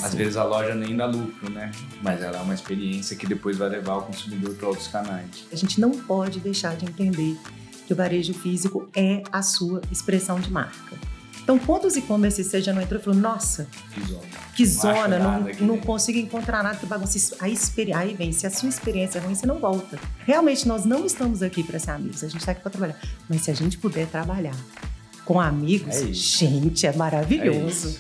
Às vezes a loja nem dá lucro, né? Mas ela é uma experiência que depois vai levar o consumidor para outros canais. A gente não pode deixar de entender que o varejo físico é a sua expressão de marca. Então, quando os e-commerce seja não entrou e falou, nossa, que zona, não consigo encontrar nada que bagunce aí vem, se a sua experiência é ruim, você não volta. Realmente, nós não estamos aqui para ser amigos, a gente está aqui para trabalhar. Mas se a gente puder trabalhar com amigos, gente, é maravilhoso.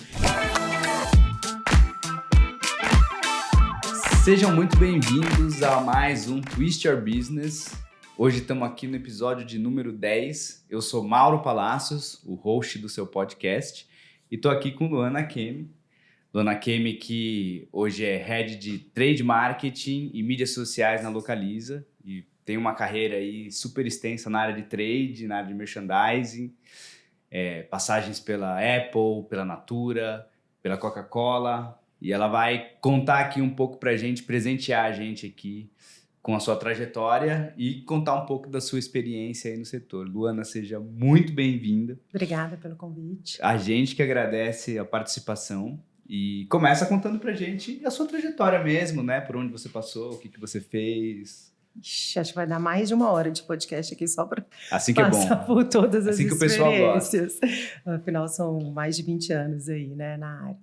Sejam muito bem-vindos a mais um Twist Your Business. Hoje estamos aqui no episódio de número 10. Eu sou Mauro Palacios, o host do seu podcast, e estou aqui com Luana Kemi. Luana Kemi, que hoje é Head de Trade Marketing e Mídias Sociais na Localiza, e tem uma carreira aí super extensa na área de trade, na área de merchandising, passagens pela Apple, pela Natura, pela Coca-Cola. E ela vai contar aqui um pouco pra gente, presentear a gente aqui com a sua trajetória e contar um pouco da sua experiência aí no setor. Luana, seja muito bem-vinda. Obrigada pelo convite. A gente que agradece a participação e começa contando pra gente a sua trajetória mesmo, né? Por onde você passou, o que você fez. Ixi, acho que vai dar mais de 1 hora de podcast aqui só para assim que é passar bom. por todas as assim que o pessoal gosta. Afinal, são mais de 20 anos aí, né, na área.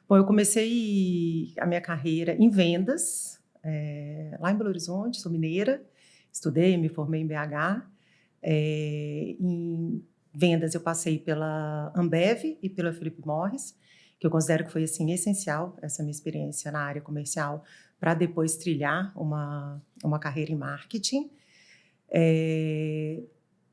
Bom, eu comecei a minha carreira em vendas, lá em Belo Horizonte, sou mineira, estudei, me formei em BH. Em vendas eu passei pela Ambev e pela Philip Morris, que eu considero que foi assim, essencial essa minha experiência na área comercial para depois trilhar uma carreira em marketing.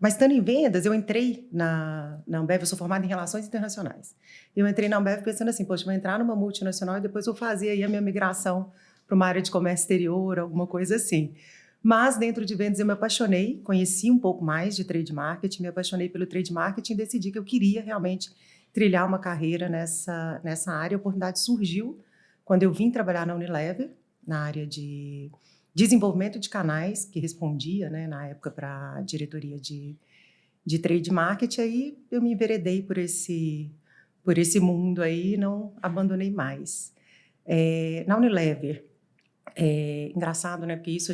Mas estando em vendas, eu entrei na Ambev, eu sou formada em Relações Internacionais. Eu entrei na Ambev pensando assim, poxa, vou entrar numa multinacional e depois vou fazer aí a minha migração para uma área de comércio exterior, alguma coisa assim. Mas dentro de vendas eu me apaixonei, conheci um pouco mais de trade marketing, me apaixonei pelo trade marketing e decidi que eu queria realmente trilhar uma carreira nessa área. A oportunidade surgiu quando eu vim trabalhar na Unilever, na área de desenvolvimento de canais, que respondia, né, na época para a diretoria de trade marketing. Aí eu me enveredei por esse mundo aí e não abandonei mais. Na Unilever, engraçado, né, porque isso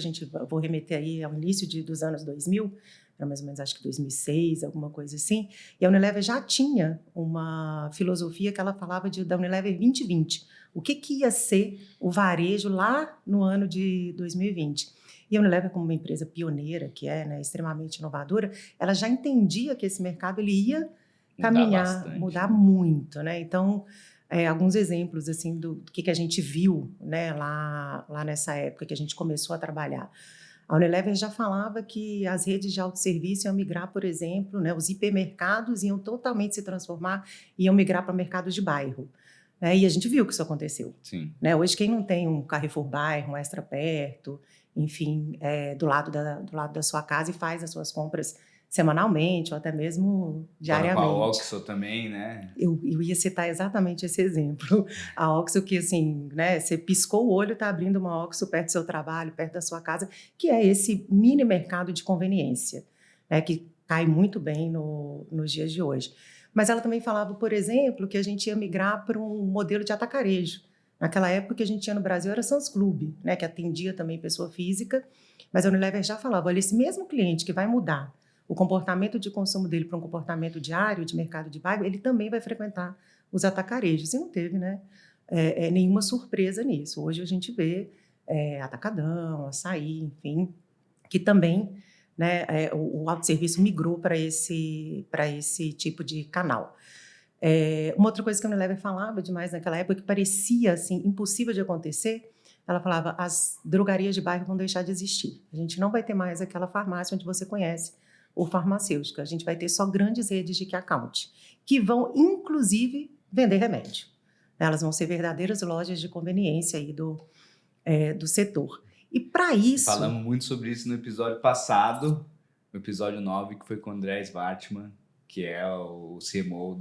vou remeter aí ao início dos anos 2000, era mais ou menos, acho que 2006, alguma coisa assim, e a Unilever já tinha uma filosofia que ela falava da Unilever 2020, o que ia ser o varejo lá no ano de 2020. E a Unilever, como uma empresa pioneira, que é, né, extremamente inovadora, ela já entendia que esse mercado ele ia mudar muito, né? Então, alguns exemplos assim do que a gente viu, né, lá nessa época que a gente começou a trabalhar. A Unilever já falava que as redes de autosserviço iam migrar, por exemplo, né, os hipermercados iam totalmente se transformar, iam migrar para mercados de bairro. Né, e a gente viu que isso aconteceu. Sim. Né, hoje, quem não tem um Carrefour Bairro, um Extra Perto, enfim, do lado da sua casa e faz as suas compras semanalmente ou até mesmo diariamente. A OXXO também, né? Eu ia citar exatamente esse exemplo. A OXXO que, assim, né, você piscou o olho, está abrindo uma OXXO perto do seu trabalho, perto da sua casa, que é esse mini mercado de conveniência, né, que cai muito bem nos dias de hoje. Mas ela também falava, por exemplo, que a gente ia migrar para um modelo de atacarejo. Naquela época que a gente tinha no Brasil era Sam's Club, né, que atendia também pessoa física, mas a Unilever já falava, olha, esse mesmo cliente que vai mudar o comportamento de consumo dele para um comportamento diário de mercado de bairro, ele também vai frequentar os atacarejos. E não teve, né, nenhuma surpresa nisso. Hoje a gente vê Atacadão, Açaí, enfim, que também, né, o autosserviço migrou para esse tipo de canal. Uma outra coisa que a Unilever falava demais naquela época, que parecia assim, impossível de acontecer, ela falava, as drogarias de bairro vão deixar de existir. A gente não vai ter mais aquela farmácia onde você conhece o farmacêutico. A gente vai ter só grandes redes de key account, que vão, inclusive, vender remédio. Elas vão ser verdadeiras lojas de conveniência aí do setor. E para isso... Falamos muito sobre isso no episódio passado, no episódio 9, que foi com o André Svartman, que é o CMO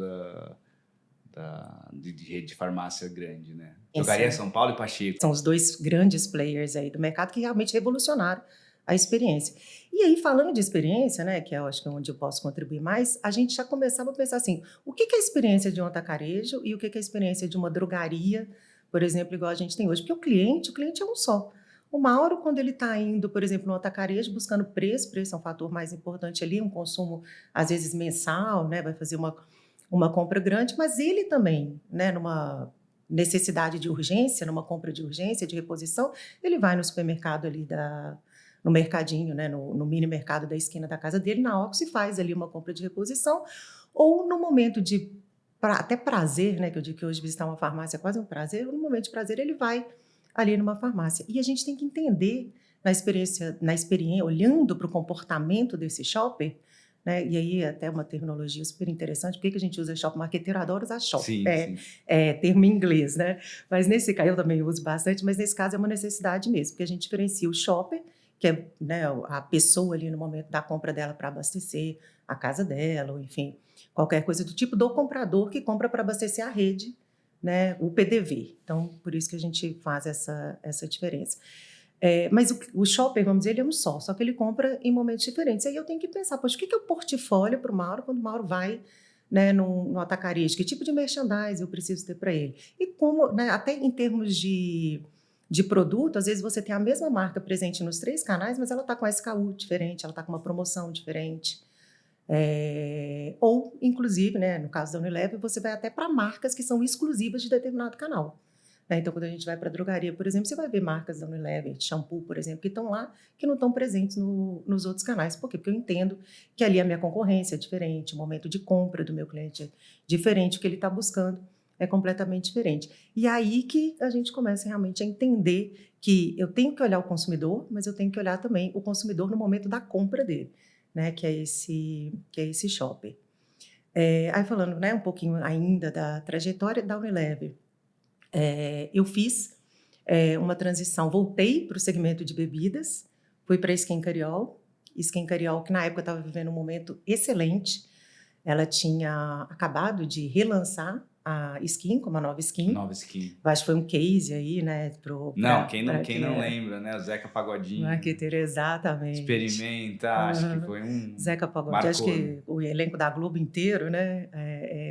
de rede de farmácia grande, né? Drogaria São Paulo e Pacheco. São os dois grandes players aí do mercado que realmente revolucionaram a experiência. E aí, falando de experiência, né, que eu acho que é onde eu posso contribuir mais, a gente já começava a pensar assim, o que é a experiência de um atacarejo e o que é a experiência de uma drogaria, por exemplo, igual a gente tem hoje. Porque o cliente é um só. O Mauro, quando ele está indo, por exemplo, no atacarejo, buscando preço é um fator mais importante ali, um consumo, às vezes, mensal, né? Vai fazer uma compra grande, mas ele também, né, numa necessidade de urgência, numa compra de urgência, de reposição, ele vai no supermercado ali no mercadinho, né, no mini mercado da esquina da casa dele, na Ox, e faz ali uma compra de reposição, ou no momento de até prazer, né, que eu digo que hoje visitar uma farmácia é quase um prazer, no momento de prazer ele vai ali numa farmácia. E a gente tem que entender na experiência, olhando para o comportamento desse shopper, né? E aí até uma terminologia super interessante. Por que a gente usa shopper? Marqueteiro adora usar shopper. Sim. É termo em inglês, né? Mas nesse caso, eu também uso bastante, mas nesse caso é uma necessidade mesmo, porque a gente diferencia o shopper, que é, né, a pessoa ali no momento da compra dela para abastecer a casa dela, ou enfim, qualquer coisa do tipo, do comprador que compra para abastecer a rede, né, o PDV. Então, por isso que a gente faz essa diferença. Mas o shopper, vamos dizer, ele é um só que ele compra em momentos diferentes. Aí eu tenho que pensar, poxa, o que é o portfólio para o Mauro quando o Mauro vai, né, no atacarejo? Que tipo de merchandise eu preciso ter para ele? E como, né, até em termos de produto, às vezes você tem a mesma marca presente nos 3 canais, mas ela está com SKU diferente, ela está com uma promoção diferente. Ou, inclusive, né, no caso da Unilever, você vai até para marcas que são exclusivas de determinado canal. Então, quando a gente vai para a drogaria, por exemplo, você vai ver marcas da Unilever, de shampoo, por exemplo, que estão lá, que não estão presentes nos outros canais. Por quê? Porque eu entendo que ali a minha concorrência é diferente, o momento de compra do meu cliente é diferente, o que ele está buscando é completamente diferente. E aí que a gente começa realmente a entender que eu tenho que olhar o consumidor, mas eu tenho que olhar também o consumidor no momento da compra dele, né? Que é esse shopper. Aí falando, né, um pouquinho ainda da trajetória da Unilever, eu fiz uma transição, voltei para o segmento de bebidas, fui para a Skin Cariol, que na época estava vivendo um momento excelente. Ela tinha acabado de relançar a Skin, como a nova Skin. Nova Skin. Eu acho que foi um case aí, né? Quem não lembra, né? O Zeca Pagodinho. Marqueteiro, exatamente. Experimenta, acho que foi um... Zeca Pagodinho, marcou, acho que o elenco da Globo inteiro, né?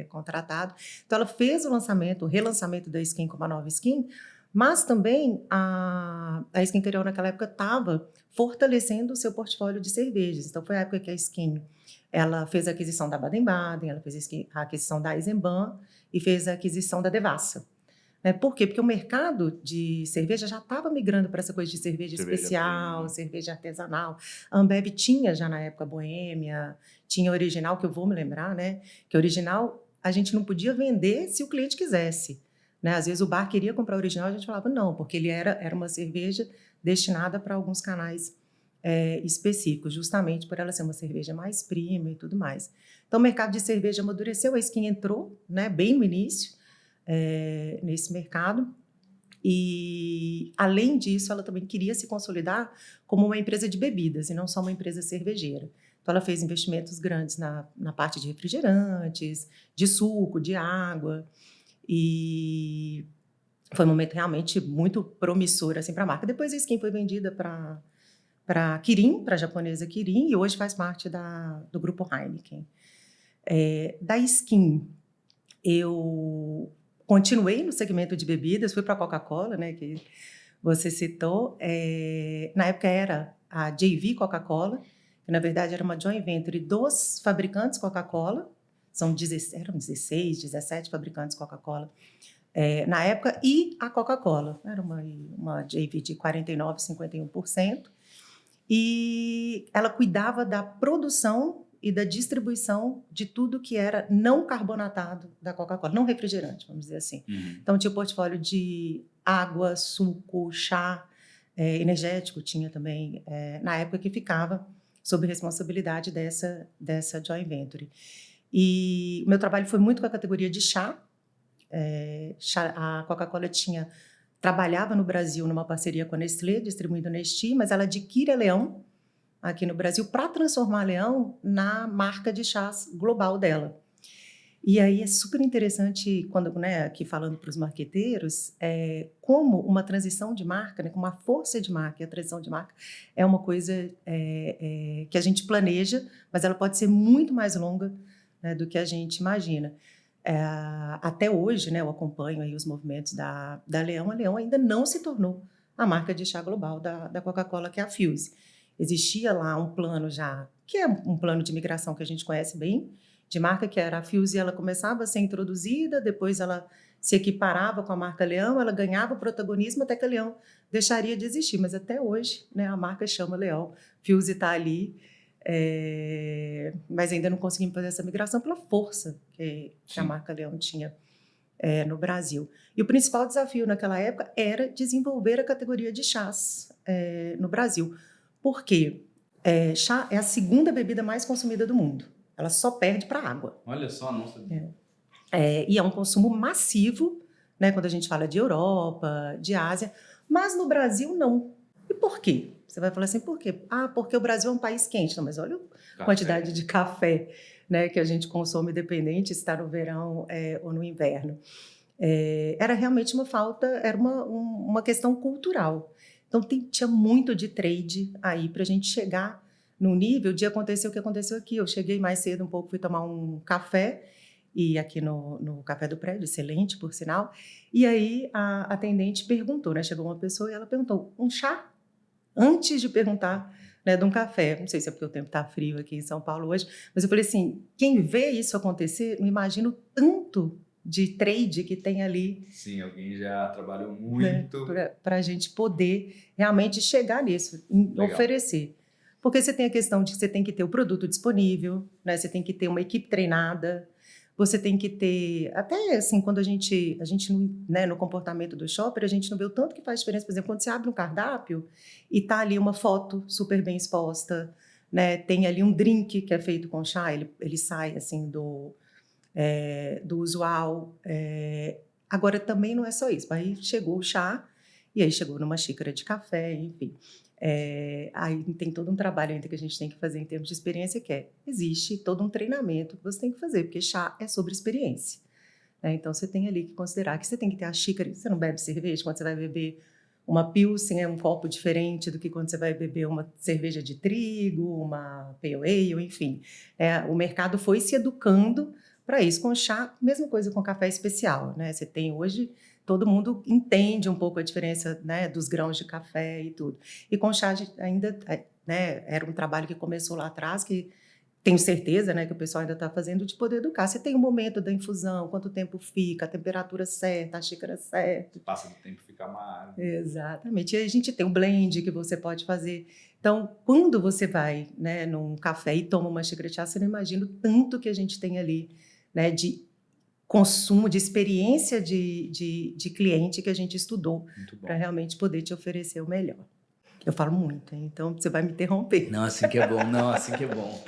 Contratado. Então, ela fez o relançamento da Skin como a nova Skin, mas também a Skin Cariol naquela época estava fortalecendo o seu portfólio de cervejas. Então, foi a época que a Skin ela fez a aquisição da Baden-Baden, ela fez a aquisição da Eisenbahn e fez a aquisição da Devassa. Por quê? Porque o mercado de cerveja já estava migrando para essa coisa de cerveja especial, cerveja artesanal. A Ambev tinha já na época Boêmia, tinha Original, que eu vou me lembrar, né? Que Original a gente não podia vender se o cliente quisesse. Né? Às vezes o bar queria comprar Original, a gente falava não, porque ele era uma cerveja destinada para alguns canais específicos, justamente por ela ser uma cerveja mais premium e tudo mais. Então o mercado de cerveja amadureceu, a Skin entrou, né, bem no início, nesse mercado, e além disso ela também queria se consolidar como uma empresa de bebidas e não só uma empresa cervejeira. Então ela fez investimentos grandes na parte de refrigerantes, de suco, de água, e foi um momento realmente muito promissor assim, para a marca. Depois a Skin foi vendida para Kirin, para a japonesa Kirin, e hoje faz parte do grupo Heineken. Da Skin, eu continuei no segmento de bebidas, fui para a Coca-Cola, né, que você citou. Na época era a JV Coca-Cola, que na verdade era uma joint venture dos fabricantes Coca-Cola, eram 16, 17 fabricantes Coca-Cola na época, e a Coca-Cola, era uma JV de 49%, 51%, e ela cuidava da produção e da distribuição de tudo que era não carbonatado da Coca-Cola, não refrigerante, vamos dizer assim. Então, tinha o portfólio de água, suco, chá, energético, tinha também, na época que ficava sob responsabilidade dessa joint venture. E o meu trabalho foi muito com a categoria de chá. A Coca-Cola trabalhava no Brasil numa parceria com a Nestlé, distribuindo Nestlé, mas ela adquire a Leão aqui no Brasil para transformar a Leão na marca de chás global dela. E aí é super interessante, quando, né, aqui falando para os marqueteiros, como uma transição de marca, né, com uma força de marca, e a transição de marca é uma coisa que a gente planeja, mas ela pode ser muito mais longa, né, do que a gente imagina. Até hoje, né, eu acompanho aí os movimentos da Leão. A Leão ainda não se tornou a marca de chá global da Coca-Cola, que é a Fuze. Existia lá um plano já, que é um plano de migração que a gente conhece bem, de marca, que era a Fuze. Ela começava a ser introduzida, depois ela se equiparava com a marca Leão, ela ganhava protagonismo até que a Leão deixaria de existir. Mas até hoje, né, a marca chama Leão, Fuze está ali, mas ainda não conseguimos fazer essa migração pela força que a marca Leão tinha no Brasil. E o principal desafio naquela época era desenvolver a categoria de chás no Brasil. Por quê? Chá é a segunda bebida mais consumida do mundo. Ela só perde para água. Olha só, não sabia. E é um consumo massivo, né, quando a gente fala de Europa, de Ásia, mas no Brasil não. E por quê? Você vai falar assim, por quê? Porque o Brasil é um país quente. Não, mas olha a quantidade de café, né, que a gente consome, independente se está no verão ou no inverno. Era realmente uma falta, era uma questão cultural. Então, tinha muito de trade aí para a gente chegar no nível de acontecer o que aconteceu aqui. Eu cheguei mais cedo um pouco, fui tomar um café, e aqui no café do prédio, excelente, por sinal. E aí a atendente perguntou, né? Chegou uma pessoa e ela perguntou, um chá? Antes de perguntar, né, de um café. Não sei se é porque o tempo está frio aqui em São Paulo hoje, mas eu falei assim, quem vê isso acontecer, não imagina o tanto de trade que tem ali. Sim, alguém já trabalhou muito. Né, para a gente poder realmente chegar nisso, oferecer. Porque você tem a questão de que você tem que ter o produto disponível, né? Você tem que ter uma equipe treinada, você tem que ter, até assim, quando a gente né, no comportamento do shopper, a gente não vê o tanto que faz diferença. Por exemplo, quando você abre um cardápio e tá ali uma foto super bem exposta, né? Tem ali um drink que é feito com chá, ele sai assim do usual. Agora, também não é só isso. Aí chegou o chá, e aí chegou numa xícara de café, enfim. Aí tem todo um trabalho ainda que a gente tem que fazer em termos de experiência, existe todo um treinamento que você tem que fazer, porque chá é sobre experiência. Então, você tem ali que considerar que você tem que ter a xícara. Você não bebe cerveja quando você vai beber uma Pilsen, é um copo diferente do que quando você vai beber uma cerveja de trigo, uma Pale Ale, enfim. O mercado foi se educando para isso. Com chá, mesma coisa com café especial, né? Você tem hoje, todo mundo entende um pouco a diferença, né, dos grãos de café e tudo. E com chá ainda, né, era um trabalho que começou lá atrás, que tenho certeza, né, que o pessoal ainda está fazendo, de poder educar. Você tem o momento da infusão, quanto tempo fica, a temperatura certa, a xícara certa. Passa do tempo, fica amargo. Exatamente. E aí a gente tem um blend que você pode fazer. Então, quando você vai, né, num café e toma uma xícara de chá, você não imagina o tanto que a gente tem ali, né, de consumo, de experiência de cliente que a gente estudou para realmente poder te oferecer o melhor. Eu falo muito, hein? Então você vai me interromper. Não, assim que é bom, não, assim que é bom.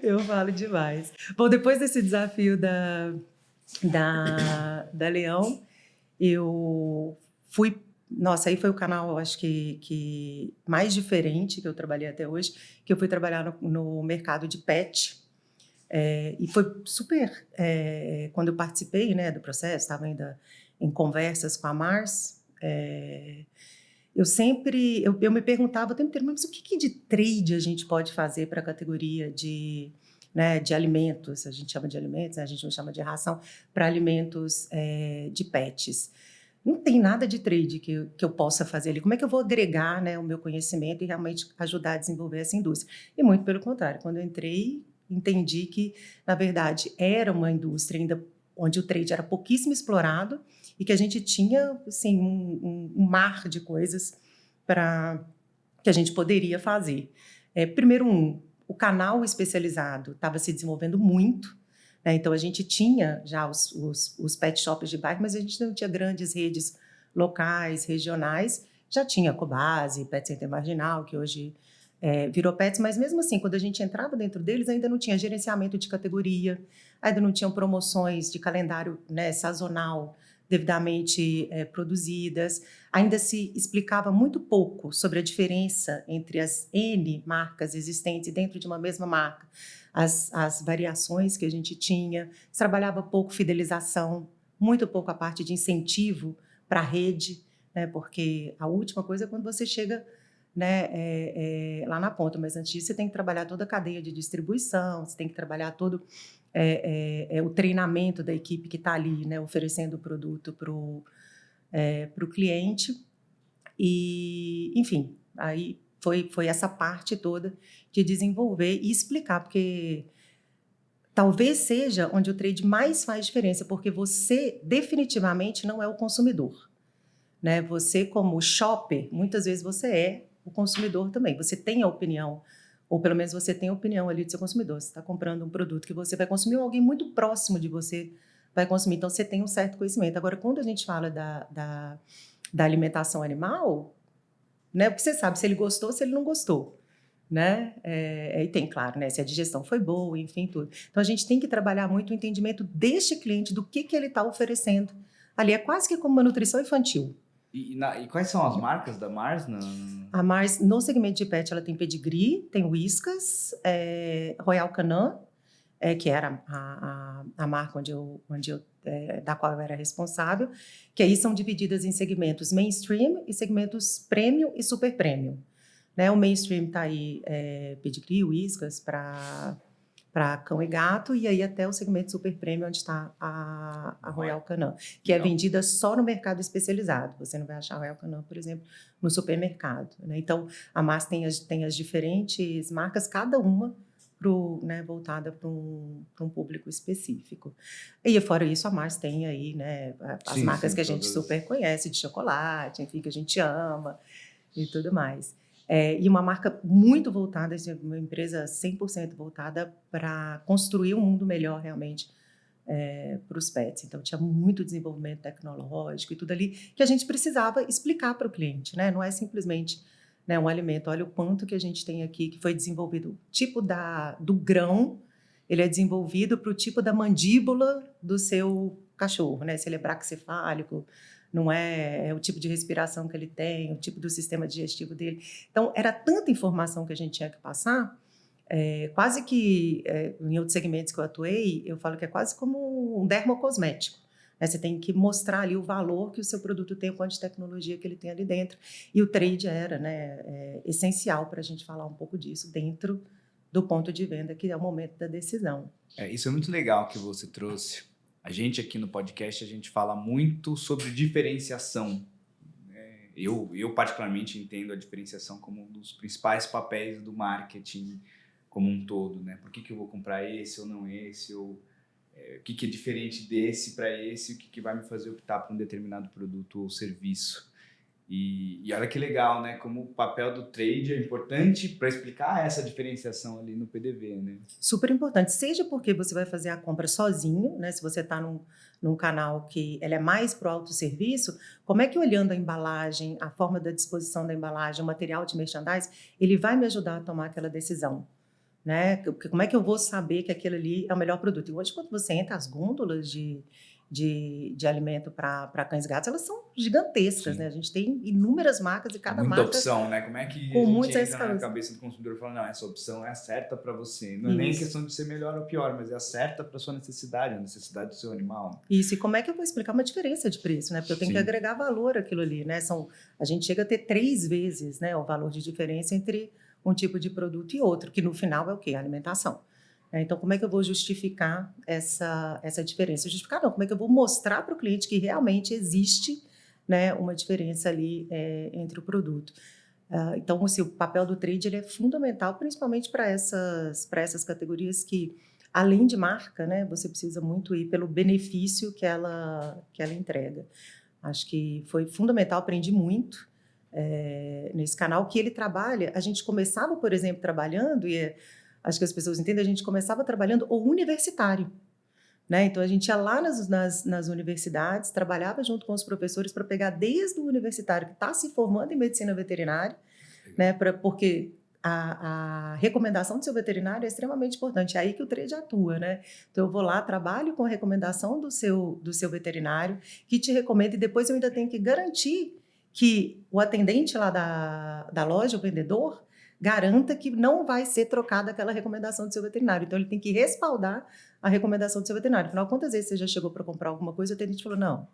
Eu falo demais. Bom, depois desse desafio da Leão, eu fui... Nossa, aí foi o canal, acho que mais diferente que eu trabalhei até hoje, que eu fui trabalhar no mercado de pet. E foi super... quando eu participei, né, do processo, estava ainda em conversas com a Mars, eu me perguntava o tempo inteiro, mas o que de trade a gente pode fazer para a categoria de alimentos? A gente chama de alimentos, a gente não chama de ração, para alimentos de pets. Não tem nada de trade que eu possa fazer ali. Como é que eu vou agregar, né, o meu conhecimento e realmente ajudar a desenvolver essa indústria? E muito pelo contrário, quando eu entrei, entendi que, na verdade, era uma indústria ainda onde o trade era pouquíssimo explorado e que a gente tinha assim, um mar de coisas que a gente poderia fazer. Primeiro, o canal especializado estava se desenvolvendo muito, né? Então a gente tinha já os pet shops de bairro, mas a gente não tinha grandes redes locais, regionais. Já tinha a Cobase, Pet Center Marginal, que hoje virou Pets, mas mesmo assim, quando a gente entrava dentro deles, ainda não tinha gerenciamento de categoria, ainda não tinham promoções de calendário, né, sazonal, devidamente produzidas. Ainda se explicava muito pouco sobre a diferença entre as N marcas existentes dentro de uma mesma marca, as variações que a gente tinha. Se trabalhava pouco fidelização, muito pouco a parte de incentivo para a rede, né, porque a última coisa é quando você chega, né, lá na ponta, mas antes disso você tem que trabalhar toda a cadeia de distribuição, você tem que trabalhar todo o treinamento da equipe que está ali, né, oferecendo o produto para o cliente. E, enfim, aí foi essa parte toda de desenvolver e explicar, porque talvez seja onde o trade mais faz diferença, porque você definitivamente não é o consumidor, né? Você, como shopper, muitas vezes você é o consumidor também. Você tem a opinião, ou pelo menos você tem a opinião ali do seu consumidor. Você está comprando um produto que você vai consumir, ou alguém muito próximo de você vai consumir. Então, você tem um certo conhecimento. Agora, quando a gente fala da alimentação animal, né? Porque você sabe se ele gostou, se ele não gostou, né? E tem, claro, né? Se a digestão foi boa, enfim, tudo. Então, a gente tem que trabalhar muito o entendimento deste cliente, do que ele está oferecendo. Ali é quase que como uma nutrição infantil. E quais são as marcas da Mars? A Mars, no segmento de pet, ela tem Pedigree, tem Whiskas, Royal Canin, que era a marca da qual eu era responsável, que aí são divididas em segmentos mainstream e segmentos premium e super premium. Né? O mainstream está aí Pedigree, Whiskas para cão e gato, e aí até o segmento super premium, onde está a Royal Canin, que é vendida só no mercado especializado. Você não vai achar a Royal Canin, por exemplo, no supermercado. Né? Então, a Mars tem as diferentes marcas, cada uma voltada para um público específico. E fora isso, a Mars tem aí, né, as marcas que a gente super conhece, de chocolate, enfim, que a gente ama e tudo mais. E uma marca muito voltada, uma empresa 100% voltada para construir um mundo melhor realmente para os pets. Então, tinha muito desenvolvimento tecnológico e tudo ali que a gente precisava explicar para o cliente, né? Não é simplesmente, né, um alimento. Olha o quanto que a gente tem aqui que foi desenvolvido. O tipo do grão, ele é desenvolvido para o tipo da mandíbula do seu cachorro, né? Se ele é braquicefálico, não é o tipo de respiração que ele tem, o tipo do sistema digestivo dele. Então, era tanta informação que a gente tinha que passar, quase que, em outros segmentos que eu atuei, eu falo que é quase como um dermocosmético. Né? Você tem que mostrar ali o valor que o seu produto tem, o quanto de tecnologia que ele tem ali dentro. E o trade era, né, essencial para a gente falar um pouco disso dentro do ponto de venda, que é o momento da decisão. Isso é muito legal que você trouxe. A gente aqui no podcast, a gente fala muito sobre diferenciação. Eu particularmente entendo a diferenciação como um dos principais papéis do marketing como um todo, né? Por que eu vou comprar esse ou não esse? Ou, o que é diferente desse para esse? O que vai me fazer optar por um determinado produto ou serviço? E olha que legal, né? Como o papel do trade é importante para explicar essa diferenciação ali no PDV, né? Super importante, seja porque você vai fazer a compra sozinho, né? Se você está num canal que ela é mais para o autosserviço, como é que olhando a embalagem, a forma da disposição da embalagem, o material de merchandising, ele vai me ajudar a tomar aquela decisão? Né? Como é que eu vou saber que aquilo ali é o melhor produto? E hoje, quando você entra, as gôndolas de alimento para cães e gatos, elas são gigantescas, né? A gente tem inúmeras marcas e cada muita marca... opção, né? Como é que com a gente entra na cabeça do consumidor e fala, não, essa opção é a certa para você. Não é nem questão de ser melhor ou pior, mas é a certa para sua necessidade, a necessidade do seu animal. Isso, e como é que eu vou explicar uma diferença de preço, né? Porque eu tenho que agregar valor àquilo ali, né? A gente chega a ter 3 vezes, né, o valor de diferença entre um tipo de produto e outro, que no final é o quê? A alimentação. Então, como é que eu vou justificar essa diferença? Justificar não, como é que eu vou mostrar para o cliente que realmente existe, né, uma diferença ali entre o produto. Então, assim, o papel do trade ele é fundamental, principalmente para essas categorias que, além de marca, né, você precisa muito ir pelo benefício que ela entrega. Acho que foi fundamental, aprendi muito nesse canal, que ele trabalha. A gente começava, por exemplo, trabalhando, e acho que as pessoas entendem, a gente começava trabalhando o universitário. Né? Então, a gente ia lá nas universidades, trabalhava junto com os professores para pegar desde o universitário que está se formando em medicina veterinária, né? Porque a recomendação do seu veterinário é extremamente importante, é aí que o trade atua. Né? Então, eu vou lá, trabalho com a recomendação do seu veterinário, que te recomenda, e depois eu ainda tenho que garantir que o atendente lá da loja, o vendedor, garanta que não vai ser trocada aquela recomendação do seu veterinário. Então, ele tem que respaldar a recomendação do seu veterinário. Afinal, quantas vezes você já chegou para comprar alguma coisa e o atendente falou, não,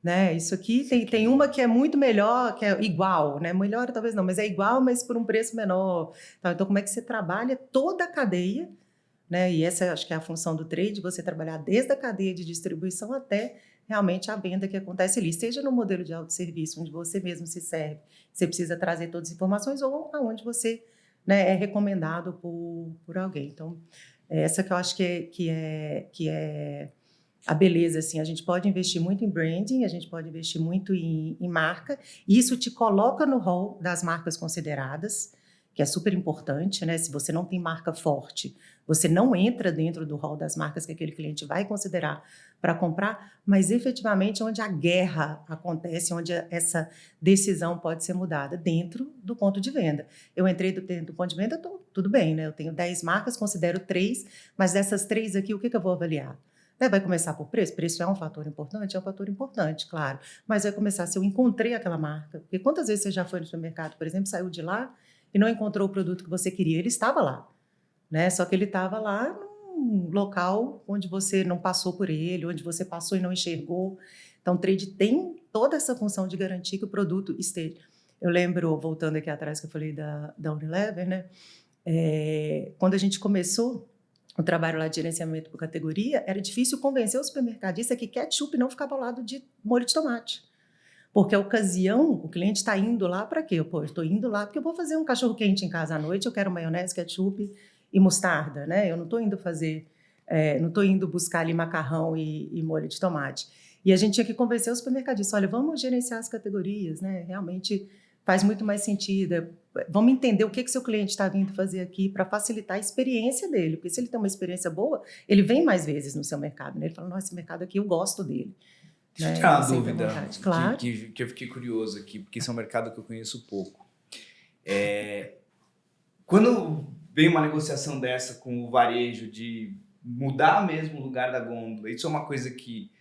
né, isso aqui tem uma que é muito melhor, que é igual, né? Melhor talvez não, mas é igual, mas por um preço menor. Então, como é que você trabalha toda a cadeia né? E essa acho que é a função do trade, você trabalhar desde a cadeia de distribuição até realmente a venda que acontece ali, seja no modelo de autosserviço, onde você mesmo se serve, você precisa trazer todas as informações, ou aonde você, né, é recomendado por alguém. Então, essa que eu acho que é a beleza, assim, a gente pode investir muito em branding, a gente pode investir muito em marca, e isso te coloca no hall das marcas consideradas, que é super importante, né? Se você não tem marca forte, você não entra dentro do hall das marcas que aquele cliente vai considerar para comprar, mas efetivamente onde a guerra acontece, onde essa decisão pode ser mudada, dentro do ponto de venda. Eu entrei dentro do ponto de venda, tudo bem, né? Eu tenho 10 marcas, considero 3, mas dessas 3 aqui, o que eu vou avaliar? Vai começar por preço? Preço é um fator importante? É um fator importante, claro. Mas vai começar se eu encontrei aquela marca. Porque quantas vezes você já foi no supermercado, por exemplo, saiu de lá e não encontrou o produto que você queria? Ele estava lá, né? Só que ele estava lá num local onde você não passou por ele, onde você passou e não enxergou. Então, o trade tem toda essa função de garantir que o produto esteja. Eu lembro, voltando aqui atrás, que eu falei da Unilever, né? Quando a gente começou o trabalho lá de gerenciamento por categoria, era difícil convencer o supermercadista que ketchup não ficava ao lado de molho de tomate. Porque a ocasião, o cliente está indo lá para quê? Pô, eu estou indo lá porque eu vou fazer um cachorro-quente em casa à noite, eu quero maionese, ketchup e mostarda, né? Eu não estou indo não estou indo buscar ali macarrão e molho de tomate. E a gente tinha que convencer o supermercadista, olha, vamos gerenciar as categorias, né? Realmente faz muito mais sentido. Vamos entender o que seu cliente está vindo fazer aqui para facilitar a experiência dele. Porque se ele tem uma experiência boa, ele vem mais vezes no seu mercado, né? Ele fala, nossa, esse mercado aqui eu gosto dele. Deixa eu tirar uma Sem dúvida claro. que eu fiquei curioso aqui, porque esse é um mercado que eu conheço pouco. Quando vem uma negociação dessa com o varejo de mudar mesmo o lugar da gôndola, isso é uma coisa que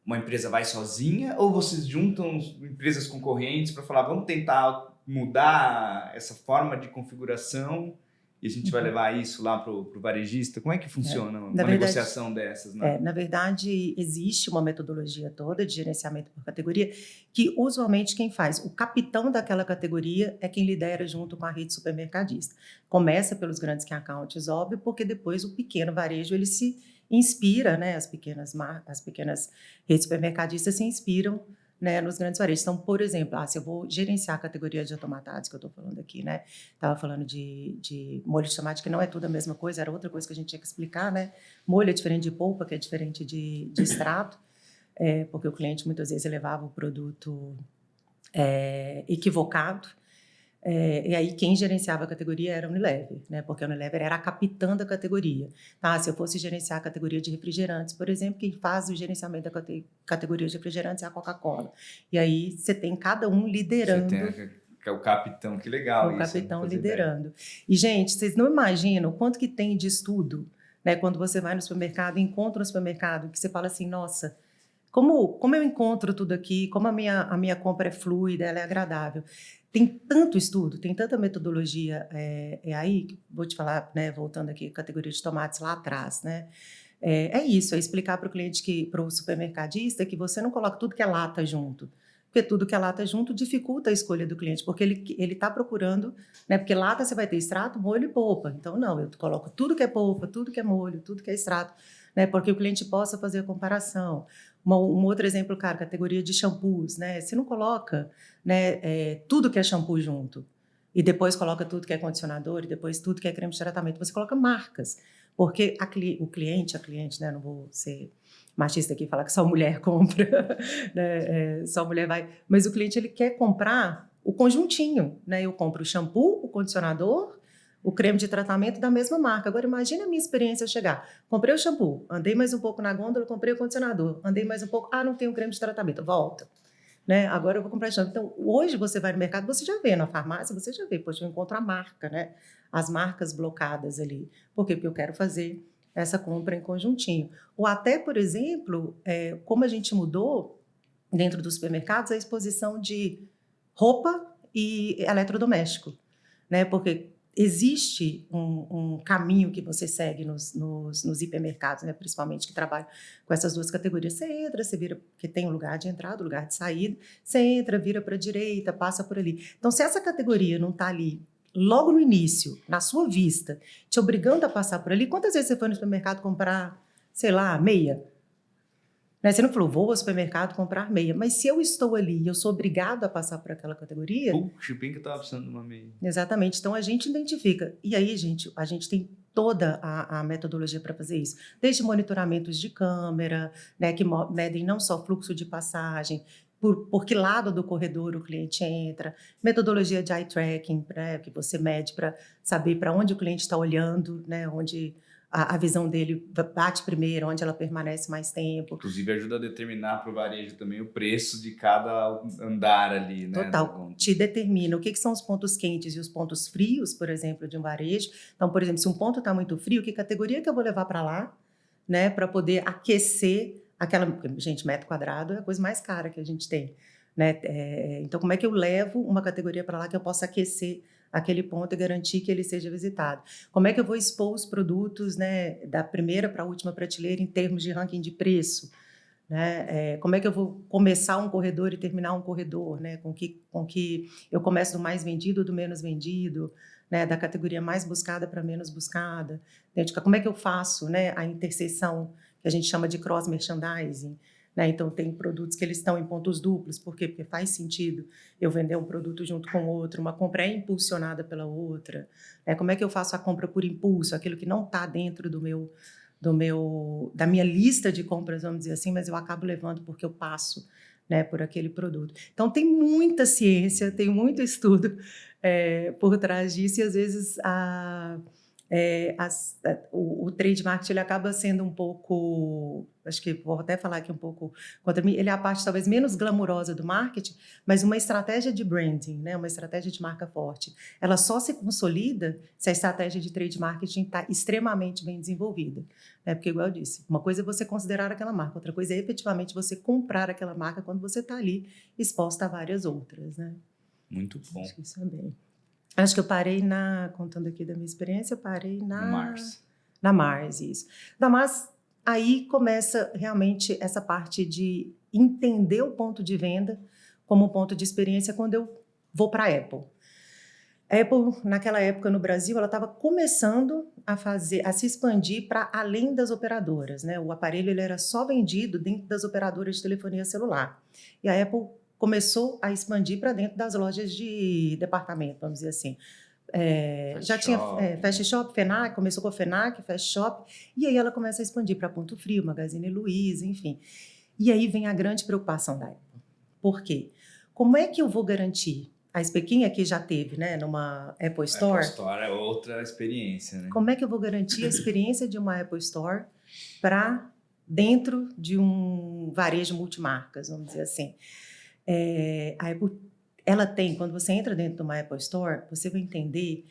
uma empresa vai sozinha ou vocês juntam empresas concorrentes para falar, vamos tentar mudar essa forma de configuração e a gente vai levar isso lá para o varejista? Como é que funciona uma negociação dessas? Né? Na verdade, existe uma metodologia toda de gerenciamento por categoria que, usualmente, quem faz, o capitão daquela categoria é quem lidera junto com a rede supermercadista. Começa pelos grandes key accounts, óbvio, porque depois o pequeno varejo ele se inspira, né? As pequenas redes supermercadistas se inspiram, né, nos grandes varejos. Então, por exemplo, se eu vou gerenciar a categoria de atomatados, que eu estou falando aqui, né? Estava falando de molho de tomate, que não é tudo a mesma coisa, era outra coisa que a gente tinha que explicar, né? Molho é diferente de polpa, que é diferente de extrato, porque o cliente muitas vezes levava o produto equivocado. E aí quem gerenciava a categoria era a Unilever, né? Porque a Unilever era a capitã da categoria. Se eu fosse gerenciar a categoria de refrigerantes, por exemplo, quem faz o gerenciamento da categoria de refrigerantes é a Coca-Cola. E aí você tem cada um liderando. Você tem o capitão, que legal isso. O capitão liderando. E, gente, vocês não imaginam quanto que tem de estudo, né? Quando você vai no supermercado, encontra no supermercado, que você fala assim, nossa, como eu encontro tudo aqui, como a minha compra é fluida, ela é agradável. Tem tanto estudo, tem tanta metodologia aí, vou te falar, né, voltando aqui, categoria de tomates lá atrás, né? Isso, é explicar para o cliente, para o supermercadista, que você não coloca tudo que é lata junto. Porque tudo que é lata junto dificulta a escolha do cliente, porque ele está procurando, né? Porque lata você vai ter extrato, molho e polpa. Então, não, eu coloco tudo que é polpa, tudo que é molho, tudo que é extrato, né? Porque o cliente possa fazer a comparação. Um outro exemplo, cara, categoria de shampoos, né? Você não coloca, né, tudo que é shampoo junto e depois coloca tudo que é condicionador e depois tudo que é creme de tratamento. Você coloca marcas, porque o cliente, né? Não vou ser machista aqui e falar que só mulher compra, né? Só mulher vai. Mas o cliente ele quer comprar o conjuntinho, né? Eu compro o shampoo, o condicionador, o creme de tratamento da mesma marca. Agora, imagina a minha experiência eu chegar. Comprei o shampoo, andei mais um pouco na gôndola, comprei o condicionador, andei mais um pouco, não tem o creme de tratamento, volta. Né? Agora eu vou comprar shampoo. Então, hoje você vai no mercado, você já vê, na farmácia, você já vê, poxa, eu encontro a marca, né? As marcas blocadas ali. Por quê? Porque eu quero fazer essa compra em conjuntinho. Ou até, por exemplo, como a gente mudou dentro dos supermercados, a exposição de roupa e eletrodoméstico, né? Porque existe um caminho que você segue nos hipermercados, né? Principalmente que trabalham com essas duas categorias. Você entra, você vira, porque tem um lugar de entrada, um lugar de saída, você entra, vira para a direita, passa por ali. Então, se essa categoria não está ali logo no início, na sua vista, te obrigando a passar por ali. Quantas vezes você foi no supermercado comprar, sei lá, meia? Né? Você não falou, vou ao supermercado comprar meia. Mas se eu estou ali e eu sou obrigado a passar por aquela categoria... Puxa, bem que eu estava precisando de uma meia. Exatamente. Então, a gente identifica. E aí, gente, a gente tem toda a metodologia para fazer isso. Desde monitoramentos de câmera, né, que medem não só fluxo de passagem, por que lado do corredor o cliente entra, metodologia de eye tracking, né, que você mede para saber para onde o cliente está olhando, né, onde a visão dele bate primeiro, onde ela permanece mais tempo. Inclusive ajuda a determinar para o varejo também o preço de cada andar ali, né? Total, te determina o que são os pontos quentes e os pontos frios, por exemplo, de um varejo. Então, por exemplo, se um ponto está muito frio, que categoria que eu vou levar para lá, né, para poder aquecer aquela... Gente, metro quadrado é a coisa mais cara que a gente tem, né? Então, como é que eu levo uma categoria para lá que eu possa aquecer aquele ponto e garantir que ele seja visitado? Como é que eu vou expor os produtos, né, da primeira para a última prateleira em termos de ranking de preço? Né? Como é que eu vou começar um corredor e terminar um corredor? Né? Com que eu começo do mais vendido ou do menos vendido? Né? Da categoria mais buscada para menos buscada? Como é que eu faço, né, a interseção, que a gente chama de cross-merchandising? Né? Então, tem produtos que eles estão em pontos duplos. Por quê? Porque faz sentido eu vender um produto junto com o outro, uma compra é impulsionada pela outra. Né? Como é que eu faço a compra por impulso, aquilo que não está dentro da minha lista de compras, vamos dizer assim, mas eu acabo levando porque eu passo, né, por aquele produto. Então, tem muita ciência, tem muito estudo por trás disso, e às vezes o trade marketing ele acaba sendo um pouco, acho que vou até falar aqui um pouco contra mim, ele é a parte talvez menos glamurosa do marketing, mas uma estratégia de branding, né, uma estratégia de marca forte, ela só se consolida se a estratégia de trade marketing está extremamente bem desenvolvida, né, porque igual eu disse, uma coisa é você considerar aquela marca, outra coisa é efetivamente você comprar aquela marca quando você está ali exposta a várias outras, né. Muito bom. Acho que isso é bem... Acho que eu parei contando aqui da minha experiência, eu parei na Mars. Na Mars, isso. Da Mars, aí começa realmente essa parte de entender o ponto de venda como ponto de experiência quando eu vou para a Apple. A Apple, naquela época no Brasil, ela estava começando a se expandir para além das operadoras, né? O aparelho ele era só vendido dentro das operadoras de telefonia celular. E a Apple começou a expandir para dentro das lojas de departamento, vamos dizer assim. Já tinha Fast Shop, FENAC, começou com a FENAC, Fast Shop, e aí ela começa a expandir para Ponto Frio, Magazine Luiza, enfim. E aí vem a grande preocupação da Apple. Por quê? Como é que eu vou garantir? A quem aqui já teve, né, numa Apple Store? Apple Store é outra experiência, né? Como é que eu vou garantir a experiência de uma Apple Store para dentro de um varejo multimarcas, vamos dizer assim? A Apple, ela tem, quando você entra dentro de uma Apple Store, você vai entender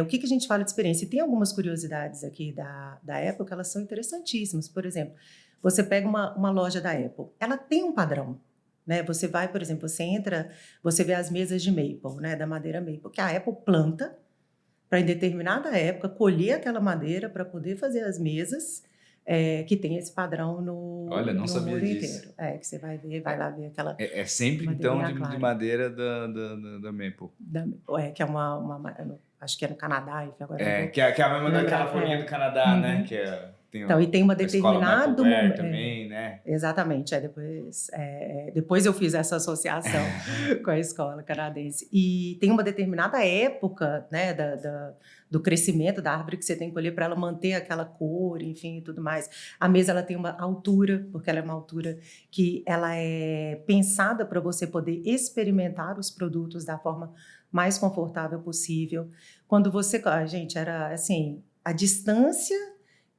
o que a gente fala de experiência. E tem algumas curiosidades aqui da Apple que elas são interessantíssimas. Por exemplo, você pega uma loja da Apple, ela tem um padrão. Né? Você vai, por exemplo, você entra, você vê as mesas de maple, né? Da madeira maple, que a Apple planta para, em determinada época, colher aquela madeira para poder fazer as mesas que tem esse padrão no mundo inteiro. Que você vai ver, vai lá ver aquela... É sempre, então, de madeira da maple. Que é acho que é no Canadá. Agora que é a mesma daquela folhinha do Canadá, né? Que então, e tem uma determinada... também, né? Exatamente. Depois eu fiz essa associação com a escola canadense. E tem uma determinada época, né, do crescimento da árvore que você tem que colher para ela manter aquela cor, enfim, e tudo mais. A mesa ela tem uma altura, porque ela é uma altura que ela é pensada para você poder experimentar os produtos da forma mais confortável possível. Quando você... Gente, era assim, a distância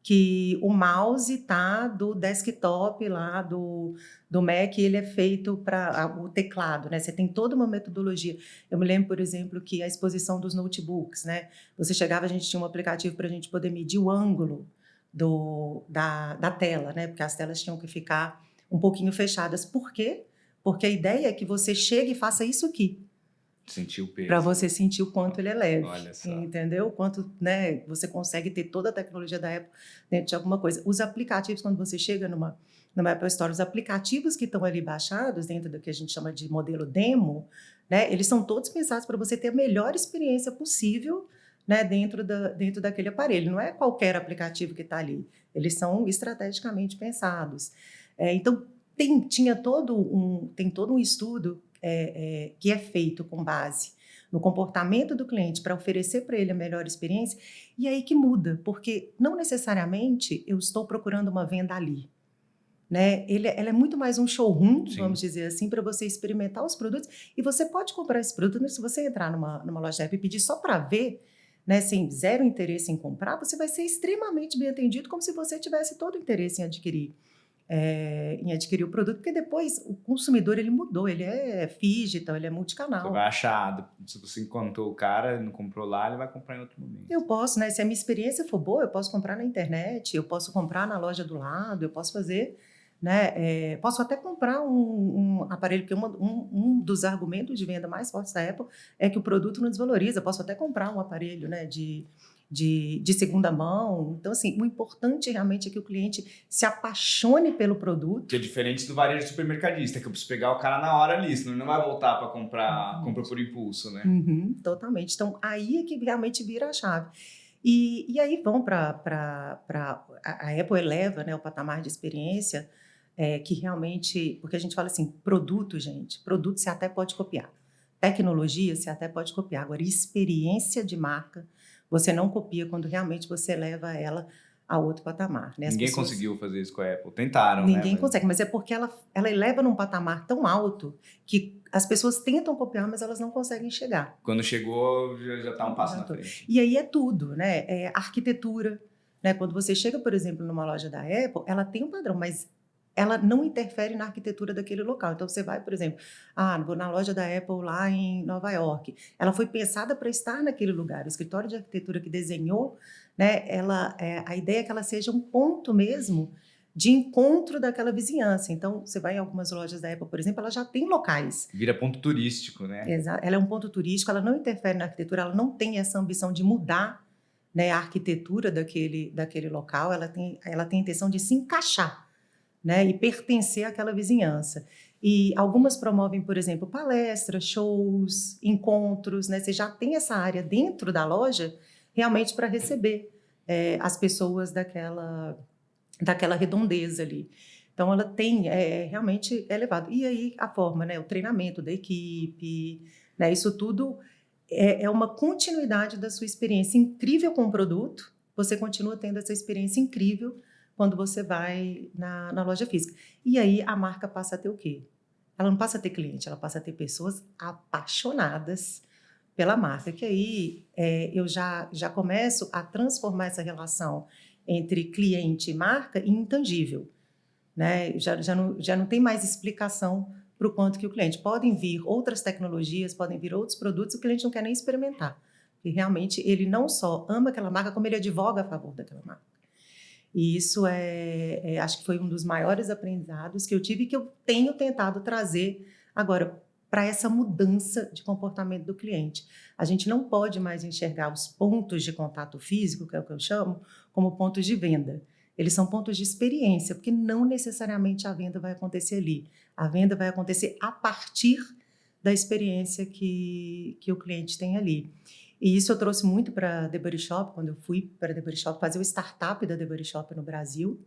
que o mouse está do desktop lá do Mac, ele é feito para o teclado, né? Você tem toda uma metodologia. Eu me lembro, por exemplo, que a exposição dos notebooks, né? Você chegava, a gente tinha um aplicativo para a gente poder medir o ângulo da tela, né? Porque as telas tinham que ficar um pouquinho fechadas. Por quê? Porque a ideia é que você chegue e faça isso aqui. Sentir o peso. Para você sentir o quanto ele é leve. Olha só. Entendeu? O quanto, né, você consegue ter toda a tecnologia da Apple dentro de alguma coisa. Os aplicativos, quando você chega numa Apple Store, os aplicativos que estão ali baixados, dentro do que a gente chama de modelo demo, né? Eles são todos pensados para você ter a melhor experiência possível, né, dentro daquele aparelho. Não é qualquer aplicativo que está ali. Eles são estrategicamente pensados. Então, tem todo um estudo que é feito com base no comportamento do cliente para oferecer para ele a melhor experiência, e aí que muda, porque não necessariamente eu estou procurando uma venda ali. Né? Ela é muito mais um showroom, Sim. vamos dizer assim, para você experimentar os produtos. E você pode comprar esse produto, mas se você entrar numa loja Apple e pedir só para ver, né, sem zero interesse em comprar, você vai ser extremamente bem atendido, como se você tivesse todo o interesse em adquirir o produto, porque depois o consumidor ele mudou, ele é digital, ele é multicanal. Você vai achar, se você encontrou o cara, não comprou lá, ele vai comprar em outro momento. Eu posso, né? Se a minha experiência for boa, eu posso comprar na internet, eu posso comprar na loja do lado, eu posso fazer, né? Posso até comprar um aparelho, porque um dos argumentos de venda mais fortes da Apple é que o produto não desvaloriza. Eu posso até comprar um aparelho, né, de segunda mão. Então, assim, o importante realmente é que o cliente se apaixone pelo produto. Que é diferente do varejo supermercadista, que eu preciso pegar o cara na hora ali, senão ele não vai voltar para comprar por impulso, né? Totalmente. Então, aí é que realmente vira a chave. E aí vão para a Apple eleva, né, o patamar de experiência, que realmente, porque a gente fala assim, produto você até pode copiar. Tecnologia você até pode copiar. Agora, experiência de marca, você não copia quando realmente você leva ela a outro patamar. Né? Ninguém conseguiu fazer isso com a Apple. Tentaram, né? Ninguém consegue, mas é porque ela eleva num patamar tão alto que as pessoas tentam copiar, mas elas não conseguem chegar. Quando chegou, já está um passo na frente. E aí é tudo, né? Arquitetura. Né? Quando você chega, por exemplo, numa loja da Apple, ela tem um padrão, mas ela não interfere na arquitetura daquele local. Então, você vai, por exemplo, vou na loja da Apple lá em Nova York. Ela foi pensada para estar naquele lugar. O escritório de arquitetura que desenhou, né, a ideia é que ela seja um ponto mesmo de encontro daquela vizinhança. Então, você vai em algumas lojas da Apple, por exemplo, ela já tem locais. Vira ponto turístico, né? Exato. Ela é um ponto turístico, ela não interfere na arquitetura, ela não tem essa ambição de mudar, né, a arquitetura daquele local, ela tem a intenção de se encaixar, né, e pertencer àquela vizinhança. E algumas promovem, por exemplo, palestras, shows, encontros, né? Você já tem essa área dentro da loja realmente para receber as pessoas daquela redondeza ali. Então, ela tem realmente elevado. E aí, a forma, né? O treinamento da equipe, né? Isso tudo é uma continuidade da sua experiência incrível com o produto. Você continua tendo essa experiência incrível quando você vai na loja física. E aí, a marca passa a ter o quê? Ela não passa a ter cliente, ela passa a ter pessoas apaixonadas pela marca. Que aí, eu já começo a transformar essa relação entre cliente e marca em intangível. Né? Já não tem mais explicação para o quanto que o cliente. Podem vir outras tecnologias, podem vir outros produtos, o cliente não quer nem experimentar. E realmente ele não só ama aquela marca, como ele advoga a favor daquela marca. E isso acho que foi um dos maiores aprendizados que eu tive e que eu tenho tentado trazer agora para essa mudança de comportamento do cliente. A gente não pode mais enxergar os pontos de contato físico, que é o que eu chamo, como pontos de venda. Eles são pontos de experiência, porque não necessariamente a venda vai acontecer ali. A venda vai acontecer a partir da experiência que o cliente tem ali. E isso eu trouxe muito para a The Body Shop, quando eu fui para a The Body Shop fazer o startup da The Body Shop no Brasil.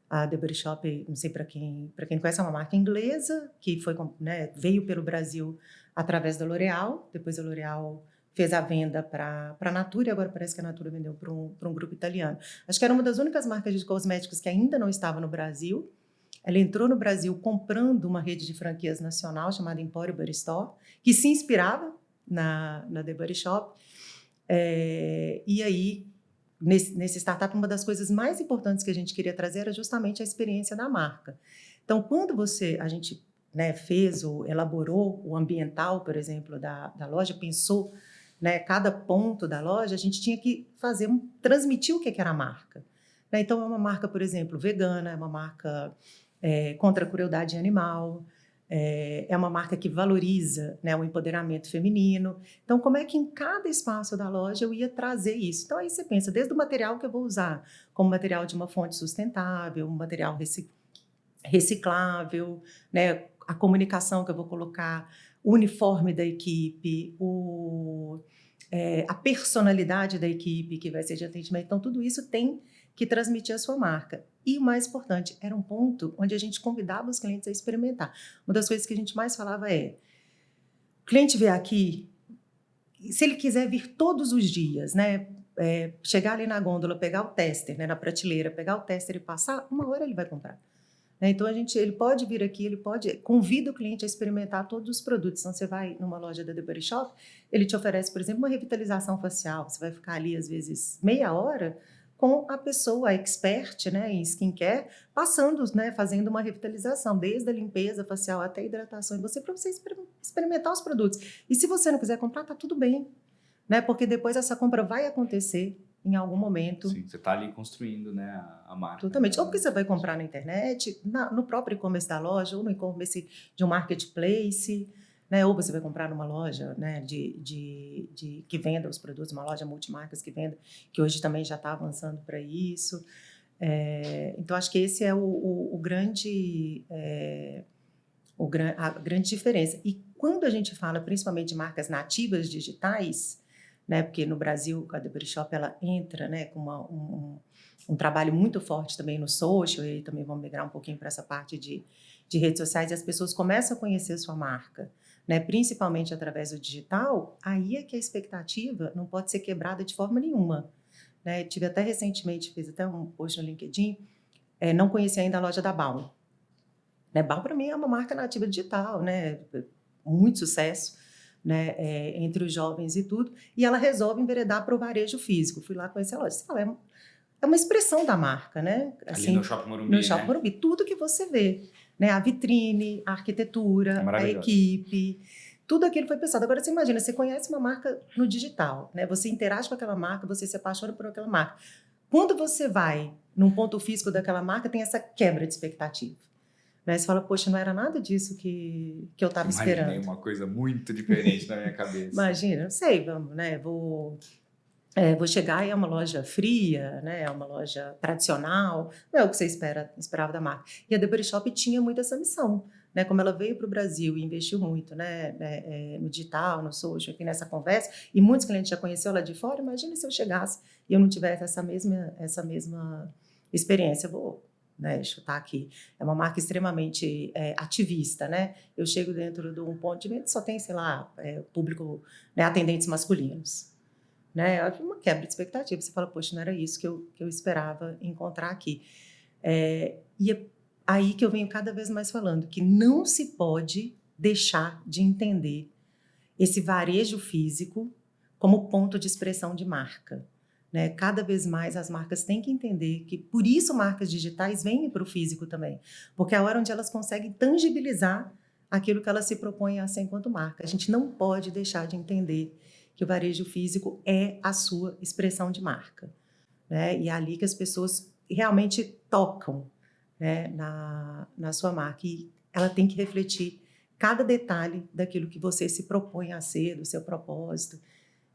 A The Body Shop, não sei para quem conhece, é uma marca inglesa que foi, né, veio pelo Brasil através da L'Oréal. Depois a L'Oréal fez a venda para a Natura e agora parece que a Natura vendeu para um grupo italiano. Acho que era uma das únicas marcas de cosméticos que ainda não estava no Brasil. Ela entrou no Brasil comprando uma rede de franquias nacional chamada Emporio Body Store, que se inspirava na The Body Shop. E aí, nesse startup, uma das coisas mais importantes que a gente queria trazer era justamente a experiência da marca. Então, quando a gente, né, elaborou o ambiental, por exemplo, da loja, pensou, né, cada ponto da loja, a gente tinha que transmitir o que era a marca. Né? Então, é uma marca, por exemplo, vegana, é uma marca contra a crueldade animal, é uma marca que valoriza, né, o empoderamento feminino. Então, como é que em cada espaço da loja eu ia trazer isso? Então, aí você pensa, desde o material que eu vou usar, como material de uma fonte sustentável, um material reciclável, né, a comunicação que eu vou colocar, o uniforme da equipe, a personalidade da equipe que vai ser de atendimento. Então, tudo isso tem que transmitir a sua marca. E o mais importante, era um ponto onde a gente convidava os clientes a experimentar. Uma das coisas que a gente mais falava o cliente vê aqui, se ele quiser vir todos os dias, né, chegar ali na gôndola, pegar o tester, né, na prateleira, pegar o tester e passar, 1 hora ele vai comprar. Então, ele pode vir aqui, convida o cliente a experimentar todos os produtos. Então, você vai numa loja da The Body Shop, ele te oferece, por exemplo, uma revitalização facial. Você vai ficar ali, às vezes, meia hora com a pessoa, a expert, né, em skincare, passando, né, fazendo uma revitalização, desde a limpeza facial até a hidratação, para você experimentar os produtos. E se você não quiser comprar, tá tudo bem, né, porque depois essa compra vai acontecer em algum momento. Sim, você está ali construindo, né, a marca. Totalmente. Ou porque você vai comprar na internet, no próprio e-commerce da loja, ou no e-commerce de um marketplace, né? Ou você vai comprar numa loja, né, que venda os produtos, uma loja multimarcas que venda, que hoje também já está avançando para isso. Então, acho que esse é a grande diferença. E quando a gente fala principalmente de marcas nativas digitais, né, porque no Brasil a The Body Shop ela entra, né, com um trabalho muito forte também no social, e também vamos migrar um pouquinho para essa parte de redes sociais, e as pessoas começam a conhecer a sua marca, né, principalmente através do digital. Aí é que a expectativa não pode ser quebrada de forma nenhuma, né? Tive até recentemente, fiz até um post no LinkedIn, não conhecia ainda a loja da Baum, né? Baum para mim é uma marca nativa digital, né, muito sucesso, né, entre os jovens e tudo, e ela resolve enveredar para o varejo físico. Fui lá conhecer a loja. É uma expressão da marca, né? Assim, ali no Shopping Morumbi, no Shopping Morumbi, tudo que você vê, né? A vitrine, a arquitetura, a equipe, tudo aquilo foi pensado. Agora, você imagina, você conhece uma marca no digital, né? Você interage com aquela marca, você se apaixona por aquela marca. Quando você vai num ponto físico daquela marca, tem essa quebra de expectativa. Né? Você fala, poxa, não era nada disso que eu estava esperando. Imaginei uma coisa muito diferente na minha cabeça. Imagina, não sei, vamos, né? Vou chegar e é uma loja fria, né? É uma loja tradicional, não é o que você esperava da marca. E a The Body Shop tinha muito essa missão, né? Como ela veio para o Brasil e investiu muito, né? No digital, no social, aqui nessa conversa, e muitos clientes já conheceram lá de fora. Imagina se eu chegasse e eu não tivesse essa mesma experiência. Eu vou, né, chutar aqui. É uma marca extremamente ativista, né? Eu chego dentro de um ponto de venda, só tem, sei lá, público, né, atendentes masculinos. Né? Uma quebra de expectativa. Você fala, poxa, não era isso que eu esperava encontrar aqui. E é aí que eu venho cada vez mais falando, que não se pode deixar de entender esse varejo físico como ponto de expressão de marca. Né? Cada vez mais as marcas têm que entender que, por isso, marcas digitais vêm para o físico também, porque é a hora onde elas conseguem tangibilizar aquilo que elas se propõem a ser enquanto marca. A gente não pode deixar de entender que o varejo físico é a sua expressão de marca, né? E é ali que as pessoas realmente tocam, né, na sua marca. E ela tem que refletir cada detalhe daquilo que você se propõe a ser, do seu propósito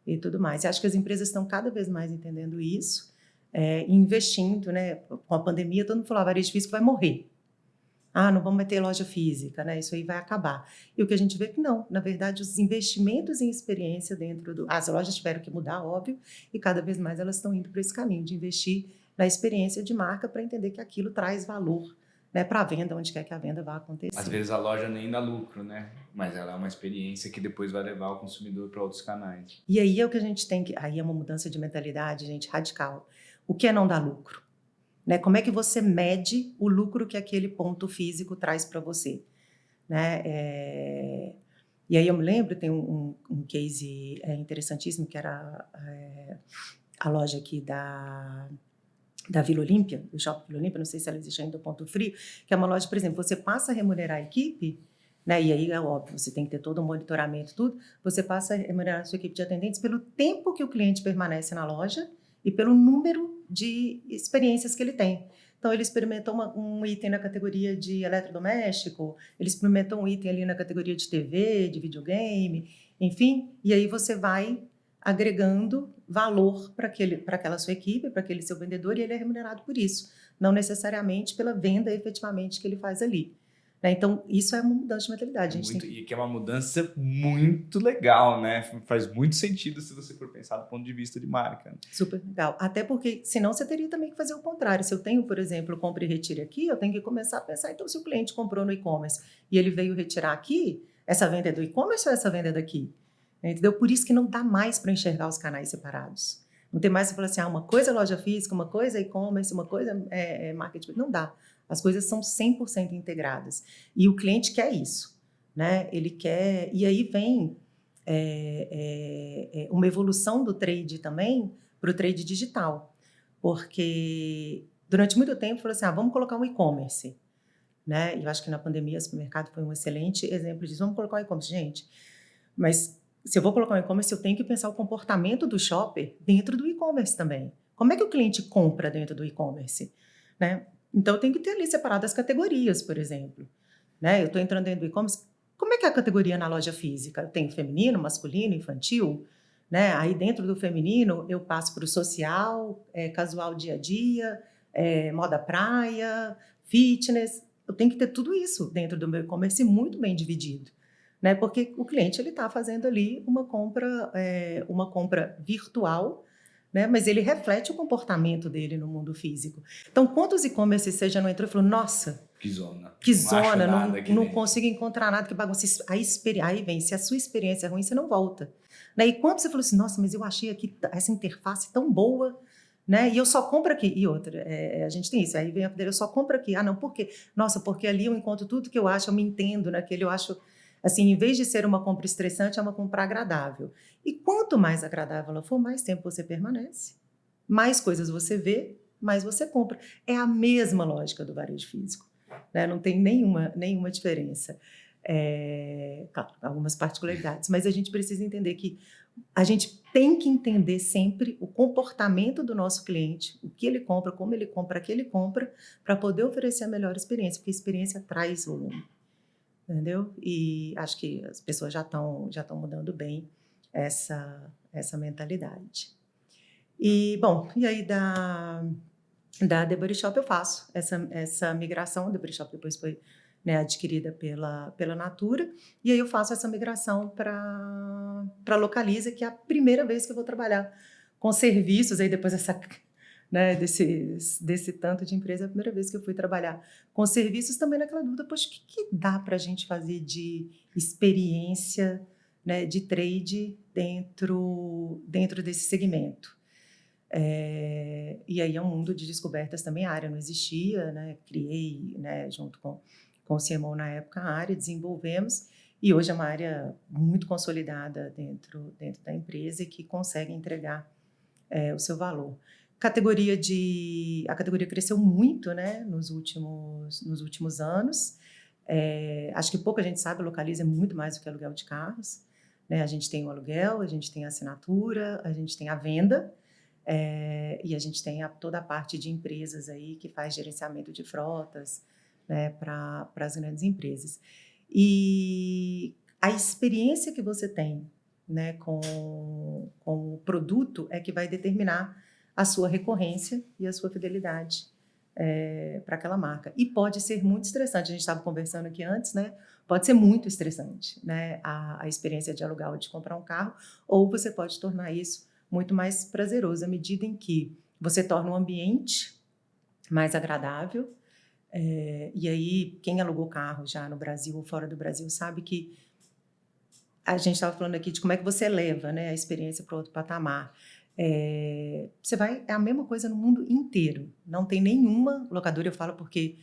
e tudo mais. E acho que as empresas estão cada vez mais entendendo isso, investindo, né? Com a pandemia, todo mundo falou, varejo físico vai morrer. Não vamos ter loja física, né? Isso aí vai acabar. E o que a gente vê que não. Na verdade, os investimentos em experiência as lojas tiveram que mudar, óbvio, e cada vez mais elas estão indo para esse caminho de investir na experiência de marca para entender que aquilo traz valor, né, para a venda, onde quer que a venda vá acontecer. Às vezes a loja nem dá lucro, né? Mas ela é uma experiência que depois vai levar o consumidor para outros canais. E aí é o que a gente tem que... Aí é uma mudança de mentalidade, gente, radical. O que é não dar lucro? Né? Como é que você mede o lucro que aquele ponto físico traz para você? Né? E aí eu me lembro, tem um case interessantíssimo, que era a loja aqui da Vila Olímpia, do Shopping Vila Olímpia, não sei se ela existe ainda, do Ponto Frio, que é uma loja, por exemplo, você passa a remunerar a equipe, né? E aí é óbvio, você tem que ter todo um monitoramento, tudo, você passa a remunerar a sua equipe de atendentes pelo tempo que o cliente permanece na loja e pelo número de experiências que ele tem. Então, ele experimentou um item na categoria de eletrodoméstico, ele experimentou um item ali na categoria de TV, de videogame, enfim, e aí você vai agregando valor para aquela sua equipe, para aquele seu vendedor, e ele é remunerado por isso, não necessariamente pela venda efetivamente que ele faz ali. né? Então, isso é uma mudança de mentalidade. E que é uma mudança muito legal, né? Faz muito sentido se você for pensar do ponto de vista de marca. Super legal. Até porque, senão, você teria também que fazer o contrário. Se eu tenho, por exemplo, compra e retire aqui, eu tenho que começar a pensar, então, se o cliente comprou no e-commerce e ele veio retirar aqui, essa venda é do e-commerce ou essa venda é daqui? Entendeu? Por isso que não dá mais para enxergar os canais separados. Não tem mais para falar assim, uma coisa é loja física, uma coisa é e-commerce, uma coisa é marketing. Não dá. As coisas são 100% integradas. E o cliente quer isso, né? Ele quer... E aí vem uma evolução do trade também para o trade digital. Porque durante muito tempo falou assim, vamos colocar um e-commerce. Né? E eu acho que na pandemia o supermercado foi um excelente exemplo disso. Vamos colocar um e-commerce. Gente, mas se eu vou colocar um e-commerce, eu tenho que pensar o comportamento do shopper dentro do e-commerce também. Como é que o cliente compra dentro do e-commerce? Né? Então, eu tenho que ter ali separadas as categorias, por exemplo. Né? Eu estou entrando dentro do e-commerce, como é que é a categoria na loja física? Eu tenho feminino, masculino, infantil? Né? Aí, dentro do feminino, eu passo para o social, casual dia a dia, moda praia, fitness. Eu tenho que ter tudo isso dentro do meu e-commerce muito bem dividido. Né? Porque o cliente está fazendo ali uma compra virtual, né? Mas ele reflete o comportamento dele no mundo físico. Então, quantos e-commerce você já não entrou e falou, nossa, que zona, não consigo encontrar nada, que bagunça. Aí vem, se a sua experiência é ruim, você não volta. Né? E quando você falou assim, nossa, mas eu achei aqui essa interface tão boa, né? E eu só compro aqui. E outra, a gente tem isso. Aí vem a eu só compro aqui. Não, por quê? Nossa, porque ali eu encontro tudo que eu acho, eu me entendo naquele, eu acho... Assim, em vez de ser uma compra estressante, é uma compra agradável. E quanto mais agradável ela for, mais tempo você permanece, mais coisas você vê, mais você compra. É a mesma lógica do varejo físico, né? Não tem nenhuma diferença. Claro, algumas particularidades, mas a gente precisa entender que a gente tem que entender sempre o comportamento do nosso cliente, o que ele compra, como ele compra, a que ele compra, para poder oferecer a melhor experiência, porque a experiência traz volume. Entendeu? E acho que as pessoas já estão mudando bem essa mentalidade. E, bom, e aí da The Body Shop eu faço essa migração. A The Body Shop depois foi, né, adquirida pela Natura, e aí eu faço essa migração para Localiza, que é a primeira vez que eu vou trabalhar com serviços, aí depois né, desse tanto de empresa, é a primeira vez que eu fui trabalhar com serviços, também naquela dúvida, poxa, o que dá para a gente fazer de experiência, né, de trade dentro desse segmento? E aí é um mundo de descobertas também, a área não existia, né, criei, né, junto com o CMO na época, a área, desenvolvemos, e hoje é uma área muito consolidada dentro da empresa e que consegue entregar o seu valor. A categoria cresceu muito, né, nos últimos anos. Acho que pouca gente sabe, Localiza é muito mais do que aluguel de carros. Né? A gente tem o aluguel, a gente tem a assinatura, a gente tem a venda, e a gente tem toda a parte de empresas aí que faz gerenciamento de frotas, né, para as grandes empresas. E a experiência que você tem, né, com o produto é que vai determinar a sua recorrência e a sua fidelidade para aquela marca. E pode ser muito estressante, a gente estava conversando aqui antes, né? Pode ser muito estressante, né? A experiência de alugar ou de comprar um carro, ou você pode tornar isso muito mais prazeroso, à medida em que você torna o ambiente mais agradável. E aí, quem alugou carro já no Brasil ou fora do Brasil sabe que a gente estava falando aqui de como é que você leva, né, a experiência para outro patamar. É a mesma coisa no mundo inteiro. Não tem nenhuma locadora, eu falo porque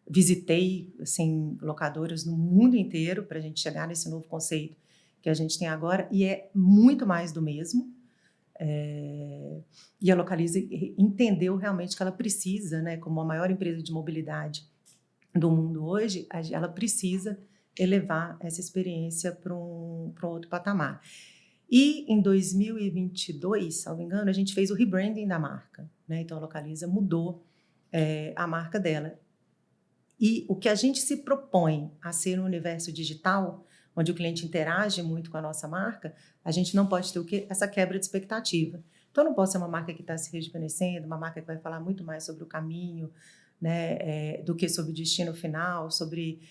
visitei assim, locadoras no mundo inteiro para a gente chegar nesse novo conceito que a gente tem agora, e é muito mais do mesmo. E a Localiza entendeu realmente que ela precisa, né, como a maior empresa de mobilidade do mundo hoje, ela precisa elevar essa experiência para um outro patamar. E em 2022, salvo engano, a gente fez o rebranding da marca, né? Então a Localiza mudou a marca dela. E o que a gente se propõe a ser um universo digital, onde o cliente interage muito com a nossa marca, a gente não pode ter o quê? Essa quebra de expectativa. Então, não pode ser uma marca que está se rejuvenescendo, uma marca que vai falar muito mais sobre o caminho, né, do que sobre o destino final, sobre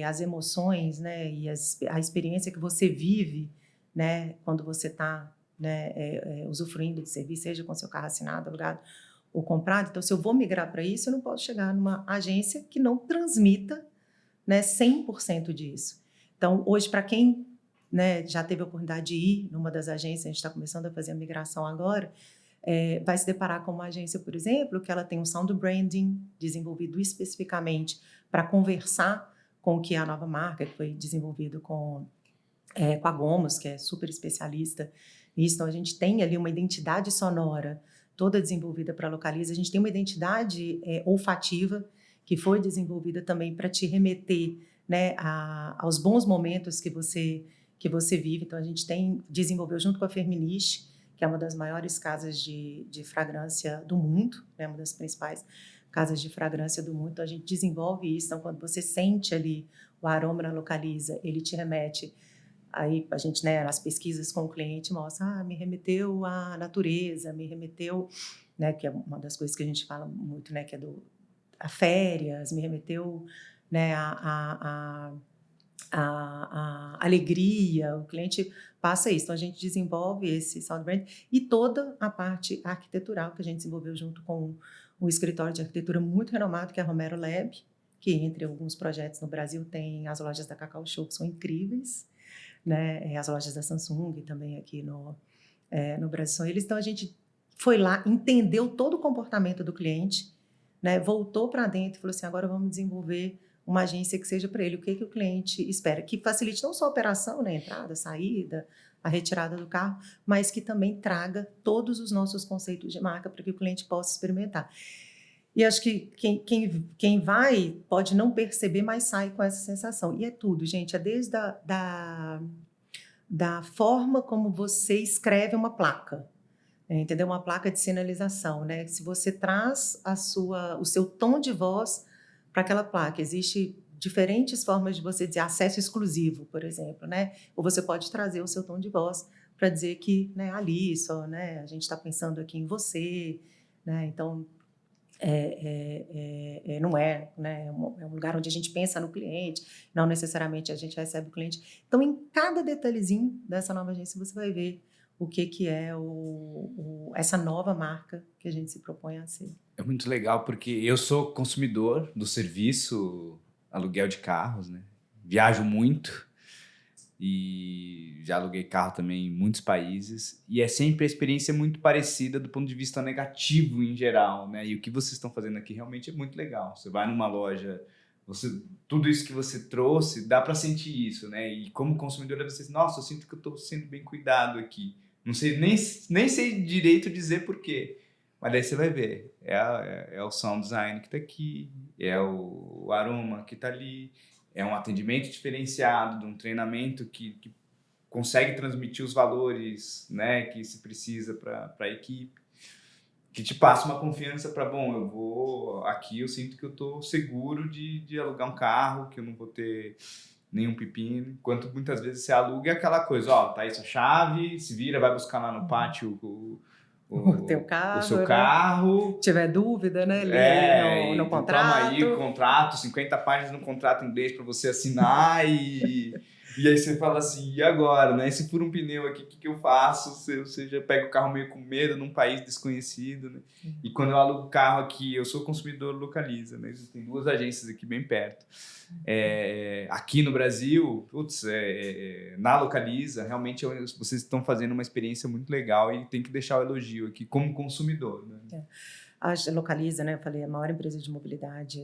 as emoções, né, e a experiência que você vive, né, quando você está, né, usufruindo de serviço, seja com seu carro assinado, alugado ou comprado. Então, se eu vou migrar para isso, eu não posso chegar numa agência que não transmita, né, 100% disso. Então, hoje, para quem, né, já teve a oportunidade de ir numa das agências, a gente está começando a fazer a migração agora, vai se deparar com uma agência, por exemplo, que ela tem um sound branding desenvolvido especificamente para conversar com o que é a nova marca, que foi desenvolvido com a Gomos, que é super especialista nisso. Então, a gente tem ali uma identidade sonora toda desenvolvida para Localiza. A gente tem uma identidade olfativa que foi desenvolvida também para te remeter, né, aos bons momentos que você vive. Então, a gente desenvolveu junto com a Firmenich, que é uma das maiores casas de fragrância do mundo, né, uma das principais casas de fragrância do mundo. Então, a gente desenvolve isso. Então, quando você sente ali o aroma na Localiza, ele te remete. Aí a gente, né, nas pesquisas com o cliente mostra, me remeteu à natureza, me remeteu, né, que é uma das coisas que a gente fala muito, né, que é a férias, me remeteu, né, a alegria. O cliente passa isso. Então a gente desenvolve esse sound brand e toda a parte arquitetural que a gente desenvolveu junto com um escritório de arquitetura muito renomado, que é a Romero Lab, que entre alguns projetos no Brasil tem as lojas da Cacau Show, que são incríveis, né? As lojas da Samsung também aqui no Brasil são eles. Então a gente foi lá, entendeu todo o comportamento do cliente, né? Voltou para dentro e falou assim, agora vamos desenvolver uma agência que seja para ele o que o cliente espera, que facilite não só a operação, né? A entrada, a saída, a retirada do carro, mas que também traga todos os nossos conceitos de marca para que o cliente possa experimentar. E acho que quem vai pode não perceber, mas sai com essa sensação. E é tudo, gente. É desde da forma como você escreve uma placa, entendeu? Uma placa de sinalização, né? Se você traz o seu tom de voz para aquela placa, existe diferentes formas de você dizer acesso exclusivo, por exemplo, né? Ou você pode trazer o seu tom de voz para dizer que, né, ali só, né? A gente está pensando aqui em você, né? Então não é, né? É um lugar onde a gente pensa no cliente, não necessariamente a gente recebe o cliente. Então, em cada detalhezinho dessa nova agência, você vai ver o que é essa nova marca que a gente se propõe a ser. É muito legal porque eu sou consumidor do serviço aluguel de carros, né? Viajo muito e já aluguei carro também em muitos países e é sempre a experiência muito parecida do ponto de vista negativo em geral, né? E o que vocês estão fazendo aqui realmente é muito legal. Você vai numa loja, tudo isso que você trouxe, dá para sentir isso, né? E como consumidor, você diz, nossa, eu sinto que eu estou sendo bem cuidado aqui. Não sei, nem sei direito dizer por quê. Mas daí você vai ver, é o sound design que está aqui, é o aroma que está ali, é um atendimento diferenciado, de um treinamento que consegue transmitir os valores, né, que se precisa para a equipe, que te passa uma confiança para, eu vou aqui, eu sinto que eu estou seguro de alugar um carro, que eu não vou ter nenhum pepino, enquanto muitas vezes você aluga aquela coisa, tá aí sua chave, se vira, vai buscar lá no pátio o teu carro, o seu né? carro. Se tiver dúvida, né? Lê no contrato. Toma aí o contrato, 50 páginas no contrato em inglês para você assinar e aí você fala assim, e agora, né? Se for um pneu aqui, o que eu faço? Você já pega o carro meio com medo num país desconhecido, né? E quando eu alugo o carro aqui, eu sou consumidor Localiza, né? Tem 2 agências aqui bem perto. Aqui no Brasil, na Localiza, realmente vocês estão fazendo uma experiência muito legal e tem que deixar o elogio aqui como consumidor, né? A Localiza, né, eu falei, a maior empresa de mobilidade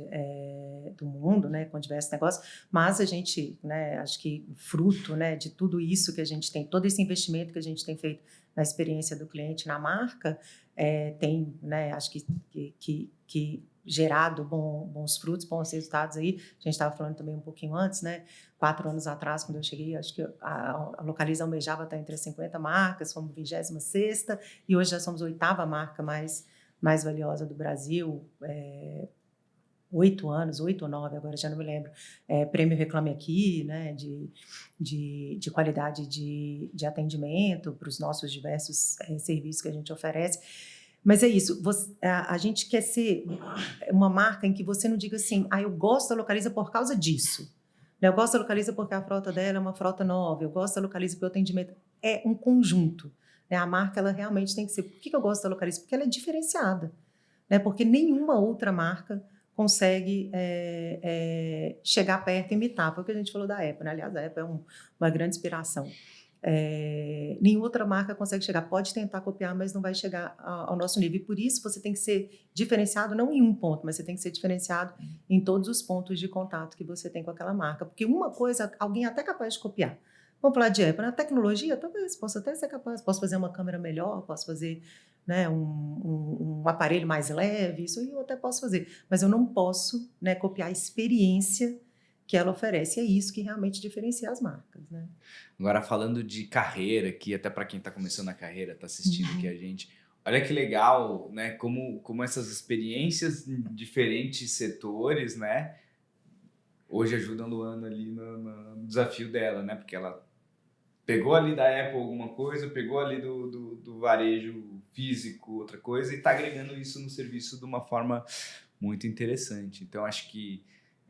do mundo, né, com diversos negócios, mas a gente, né, acho que fruto, né, de tudo isso que a gente tem, todo esse investimento que a gente tem feito na experiência do cliente, na marca, tem, né, acho que gerado bons frutos, bons resultados aí. A gente estava falando também um pouquinho antes, né, 4 anos atrás, quando eu cheguei, acho que a Localiza almejava estar entre as 50 marcas, fomos 26ª, e hoje já somos a 8ª marca mais valiosa do Brasil, 8 anos, 8 ou 9, agora já não me lembro, prêmio Reclame Aqui, né, de qualidade de atendimento para os nossos diversos serviços que a gente oferece. Mas é isso, a gente quer ser uma marca em que você não diga assim, eu gosto da Localiza por causa disso. Né? Eu gosto da Localiza porque a frota dela é uma frota nova, eu gosto da Localiza porque o atendimento é um conjunto. Né? A marca, ela realmente tem que ser... Por que eu gosto da Localiza? Porque ela é diferenciada. Né? Porque nenhuma outra marca consegue chegar perto e imitar. Foi o que a gente falou da Apple. Né? Aliás, a Apple é uma grande inspiração. Nenhuma outra marca consegue chegar, pode tentar copiar, mas não vai chegar ao nosso nível, e por isso você tem que ser diferenciado não em um ponto, mas você tem que ser diferenciado em todos os pontos de contato que você tem com aquela marca, porque uma coisa, alguém é até capaz de copiar. Vamos falar de Apple, na tecnologia, talvez, posso até ser capaz, posso fazer uma câmera melhor, posso fazer, né, um aparelho mais leve, isso eu até posso fazer, mas eu não posso, né, copiar a experiência que ela oferece. É isso que realmente diferencia as marcas, né? Agora, falando de carreira aqui, até para quem está começando a carreira, está assistindo aqui a gente, olha que legal, né? Como essas experiências em diferentes setores, né? Hoje ajudam a Luana ali no desafio dela, né? Porque ela pegou ali da Apple alguma coisa, pegou ali do varejo físico outra coisa e está agregando isso no serviço de uma forma muito interessante. Então, acho que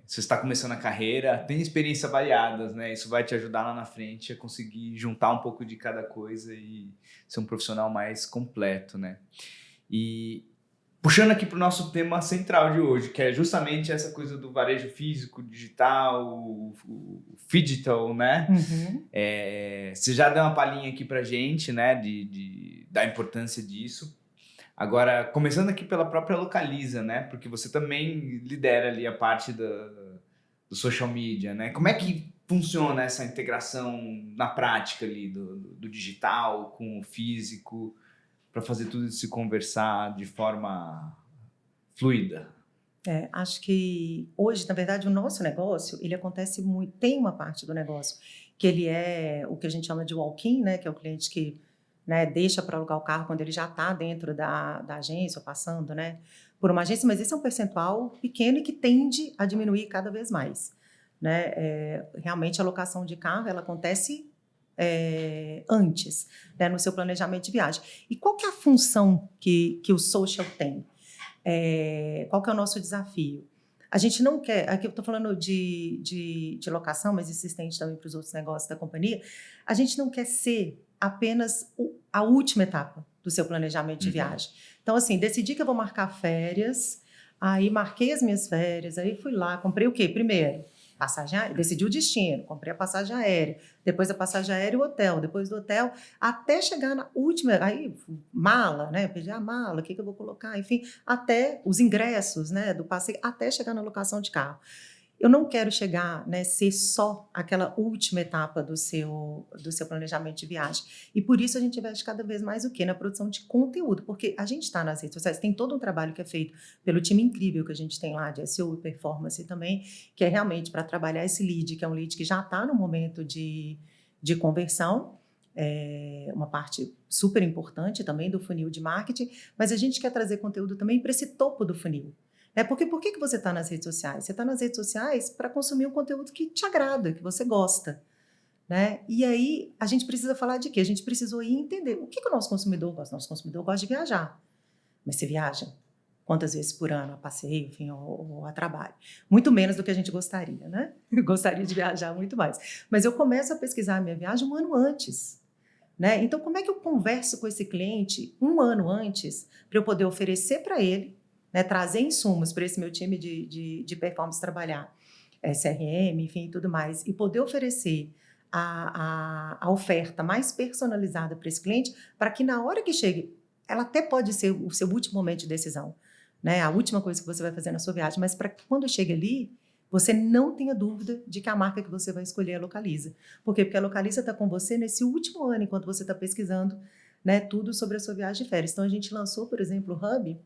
se você está começando a carreira, tem experiências variadas, né? Isso vai te ajudar lá na frente a conseguir juntar um pouco de cada coisa e ser um profissional mais completo, né? E puxando aqui para o nosso tema central de hoje, que é justamente essa coisa do varejo físico, digital, o phygital, né? Você já deu uma palhinha aqui para a gente, né? Da importância disso. Agora, começando aqui pela própria Localiza, né? Porque você também lidera ali a parte do social media, né? Como é que funciona essa integração na prática ali do digital com o físico para fazer tudo isso se conversar de forma fluida? Acho que hoje, na verdade, o nosso negócio, ele acontece muito, tem uma parte do negócio que ele é o que a gente chama de walk-in, né? Que é o cliente que, né, deixa para alugar o carro quando ele já está dentro da agência ou passando, né, por uma agência, mas esse é um percentual pequeno e que tende a diminuir cada vez mais. Né? Realmente a locação de carro ela acontece antes, né, no seu planejamento de viagem. E qual que é a função que o social tem? Qual que é o nosso desafio? A gente não quer, aqui eu estou falando de locação, mas isso estende também para os outros negócios da companhia, a gente não quer ser apenas a última etapa do seu planejamento de viagem. Então, assim, decidi que eu vou marcar férias, aí marquei as minhas férias, aí fui lá, comprei o quê? Primeiro, passagem aérea, decidi o destino, comprei a passagem aérea, depois a passagem aérea e o hotel, depois do hotel, até chegar na última, aí mala, né? Eu pedi a mala, o que eu vou colocar, enfim, até os ingressos, né, do passeio, até chegar na locação de carro. Eu não quero chegar, né, ser só aquela última etapa do seu planejamento de viagem. E por isso a gente investe cada vez mais o quê? Na produção de conteúdo, porque a gente está nas redes sociais, tem todo um trabalho que é feito pelo time incrível que a gente tem lá de SEO e performance também, que é realmente para trabalhar esse lead, que é um lead que já está no momento de conversão, uma parte super importante também do funil de marketing, mas a gente quer trazer conteúdo também para esse topo do funil. Porque por que você está nas redes sociais? Você está nas redes sociais para consumir um conteúdo que te agrada, que você gosta. Né? E aí a gente precisa falar de quê? A gente precisou ir entender o que o nosso consumidor gosta. Nosso consumidor gosta de viajar. Mas você viaja quantas vezes por ano a passeio, enfim, ou a trabalho? Muito menos do que a gente gostaria, né? Eu gostaria de viajar muito mais. Mas eu começo a pesquisar a minha viagem um ano antes. Né? Então, como é que eu converso com esse cliente um ano antes para eu poder oferecer para ele, né, trazer insumos para esse meu time de performance trabalhar, CRM, enfim, tudo mais, e poder oferecer a oferta mais personalizada para esse cliente, para que na hora que chegue, ela até pode ser o seu último momento de decisão, né, a última coisa que você vai fazer na sua viagem, mas para que quando chegue ali, você não tenha dúvida de que a marca que você vai escolher é a Localiza. Por quê? Porque a Localiza está com você nesse último ano, enquanto você está pesquisando, né, tudo sobre a sua viagem de férias. Então, a gente lançou, por exemplo, o Hub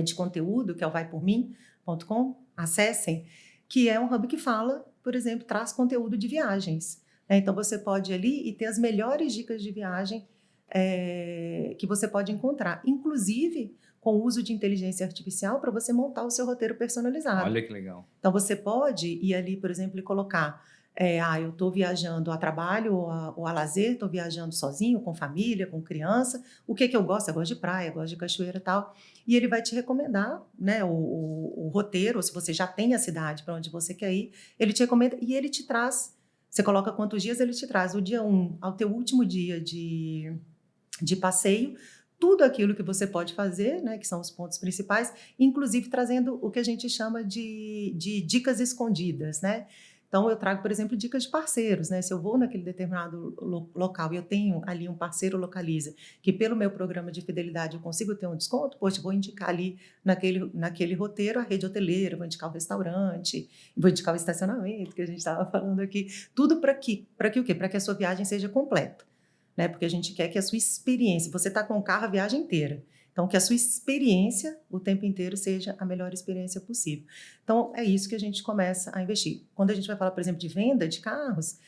de conteúdo, que é o vaipormim.com, acessem, que é um hub que fala, por exemplo, traz conteúdo de viagens. Então, você pode ir ali e ter as melhores dicas de viagem que você pode encontrar, inclusive com o uso de inteligência artificial para você montar o seu roteiro personalizado. Olha que legal. Então, você pode ir ali, por exemplo, e colocar eu estou viajando a trabalho ou a lazer, estou viajando sozinho, com família, com criança. O que eu gosto? Eu gosto de praia, eu gosto de cachoeira e tal. E ele vai te recomendar, né, o roteiro, ou se você já tem a cidade para onde você quer ir, ele te recomenda e ele te traz. Você coloca quantos dias, ele te traz. Do dia 1 ao teu último dia de passeio, tudo aquilo que você pode fazer, né, que são os pontos principais, inclusive trazendo o que a gente chama de dicas escondidas, né? Então, eu trago, por exemplo, dicas de parceiros, né? Se eu vou naquele determinado local e eu tenho ali um parceiro Localiza, que pelo meu programa de fidelidade eu consigo ter um desconto, poxa, vou indicar ali naquele roteiro a rede hoteleira, vou indicar o restaurante, vou indicar o estacionamento, que a gente estava falando aqui. Tudo para que o quê? Para que a sua viagem seja completa, né? Porque a gente quer que a sua experiência, você está com o carro a viagem inteira, então que a sua experiência o tempo inteiro seja a melhor experiência possível. Então é isso que a gente começa a investir. Quando a gente vai falar, por exemplo, de venda de carros,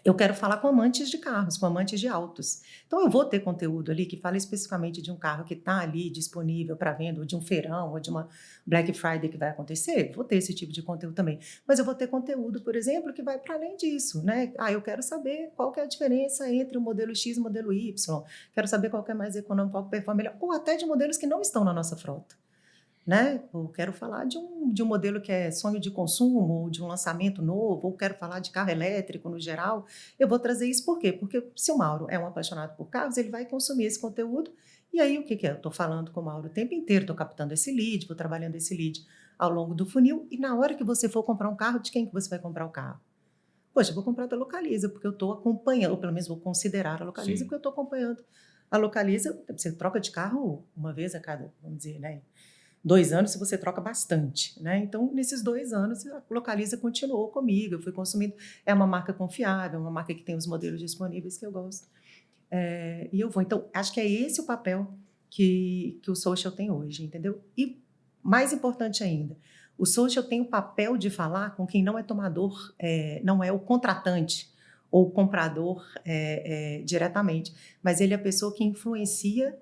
eu quero falar com amantes de carros, com amantes de autos. Então, eu vou ter conteúdo ali que fala especificamente de um carro que está ali disponível para venda, ou de um feirão, ou de uma Black Friday que vai acontecer. Vou ter esse tipo de conteúdo também. Mas eu vou ter conteúdo, por exemplo, que vai para além disso, né? Eu quero saber qual que é a diferença entre o modelo X e o modelo Y. Quero saber qual que é mais econômico, qual que performa melhor. Ou até de modelos que não estão na nossa frota, né? Eu quero falar de um modelo que é sonho de consumo, ou de um lançamento novo, ou quero falar de carro elétrico no geral. Eu vou trazer isso por quê? Porque se o Mauro é um apaixonado por carros, ele vai consumir esse conteúdo. E aí, o que é? Eu estou falando com o Mauro o tempo inteiro, estou captando esse lead, vou trabalhando esse lead ao longo do funil. E na hora que você for comprar um carro, de quem que você vai comprar o carro? Poxa, eu vou comprar da Localiza, porque eu estou acompanhando, ou pelo menos vou considerar a Localiza, Sim. porque eu estou acompanhando a Localiza. Você troca de carro uma vez a cada, vamos dizer, né? 2 anos, se você troca bastante, né? Então, nesses 2 anos, a Localiza continuou comigo, eu fui consumindo. É uma marca confiável, é uma marca que tem os modelos disponíveis que eu gosto. E eu vou. Então, acho que é esse o papel que o social tem hoje, entendeu? E, mais importante ainda, o social tem o papel de falar com quem não é tomador, não é o contratante ou o comprador diretamente, mas ele é a pessoa que influencia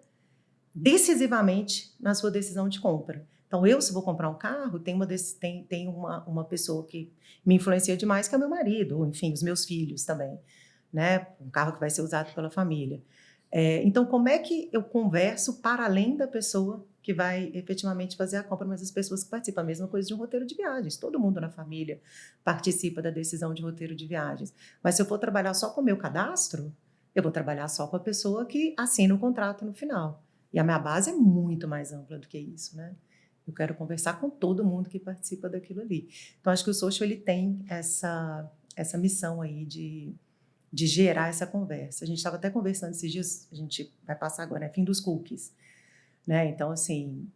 decisivamente na sua decisão de compra. Então, se vou comprar um carro, tem uma pessoa que me influencia demais, que é meu marido, ou enfim, os meus filhos também, né? Um carro que vai ser usado pela família. Então, como é que eu converso para além da pessoa que vai efetivamente fazer a compra, mas as pessoas que participam? A mesma coisa de um roteiro de viagens. Todo mundo na família participa da decisão de roteiro de viagens. Mas se eu for trabalhar só com o meu cadastro, eu vou trabalhar só com a pessoa que assina o contrato no final. E a minha base é muito mais ampla do que isso, né? Eu quero conversar com todo mundo que participa daquilo ali. Então, acho que o social ele tem essa missão aí de gerar essa conversa. A gente estava até conversando esses dias, a gente vai passar agora, né? Fim dos cookies, né? Então, assim,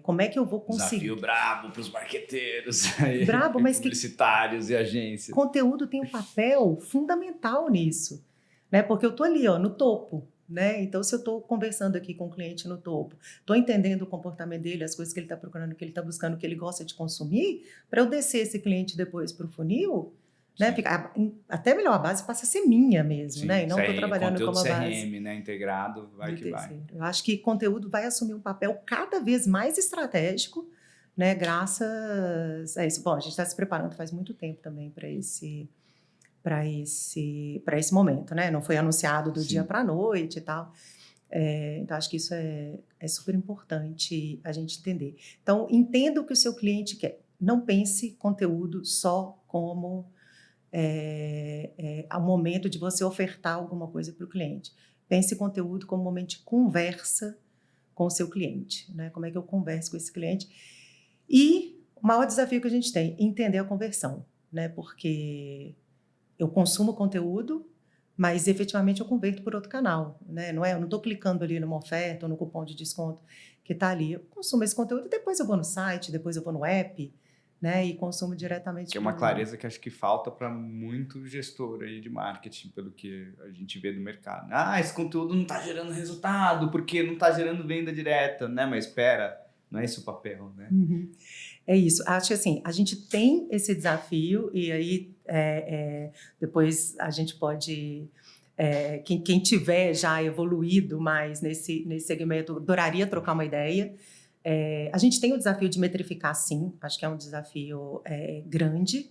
como é que eu vou conseguir... Desafio brabo para os marqueteiros, brabo, mas publicitários e agências. Conteúdo tem um papel fundamental nisso, né? Porque eu estou ali, ó, no topo, né? Então, se eu estou conversando aqui com o cliente no topo, estou entendendo o comportamento dele, as coisas que ele está procurando, que ele está buscando, que ele gosta de consumir, para eu descer esse cliente depois para o funil, né? Fica, até melhor, a base passa a ser minha mesmo, né? E não estou trabalhando como a base. CRM, né? Integrado, vai que vai. Eu acho que conteúdo vai assumir um papel cada vez mais estratégico, né? Graças a isso. Bom, a gente está se preparando faz muito tempo também para esse momento, né? Não foi anunciado do dia para a noite e tal. Então, acho que isso é super importante a gente entender. Então, entenda o que o seu cliente quer. Não pense conteúdo só como ao momento de você ofertar alguma coisa para o cliente. Pense conteúdo como um momento de conversa com o seu cliente, né? Como é que eu converso com esse cliente? E o maior desafio que a gente tem é entender a conversão, né? Porque eu consumo conteúdo, mas efetivamente eu converto por outro canal, né? Eu não estou clicando ali numa oferta ou no cupom de desconto que está ali. Eu consumo esse conteúdo e depois eu vou no site, depois eu vou no app, né? E consumo diretamente. Que é uma clareza que acho que falta para muito gestor aí de marketing, pelo que a gente vê do mercado. Esse conteúdo não está gerando resultado, porque não está gerando venda direta, né? Mas espera, não é esse o papel, né? Uhum. É isso. Acho que assim, a gente tem esse desafio e aí depois a gente pode... quem tiver já evoluído mais nesse segmento, adoraria trocar uma ideia, A gente tem o desafio de metrificar, sim, acho que é um desafio grande,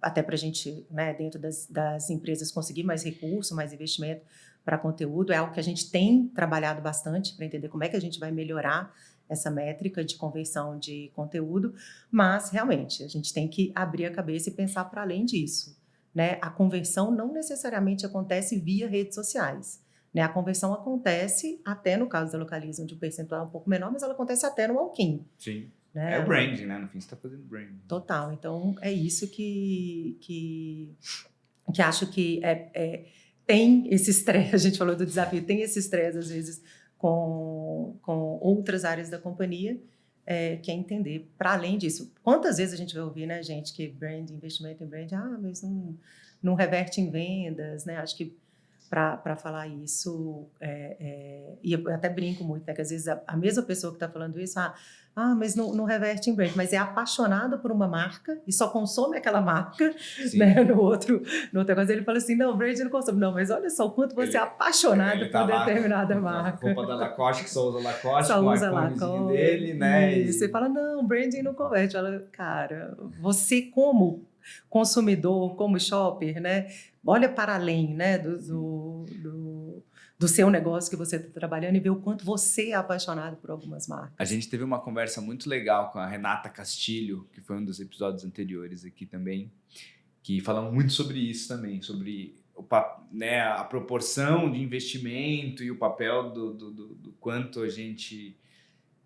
até para a gente, né, dentro das empresas, conseguir mais recurso, mais investimento para conteúdo. É algo que a gente tem trabalhado bastante para entender como é que a gente vai melhorar essa métrica de conversão de conteúdo, mas realmente a gente tem que abrir a cabeça e pensar para além disso, né? A conversão não necessariamente acontece via redes sociais, né? A conversão acontece até no caso da Localiza, onde o percentual é um pouco menor, mas ela acontece até no walk-in. Sim. Né? É o branding, né? No fim, você está fazendo branding. Total. Então, é isso que acho que tem esse estresse. A gente falou do desafio, tem esse estresse, às vezes, com outras áreas da companhia, que é entender, para além disso. Quantas vezes a gente vai ouvir, né, gente, que investimento em brand, mas não reverte em vendas, né? Acho que para falar isso, e eu até brinco muito, né, que às vezes a mesma pessoa que está falando isso, mas não reverte em brand, mas é apaixonado por uma marca e só consome aquela marca, né, no outro negócio. Ele fala assim, não, brand não consome. Não, mas olha só o quanto você é apaixonado por determinada marca. Roupa da Lacoste, que só usa Lacoste, só com usa o iPhonezinho Lacoste, dele, né? E você fala, não, branding não converte. Fala, cara, você como consumidor, como shopper, né, olha para além, né, do seu negócio que você está trabalhando e vê o quanto você é apaixonado por algumas marcas. A gente teve uma conversa muito legal com a Renata Castilho, que foi um dos episódios anteriores aqui também, que falamos muito sobre isso também, sobre né, a proporção de investimento e o papel do quanto a gente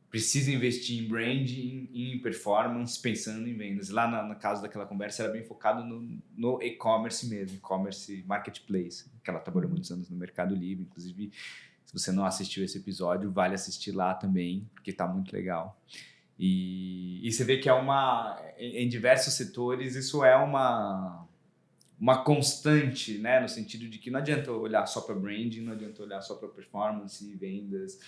precisa investir em branding, em performance, pensando em vendas. Lá no caso daquela conversa era bem focado no e-commerce mesmo, e-commerce marketplace, que ela trabalhou muitos anos no Mercado Livre. Inclusive, se você não assistiu esse episódio, vale assistir lá também, porque está muito legal. E você vê que em diversos setores, isso é uma constante, né? No sentido de que não adianta olhar só para branding, não adianta olhar só para performance e vendas.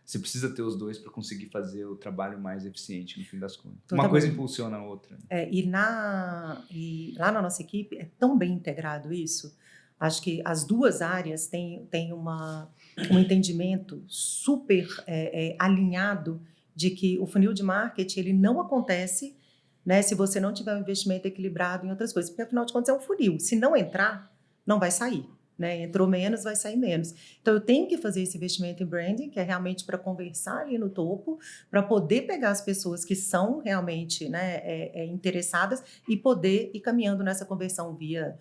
Você precisa ter os dois para conseguir fazer o trabalho mais eficiente, no fim das contas. Uma coisa impulsiona a outra. E lá na nossa equipe é tão bem integrado isso. Acho que as duas áreas têm um entendimento super alinhado de que o funil de marketing ele não acontece, né, se você não tiver um investimento equilibrado em outras coisas. Porque, afinal de contas, é um funil. Se não entrar, não vai sair. Né? Entrou menos, vai sair menos. Então, eu tenho que fazer esse investimento em branding, que é realmente para conversar ali no topo, para poder pegar as pessoas que são realmente, né, interessadas e poder ir caminhando nessa conversão via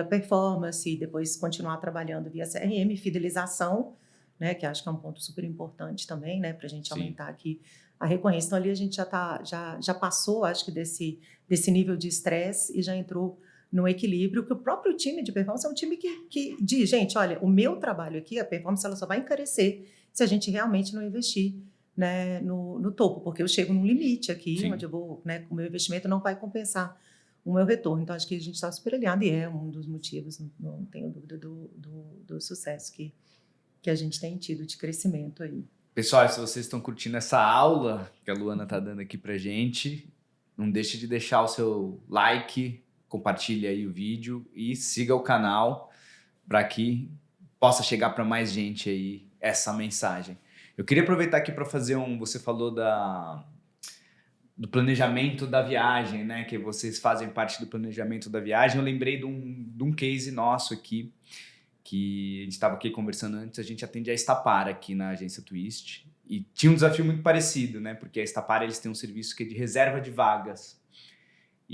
performance, e depois continuar trabalhando via CRM, fidelização, né, que acho que é um ponto super importante também, né, para a gente aumentar aqui a recorrência. Então, ali a gente já passou, acho que, desse nível de estresse e já entrou no equilíbrio, que o próprio time de performance é um time que diz, gente, olha, o meu trabalho aqui, a performance, ela só vai encarecer se a gente realmente não investir, né, no topo, porque eu chego num limite aqui, Sim. onde eu vou, né, com o meu investimento não vai compensar o meu retorno. Então, acho que a gente está super alinhado e é um dos motivos, não tenho dúvida, do sucesso que a gente tem tido de crescimento aí. Pessoal, se vocês estão curtindo essa aula que a Luana está dando aqui pra gente, não deixe de deixar o seu like, compartilhe aí o vídeo e siga o canal para que possa chegar para mais gente aí essa mensagem. Eu queria aproveitar aqui para fazer você falou do planejamento da viagem, né? Que vocês fazem parte do planejamento da viagem. Eu lembrei de um case nosso aqui, que a gente estava aqui conversando antes. A gente atende a Estapar aqui na agência Twist e tinha um desafio muito parecido, né? Porque a Estapar, eles têm um serviço que é de reserva de vagas.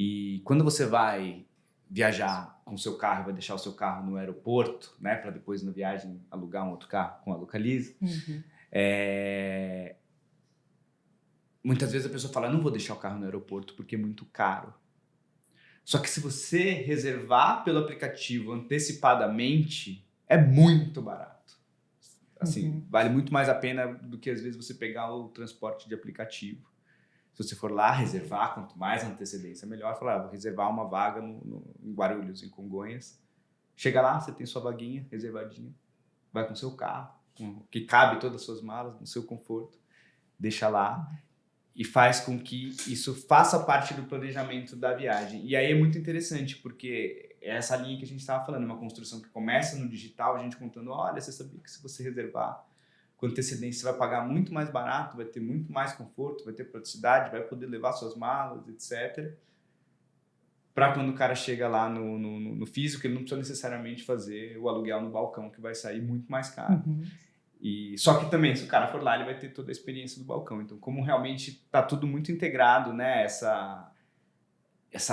E quando você vai viajar com o seu carro, vai deixar o seu carro no aeroporto, né, para depois na viagem alugar um outro carro com a Localiza, muitas vezes a pessoa fala, não vou deixar o carro no aeroporto porque é muito caro. Só que se você reservar pelo aplicativo antecipadamente, é muito barato. Assim, vale muito mais a pena do que às vezes você pegar o transporte de aplicativo. Se você for lá reservar, quanto mais antecedência, melhor. Falar, vou reservar uma vaga em Guarulhos, em Congonhas. Chega lá, você tem sua vaguinha reservadinha, vai com seu carro, que cabe todas as suas malas, no seu conforto, deixa lá e faz com que isso faça parte do planejamento da viagem. E aí é muito interessante, porque é essa linha que a gente estava falando, uma construção que começa no digital, a gente contando, olha, você sabia que se você reservar com antecedência, você vai pagar muito mais barato, vai ter muito mais conforto, vai ter praticidade, vai poder levar suas malas, etc. Para quando o cara chega lá no físico, ele não precisa necessariamente fazer o aluguel no balcão, que vai sair muito mais caro. Só que também, se o cara for lá, ele vai ter toda a experiência do balcão. Então, como realmente está tudo muito integrado, né? Essa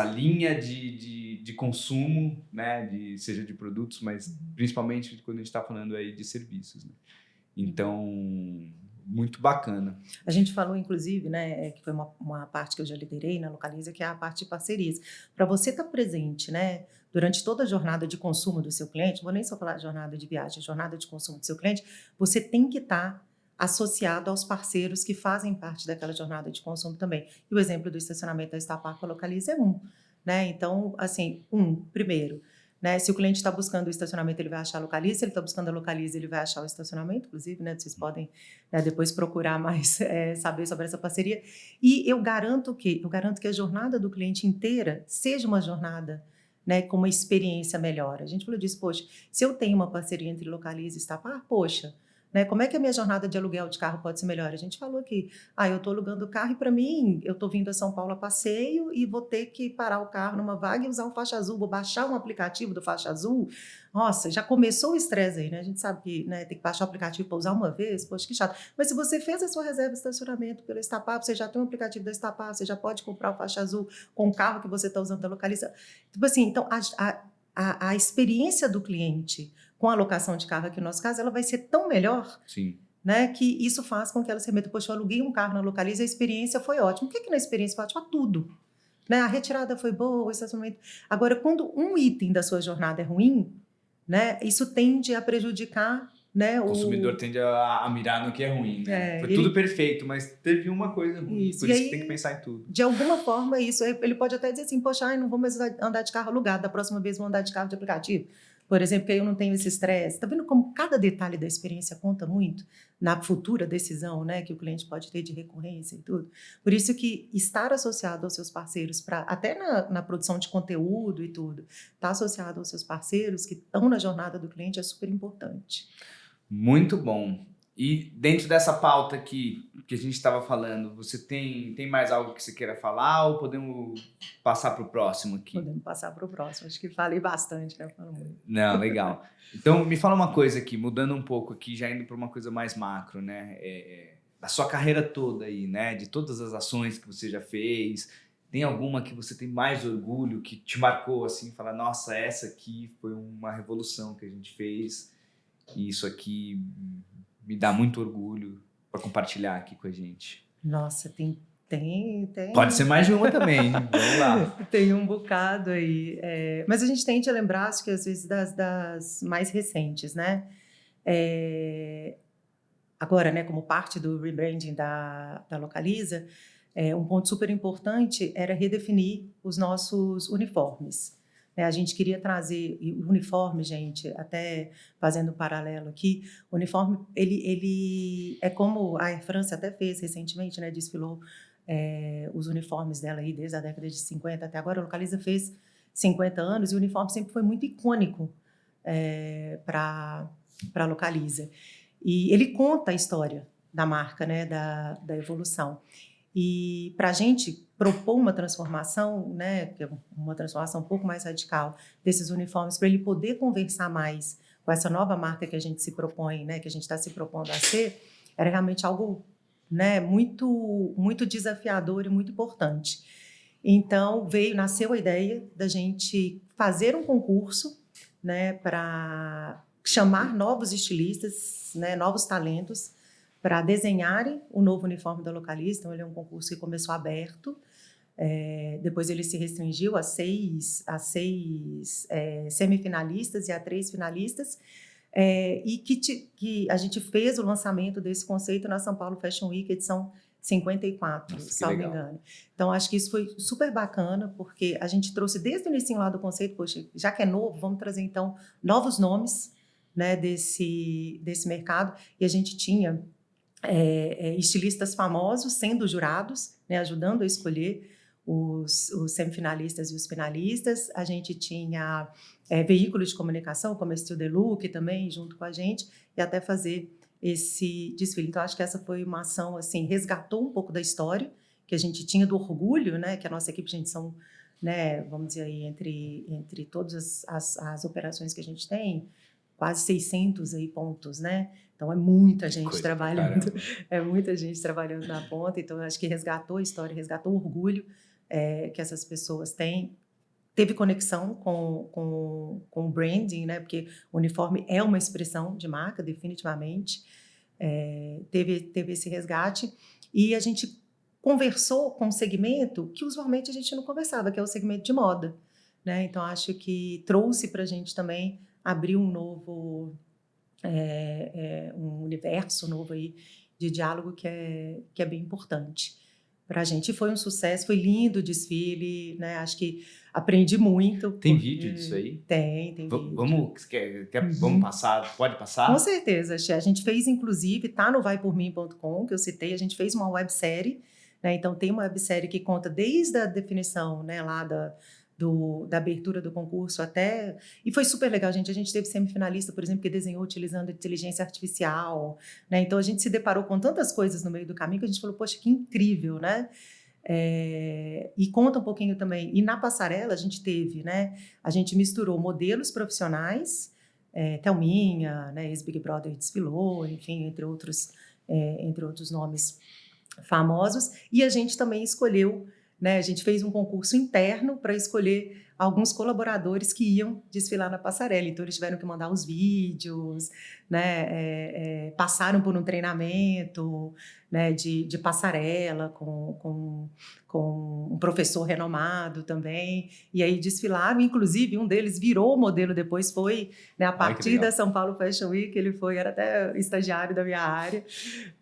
linha de consumo, né? Seja de produtos, mas principalmente quando a gente está falando aí de serviços, né? Então, muito bacana. A gente falou, inclusive, né, que foi uma parte que eu já liderei na Localiza, que é a parte de parcerias. Para você estar presente, né, durante toda a jornada de consumo do seu cliente, vou nem só falar de jornada de viagem, jornada de consumo do seu cliente, você tem que estar associado aos parceiros que fazem parte daquela jornada de consumo também. E o exemplo do estacionamento da Estapar com a Localiza é né? Então, assim, primeiro, né? Se o cliente está buscando o estacionamento, ele vai achar a Localiza. Se ele está buscando a Localiza, ele vai achar o estacionamento, inclusive, né? Vocês podem, né, depois procurar mais, saber sobre essa parceria. E eu garanto que a jornada do cliente inteira seja uma jornada, né, com uma experiência melhor. A gente falou disso, poxa, se eu tenho uma parceria entre Localiza e Estapar, poxa, né, como é que a minha jornada de aluguel de carro pode ser melhor? A gente falou que eu estou alugando o carro e para mim, eu estou vindo a São Paulo a passeio e vou ter que parar o carro numa vaga e usar o Faixa Azul, vou baixar um aplicativo do Faixa Azul. Nossa, já começou o estresse aí, né? A gente sabe que, né, tem que baixar o aplicativo para usar uma vez, poxa, que chato. Mas se você fez a sua reserva de estacionamento pela Estapar, você já tem um aplicativo da Estapar, você já pode comprar o Faixa Azul com o carro que você está usando da Localiza. Tipo assim, então a experiência do cliente com a alocação de carro aqui no nosso caso, ela vai ser tão melhor, sim, né, que isso faz com que ela se remeta, poxa, eu aluguei um carro na Localiza, a experiência foi ótima. O que na experiência foi ótima? Tudo. Né? A retirada foi boa, o estacionamento. Agora, quando um item da sua jornada é ruim, né, isso tende a prejudicar, né, o consumidor tende a mirar no que é ruim, né? Foi tudo perfeito, mas teve uma coisa ruim, por isso que tem que pensar em tudo. De alguma forma, isso, ele pode até dizer assim, poxa, não vou mais andar de carro alugado, da próxima vez vou andar de carro de aplicativo. Por exemplo, que aí eu não tenho esse estresse. Está vendo como cada detalhe da experiência conta muito na futura decisão, né, que o cliente pode ter de recorrência e tudo? Por isso que estar associado aos seus parceiros, até na produção de conteúdo e tudo, estar associado aos seus parceiros que estão na jornada do cliente é super importante. Muito bom. E dentro dessa pauta que a gente estava falando, você tem mais algo que você queira falar ou podemos passar para o próximo aqui? Podemos passar para o próximo. Acho que falei bastante, né? Falo muito. Não, legal. Então, me fala uma coisa aqui, mudando um pouco aqui, já indo para uma coisa mais macro, né? Da sua carreira toda aí, né? De todas as ações que você já fez, tem alguma que você tem mais orgulho, que te marcou, assim, falar, nossa, essa aqui foi uma revolução que a gente fez e isso aqui me dá muito orgulho para compartilhar aqui com a gente. Nossa, tem. Pode ser mais de uma também, vamos lá. Tem um bocado aí. Mas a gente tende a lembrar, acho que às vezes, das mais recentes, né? Agora, né, como parte do rebranding da Localiza, um ponto super importante era redefinir os nossos uniformes. A gente queria trazer o uniforme, gente, até fazendo um paralelo aqui, o uniforme, ele é como a Air France até fez recentemente, né, desfilou os uniformes dela aí desde a década de 50 até agora. A Localiza fez 50 anos e o uniforme sempre foi muito icônico para a Localiza. E ele conta a história da marca, né, da evolução. E para a gente propor uma transformação, né, uma transformação um pouco mais radical desses uniformes, para ele poder conversar mais com essa nova marca que a gente se propõe, né, que a gente está se propondo a ser, era realmente algo, né, muito, muito desafiador e muito importante. Então, nasceu a ideia da gente fazer um concurso, né, para chamar novos estilistas, né, novos talentos, para desenharem o novo uniforme da Localiza. Então, ele é um concurso que começou aberto, depois ele se restringiu a seis semifinalistas e a 3 finalistas, e que a gente fez o lançamento desse conceito na São Paulo Fashion Week, edição 54, se não me engano. Então, acho que isso foi super bacana, porque a gente trouxe desde o início lá do conceito, poxa, já que é novo, vamos trazer, então, novos nomes, né, desse mercado, e a gente tinha estilistas famosos sendo jurados, né, ajudando a escolher os semifinalistas e os finalistas. A gente tinha veículos de comunicação, como a Estilo de Look também, junto com a gente, e até fazer esse desfile. Então, acho que essa foi uma ação, assim, resgatou um pouco da história que a gente tinha, do orgulho, né, que a nossa equipe, a gente são, né, vamos dizer aí, entre todas as operações que a gente tem, quase 600 aí pontos, né? Então, é muita gente trabalhando, é muita gente trabalhando na ponta. Então, eu acho que resgatou a história, resgatou o orgulho que essas pessoas têm. Teve conexão com o branding, né? Porque o uniforme é uma expressão de marca, definitivamente. Teve esse resgate. E a gente conversou com um segmento que usualmente a gente não conversava, que é o segmento de moda, né? Então, acho que trouxe para a gente também abrir um novo, um universo novo aí de diálogo que é bem importante para a gente. E foi um sucesso, foi lindo o desfile, né? Acho que aprendi muito. Tem vídeo disso aí? Tem vídeo. Vamos passar? Pode passar? Com certeza, Xê. A gente fez, inclusive, tá no vaipormim.com, que eu citei, a gente fez uma websérie, né? Então, tem uma websérie que conta desde a definição, né, lá da abertura do concurso até... E foi super legal, gente. A gente teve semifinalista, por exemplo, que desenhou utilizando inteligência artificial, né? Então, a gente se deparou com tantas coisas no meio do caminho que a gente falou, poxa, que incrível, né? E conta um pouquinho também. E na passarela, a gente teve, né? A gente misturou modelos profissionais, Thelminha, né? Ex-Big Brother desfilou, enfim, entre outros nomes famosos. E a gente também escolheu, né, a gente fez um concurso interno para escolher alguns colaboradores que iam desfilar na passarela. Então, eles tiveram que mandar os vídeos, né, passaram por um treinamento, né, de passarela com um professor renomado também. E aí desfilaram, inclusive um deles virou modelo depois, foi, né, a partir da São Paulo Fashion Week, ele era até estagiário da minha área.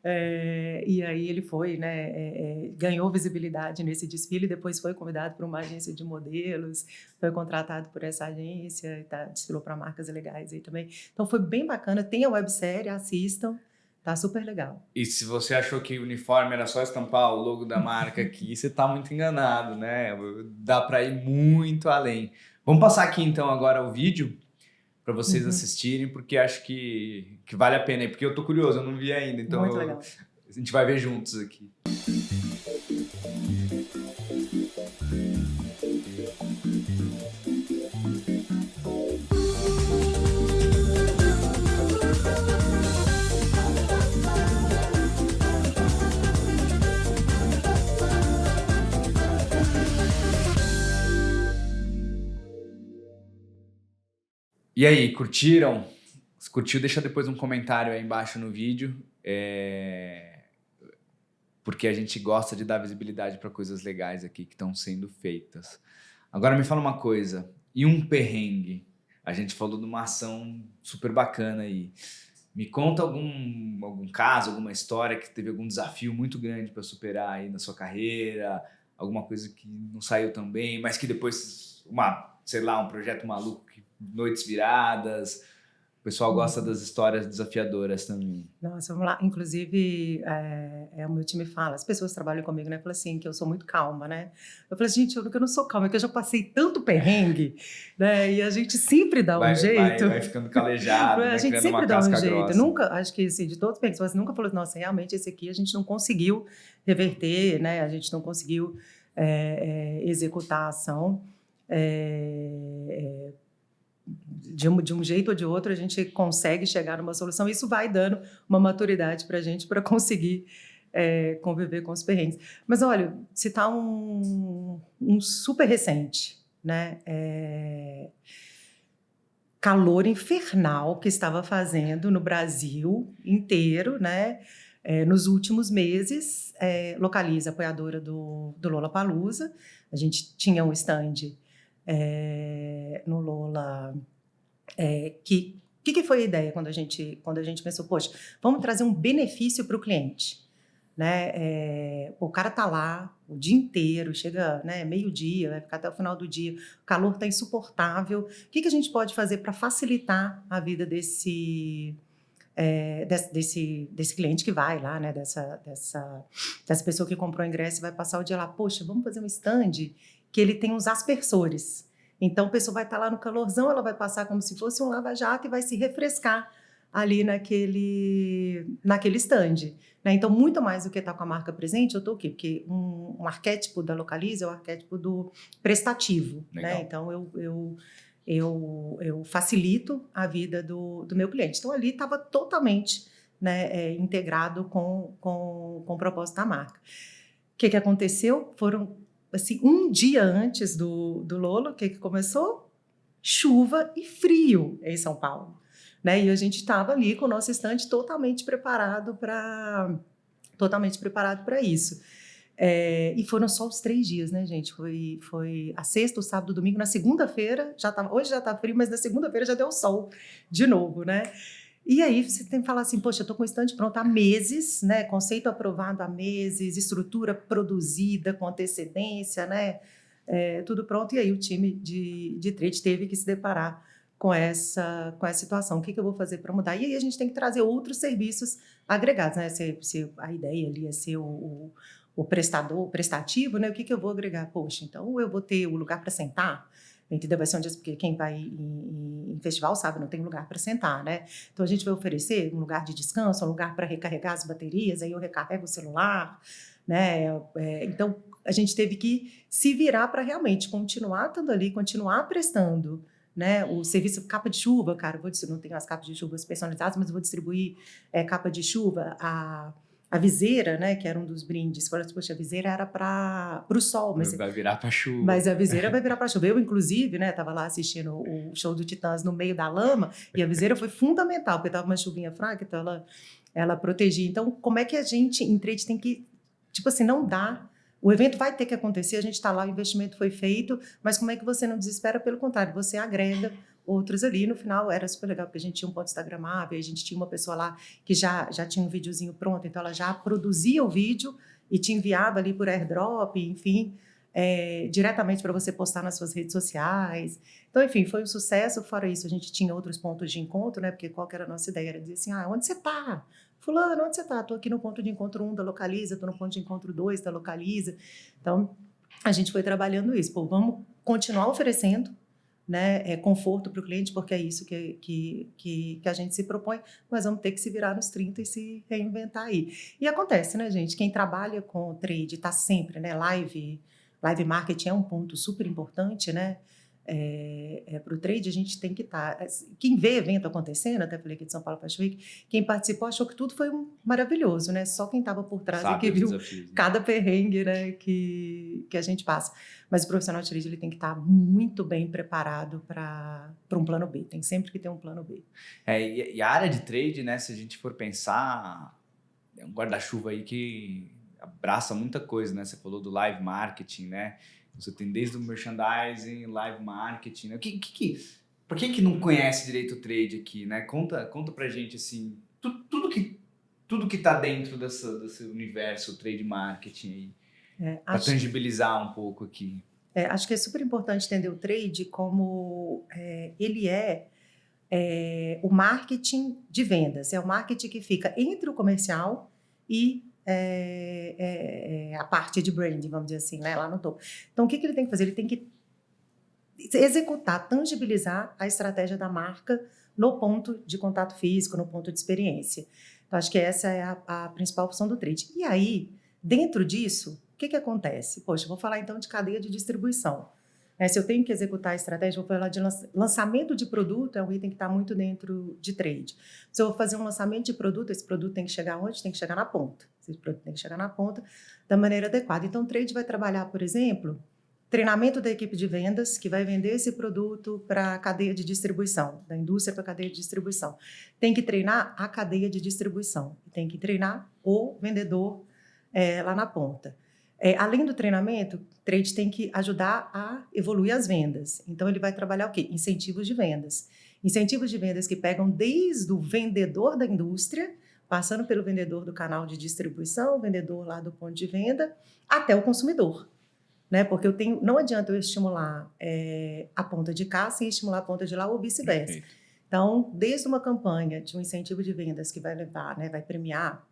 E aí ele foi, né, ganhou visibilidade nesse desfile, depois foi convidado para uma agência de modelos, foi contratado por essa agência, e desfilou para marcas legais aí também. Então foi bem bacana, tem a websérie, assistam, tá super legal. E se você achou que o uniforme era só estampar o logo da marca aqui, você tá muito enganado, né? Dá para ir muito além. Vamos passar aqui então agora o vídeo para vocês assistirem, porque acho que vale a pena, porque eu tô curioso, eu não vi ainda, então muito legal. A gente vai ver juntos aqui. E aí, curtiram? Se curtiu, deixa depois um comentário aí embaixo no vídeo, porque a gente gosta de dar visibilidade para coisas legais aqui que estão sendo feitas. Agora me fala uma coisa, e um perrengue? A gente falou de uma ação super bacana aí. Me conta algum caso, alguma história que teve algum desafio muito grande para superar aí na sua carreira, alguma coisa que não saiu tão bem, mas que depois, um projeto maluco, noites viradas. O pessoal gosta das histórias desafiadoras também. Nossa, vamos lá. Inclusive, o meu time fala, as pessoas que trabalham comigo, né? Falam assim, que eu sou muito calma, né? Eu falo, gente, eu não sou calma, é que eu já passei tanto perrengue, né? E a gente sempre dá um jeito. Vai ficando calejado, né? A gente sempre dá um jeito. Nunca, acho que assim, de todos os perrengues, você nunca falou, nossa, realmente esse aqui a gente não conseguiu reverter, né? A gente não conseguiu executar a ação. De um jeito ou de outro, a gente consegue chegar numa solução. Isso vai dando uma maturidade para a gente para conseguir conviver com os perrengues. Mas, olha, citar um super recente, né? Calor infernal que estava fazendo no Brasil inteiro, né? Nos últimos meses, Localiza, apoiadora do Lollapalooza. A gente tinha um stand no Lola, que foi a ideia quando a gente pensou, poxa, vamos trazer um benefício para o cliente, né? O cara tá lá o dia inteiro, chega, né, meio-dia, vai ficar até o final do dia, o calor está insuportável, o que a gente pode fazer para facilitar a vida desse cliente que vai lá, né, dessa pessoa que comprou o ingresso e vai passar o dia lá, poxa, vamos fazer um stand que ele tem uns aspersores. Então, a pessoa vai estar lá no calorzão, ela vai passar como se fosse um lava-jato e vai se refrescar ali naquele stand. Né? Então, muito mais do que estar com a marca presente, eu estou aqui, porque um arquétipo da Localiza é o arquétipo do prestativo. Né? Então, eu facilito a vida do meu cliente. Então, ali estava totalmente, né, integrado com o propósito da marca. O que aconteceu? Foram, assim, um dia antes do Lolo, o que começou? Chuva e frio em São Paulo. Né? E a gente estava ali com o nosso estande totalmente preparado para isso. E foram só os 3 dias, né, gente? Foi a sexta, o sábado, o domingo. Na segunda-feira, hoje já está frio, mas na segunda-feira já deu sol de novo, né? E aí você tem que falar assim, poxa, eu estou com o estande pronto há meses, né? Conceito aprovado há meses, estrutura produzida com antecedência, né? Tudo pronto. E aí o time de trade teve que se deparar com essa situação. O que eu vou fazer para mudar? E aí a gente tem que trazer outros serviços agregados, né? Se a ideia ali é ser o prestativo, né? O que eu vou agregar? Poxa, então eu vou ter o lugar para sentar, entendeu? Vai ser porque quem vai em festival sabe, não tem lugar para sentar, né? Então a gente vai oferecer um lugar de descanso, um lugar para recarregar as baterias, aí eu recarrego o celular, né? Então a gente teve que se virar para realmente continuar estando ali, continuar prestando, né, o serviço capa de chuva, cara, não tenho as capas de chuva personalizadas, mas eu vou distribuir capa de chuva, a viseira, né, que era um dos brindes. Poxa, a viseira era para o sol. Mas vai virar para chuva. Mas a viseira vai virar para chuva. Eu, inclusive, né, estava lá assistindo o show do Titãs no meio da lama, e a viseira foi fundamental, porque estava uma chuvinha fraca, então ela protegia. Então, como é que a gente, em trade, tem que, tipo assim, não dá. O evento vai ter que acontecer, a gente está lá, o investimento foi feito, mas como é que você não desespera? Pelo contrário, você agrega outros ali. No final era super legal, porque a gente tinha um ponto instagramável, a gente tinha uma pessoa lá que já tinha um videozinho pronto, então ela já produzia o vídeo e te enviava ali por airdrop, enfim, diretamente para você postar nas suas redes sociais. Então, enfim, foi um sucesso. Fora isso, a gente tinha outros pontos de encontro, né? Porque qual que era a nossa ideia? Era dizer assim, onde você está? Fulano, onde você está? Estou aqui no ponto de encontro 1 da Localiza, estou no ponto de encontro 2 da Localiza. Então, a gente foi trabalhando isso. Pô, vamos continuar oferecendo, né, conforto para o cliente, porque é isso que a gente se propõe, mas vamos ter que se virar nos 30 e se reinventar aí. E acontece, né, gente? Quem trabalha com trade está sempre, né? Live marketing é um ponto super importante, né? Para o trade, a gente tem que estar. Quem vê evento acontecendo, até falei aqui de São Paulo Fashion Week, quem participou achou que tudo foi maravilhoso, né? Só quem estava por trás é que viu desafios, né? Cada perrengue, né, que a gente passa. Mas o profissional de trade ele tem que estar muito bem preparado para um plano B. Tem sempre que ter um plano B. E a área de trade, né? Se a gente for pensar, é um guarda-chuva aí que abraça muita coisa, né? Você falou do live marketing, né? Você tem desde o merchandising, live marketing, né? Por que não conhece direito o trade aqui, né? Conta pra gente, assim, tudo que tá dentro desse universo trade marketing aí, para tangibilizar um pouco aqui. Acho que é super importante entender o trade como ele o marketing de vendas. É o marketing que fica entre o comercial e a parte de branding, vamos dizer assim, né, lá no topo. Então, o que ele tem que fazer? Ele tem que executar, tangibilizar a estratégia da marca no ponto de contato físico, no ponto de experiência. Então, acho que essa é a principal função do trade. E aí, dentro disso, o que acontece? Poxa, vou falar então de cadeia de distribuição. Se eu tenho que executar a estratégia, vou falar de lançamento de produto, é um item que está muito dentro de trade. Se eu vou fazer um lançamento de produto, esse produto tem que chegar onde? Tem que chegar na ponta. Esse produto tem que chegar na ponta da maneira adequada. Então, o trade vai trabalhar, por exemplo, treinamento da equipe de vendas, que vai vender esse produto para a cadeia de distribuição, da indústria para a cadeia de distribuição. Tem que treinar a cadeia de distribuição, tem que treinar o vendedor lá na ponta. Além do treinamento, o trade tem que ajudar a evoluir as vendas. Então, ele vai trabalhar o quê? Incentivos de vendas. Incentivos de vendas que pegam desde o vendedor da indústria, passando pelo vendedor do canal de distribuição, o vendedor lá do ponto de venda, até o consumidor. Né? Porque não adianta eu estimular a ponta de cá sem estimular a ponta de lá ou vice-versa. Então, desde uma campanha de um incentivo de vendas que vai levar, né, vai premiar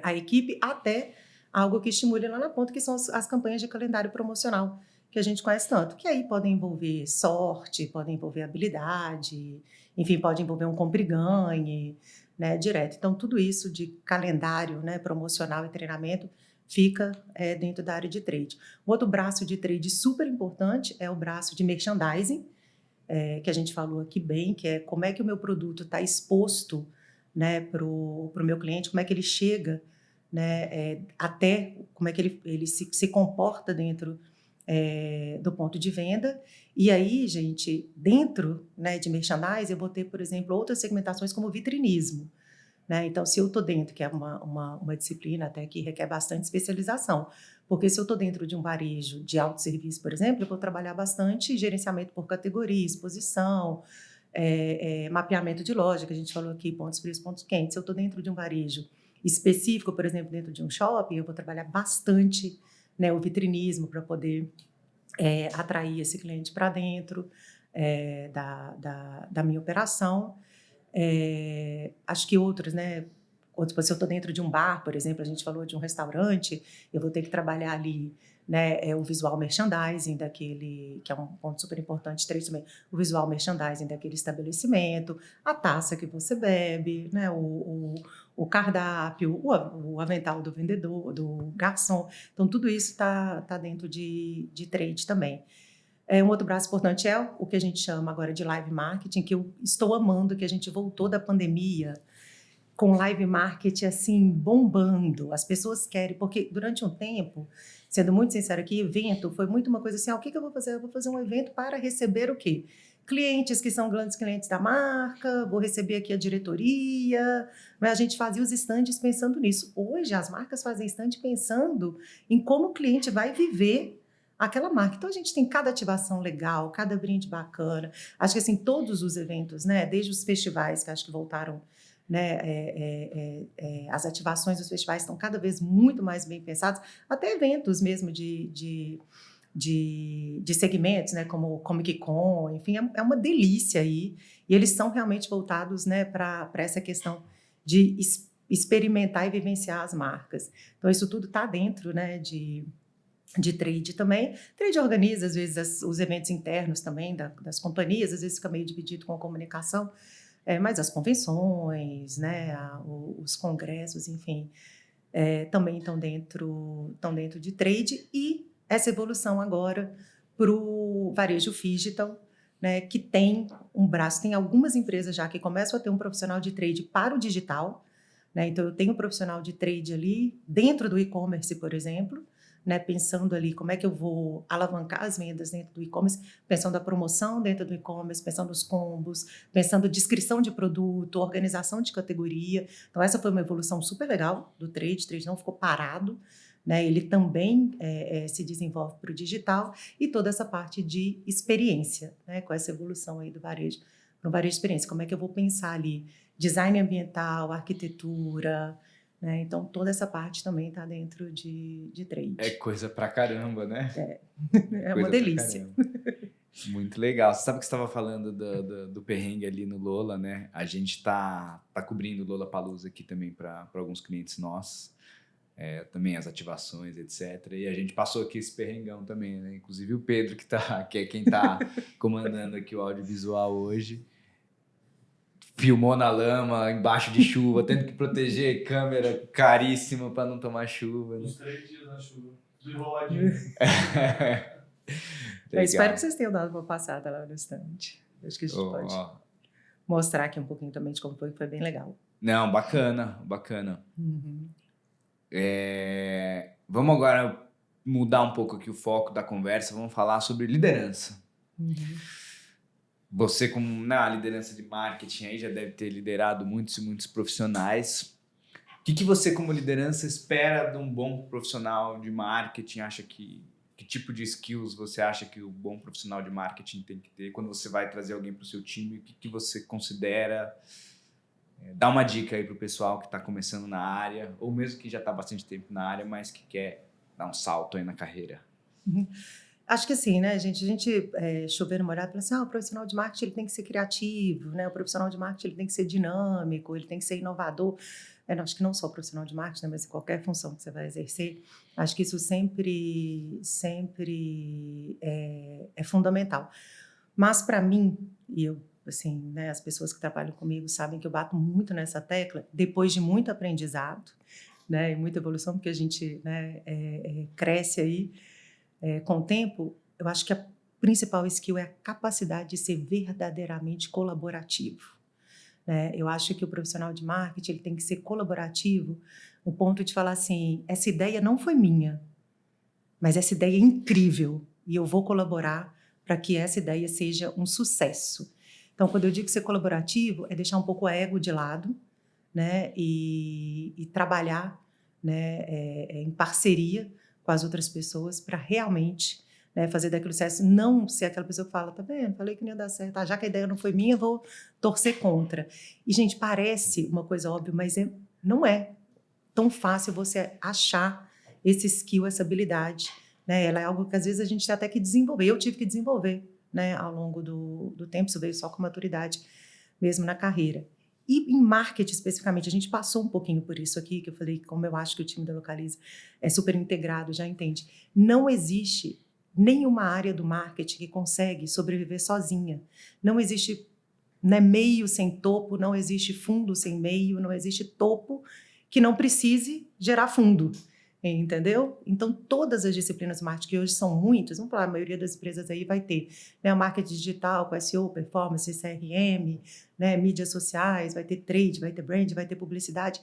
a equipe, até algo que estimule lá na ponta, que são as campanhas de calendário promocional que a gente conhece tanto, que aí podem envolver sorte, podem envolver habilidade, enfim, pode envolver um compre e ganhe, né, direto. Então, tudo isso de calendário, né, promocional e treinamento fica dentro da área de trade. Um outro braço de trade super importante é o braço de merchandising, que a gente falou aqui bem, que é como é que o meu produto está exposto, né, para o meu cliente, como é que ele chega, né, até como é que ele se comporta dentro do ponto de venda. E aí, gente, dentro, né, de merchandising, eu vou ter, por exemplo, outras segmentações como vitrinismo. Né? Então, se eu estou dentro, que é uma disciplina até que requer bastante especialização, porque se eu estou dentro de um varejo de autosserviço, por exemplo, eu vou trabalhar bastante gerenciamento por categoria, exposição, mapeamento de loja, que a gente falou aqui, pontos frios, pontos quentes. Se eu estou dentro de um varejo específico, por exemplo, dentro de um shopping, eu vou trabalhar bastante, né, o vitrinismo para poder atrair esse cliente para dentro da minha operação. Acho que outros, né? Se eu estou dentro de um bar, por exemplo, a gente falou de um restaurante, eu vou ter que trabalhar ali, né, o visual merchandising daquele, que é um ponto super importante, três também, o visual merchandising daquele estabelecimento, a taça que você bebe, né, o cardápio, o avental do vendedor, do garçom. Então, tudo isso está dentro de trade também. Um outro braço importante é o que a gente chama agora de live marketing, que eu estou amando, que a gente voltou da pandemia com live marketing assim bombando. As pessoas querem, porque durante um tempo, sendo muito sincero aqui, evento foi muito uma coisa assim, o que eu vou fazer? Eu vou fazer um evento para receber o quê? Clientes que são grandes clientes da marca, vou receber aqui a diretoria. Mas a gente fazia os estandes pensando nisso. Hoje as marcas fazem stand pensando em como o cliente vai viver aquela marca. Então, a gente tem cada ativação legal, cada brinde bacana. Acho que, assim, todos os eventos, né, desde os festivais, que acho que voltaram, né, as ativações dos festivais estão cada vez muito mais bem pensadas, até eventos mesmo de segmentos, né, como o Comic Con, enfim, é uma delícia aí. E eles são realmente voltados, né, para essa questão de experimentar e vivenciar as marcas. Então, isso tudo está dentro, né, de trade também. Trade organiza, às vezes, os eventos internos também das companhias, às vezes fica meio dividido com a comunicação, mas as convenções, né, os congressos, enfim, também estão dentro de trade. E essa evolução agora para o varejo digital, né, que tem um braço, tem algumas empresas já que começam a ter um profissional de trade para o digital, né, então eu tenho um profissional de trade ali dentro do e-commerce, por exemplo, né, pensando ali como é que eu vou alavancar as vendas dentro do e-commerce, pensando a promoção dentro do e-commerce, pensando os combos, pensando descrição de produto, organização de categoria. Então, essa foi uma evolução super legal do trade. O trade não ficou parado, né? Ele também se desenvolve para o digital e toda essa parte de experiência, né? Com essa evolução aí do varejo, para o varejo de experiência. Como é que eu vou pensar ali design ambiental, arquitetura, né? Então, toda essa parte também está dentro de trade. É coisa pra caramba, né? É uma delícia. Muito legal. Você sabe que você estava falando do perrengue ali no Lola, né? A gente tá cobrindo o Lollapalooza aqui também para alguns clientes nossos. Também as ativações, etc. E a gente passou aqui esse perrengão também, né? Inclusive o Pedro, que é quem está comandando aqui o audiovisual hoje, filmou na lama, embaixo de chuva, tendo que proteger câmera caríssima para não tomar chuva. Né? Uns 3 dias na chuva, tudo enroladinho. Eu espero que vocês tenham dado uma passada lá no stand. Acho que a gente pode mostrar aqui um pouquinho também de como foi, que foi bem legal. Não, bacana. Uhum. Vamos agora mudar um pouco aqui o foco da conversa, vamos falar sobre liderança. Uhum. Você, como na liderança de marketing, aí já deve ter liderado muitos e muitos profissionais. O que você, como liderança, espera de um bom profissional de marketing? Que tipo de skills você acha que o bom profissional de marketing tem que ter? Quando você vai trazer alguém para o seu time, o que você considera? Dá uma dica aí para o pessoal que está começando na área, ou mesmo que já está há bastante tempo na área, mas que quer dar um salto aí na carreira. Uhum. Acho que assim, né, gente? A gente chover no molhado e fala assim, o profissional de marketing ele tem que ser criativo, né? O profissional de marketing ele tem que ser dinâmico, ele tem que ser inovador. Acho que não só o profissional de marketing, né, mas em qualquer função que você vai exercer, acho que isso sempre é fundamental. Mas para mim, e eu, assim, né, as pessoas que trabalham comigo sabem que eu bato muito nessa tecla, depois de muito aprendizado, né, e muita evolução, porque a gente, né, cresce aí com o tempo. Eu acho que a principal skill é a capacidade de ser verdadeiramente colaborativo, né? Eu acho que o profissional de marketing ele tem que ser colaborativo no ponto de falar assim, essa ideia não foi minha, mas essa ideia é incrível e eu vou colaborar para que essa ideia seja um sucesso. Então, quando eu digo ser colaborativo, é deixar um pouco o ego de lado, né? E trabalhar, né, em parceria com as outras pessoas para realmente, né, fazer daquilo sucesso, não ser aquela pessoa que fala, tá vendo, falei que não ia dar certo, já que a ideia não foi minha, vou torcer contra. E, gente, parece uma coisa óbvia, mas não é tão fácil você achar esse skill, essa habilidade, né? Ela é algo que às vezes a gente tem até que desenvolver, eu tive que desenvolver, né, ao longo do tempo, isso veio só com maturidade mesmo na carreira. E em marketing, especificamente, a gente passou um pouquinho por isso aqui, que eu falei, como eu acho que o time da Localiza é super integrado, já entende. Não existe nenhuma área do marketing que consegue sobreviver sozinha. Não existe, né, meio sem topo, não existe fundo sem meio, não existe topo que não precise gerar fundo. Entendeu? Então, todas as disciplinas de marketing, que hoje são muitas, vamos falar, a maioria das empresas aí vai ter, né, o marketing digital, com SEO, performance, CRM, né, mídias sociais, vai ter trade, vai ter brand, vai ter publicidade.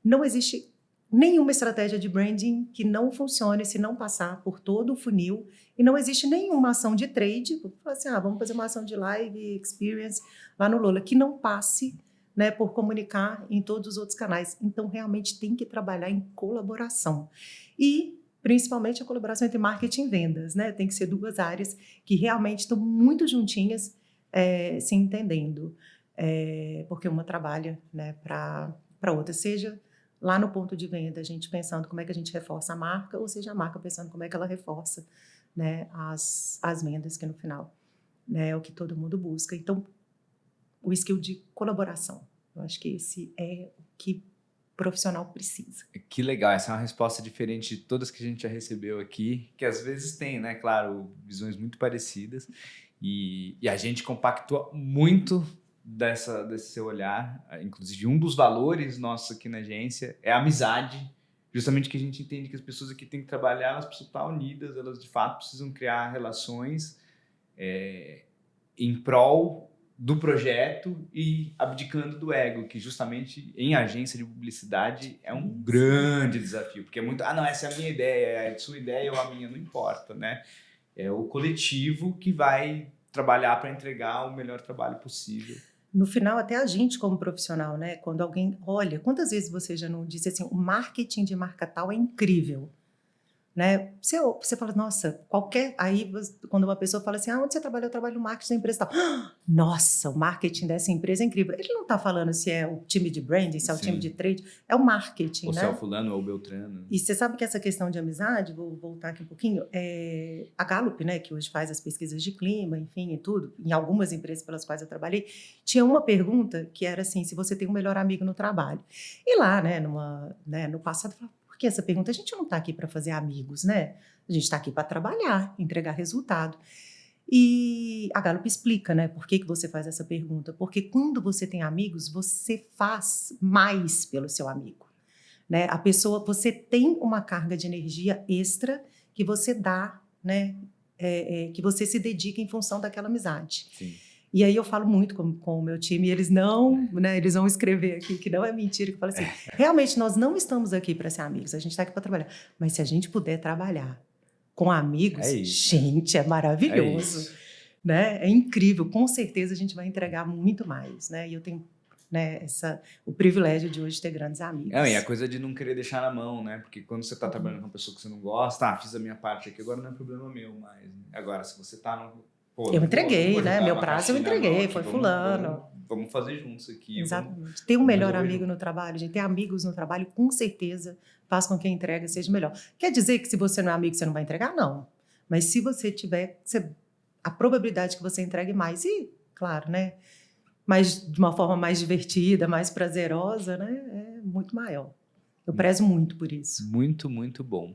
Não existe nenhuma estratégia de branding que não funcione se não passar por todo o funil, e não existe nenhuma ação de trade, assim, vamos fazer uma ação de live experience lá no Lola, que não passe, né, por comunicar em todos os outros canais. Então, realmente tem que trabalhar em colaboração. E, principalmente, a colaboração entre marketing e vendas, né? Tem que ser duas áreas que realmente estão muito juntinhas, se entendendo. Porque uma trabalha, né, para outra. Seja lá no ponto de venda, a gente pensando como é que a gente reforça a marca, ou seja, a marca pensando como é que ela reforça, né, as vendas, que no final, né, é o que todo mundo busca. Então, o skill de colaboração. Eu acho que esse é o que o profissional precisa. Que legal, essa é uma resposta diferente de todas que a gente já recebeu aqui, que às vezes tem, né, claro, visões muito parecidas, e a gente compactua muito desse seu olhar. Inclusive, um dos valores nossos aqui na agência é a amizade, justamente que a gente entende que as pessoas aqui têm que trabalhar, elas precisam estar unidas, elas de fato precisam criar relações em prol do projeto e abdicando do ego, que justamente em agência de publicidade é um grande desafio, porque é muito, não, essa é a minha ideia, é a sua ideia ou a minha, não importa, né? É o coletivo que vai trabalhar para entregar o melhor trabalho possível. No final, até a gente como profissional, né? Quando alguém olha, quantas vezes você já não disse assim, o marketing de marca tal é incrível, né? Você fala, nossa, aí quando uma pessoa fala assim, onde você trabalha? Eu trabalho no marketing da empresa tal. Nossa, o marketing dessa empresa é incrível. Ele não está falando se é o time de branding, se é o time de trade, é o marketing, ou né? se é o fulano ou o Beltrano. E você sabe que essa questão de amizade, vou voltar aqui um pouquinho, a Gallup, né, que hoje faz as pesquisas de clima, enfim, e tudo, em algumas empresas pelas quais eu trabalhei, tinha uma pergunta que era assim, se você tem um melhor amigo no trabalho. E lá, né, no passado, eu falava, que essa pergunta, a gente não está aqui para fazer amigos, né? A gente está aqui para trabalhar, entregar resultado. E a Gallup explica, né, por que você faz essa pergunta. Porque quando você tem amigos, você faz mais pelo seu amigo, né? A pessoa, você tem uma carga de energia extra que você dá, né, que você se dedica em função daquela amizade. Sim. E aí eu falo muito com o meu time, e eles não, né, eles vão escrever aqui, que não é mentira, que eu falo assim, realmente nós não estamos aqui para ser amigos, a gente está aqui para trabalhar, mas se a gente puder trabalhar com amigos, gente, é maravilhoso, né? É incrível, com certeza a gente vai entregar muito mais, né? E eu tenho, né, o privilégio de hoje ter grandes amigos. E a coisa de não querer deixar na mão, né? Porque quando você está trabalhando com uma pessoa que você não gosta, fiz a minha parte aqui, agora não é problema meu mais. Né? Agora, se você está no... eu entreguei, né? Meu prazo eu entreguei, foi fulano. Vamos fazer juntos aqui. Exatamente. Ter um melhor amigo no trabalho, gente, ter amigos no trabalho, com certeza faz com que a entrega seja melhor. Quer dizer que se você não é amigo, você não vai entregar? Não. Mas se você tiver, a probabilidade que você entregue mais, e claro, né, mas de uma forma mais divertida, mais prazerosa, né, é muito maior. Eu prezo muito por isso. Muito, muito bom.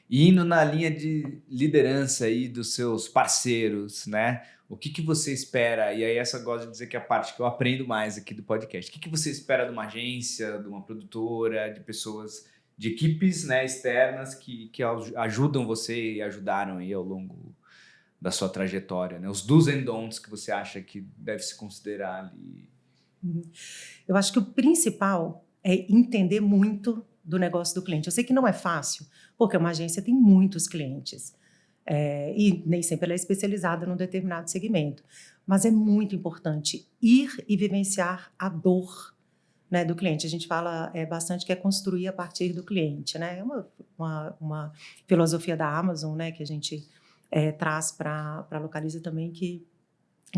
E indo na linha de liderança aí dos seus parceiros, né? O que você espera? E aí essa eu gosto de dizer que é a parte que eu aprendo mais aqui do podcast. O que você espera de uma agência, de uma produtora, de pessoas, de equipes, né, externas que ajudam você e ajudaram aí ao longo da sua trajetória, né? Os do's and don'ts que você acha que deve se considerar ali. Eu acho que o principal é entender muito do negócio do cliente. Eu sei que não é fácil, porque uma agência tem muitos clientes. E nem sempre ela é especializada num determinado segmento. Mas é muito importante ir e vivenciar a dor, né, do cliente. A gente fala bastante que é construir a partir do cliente, né? É uma filosofia da Amazon, né, que a gente traz para a Localiza também, que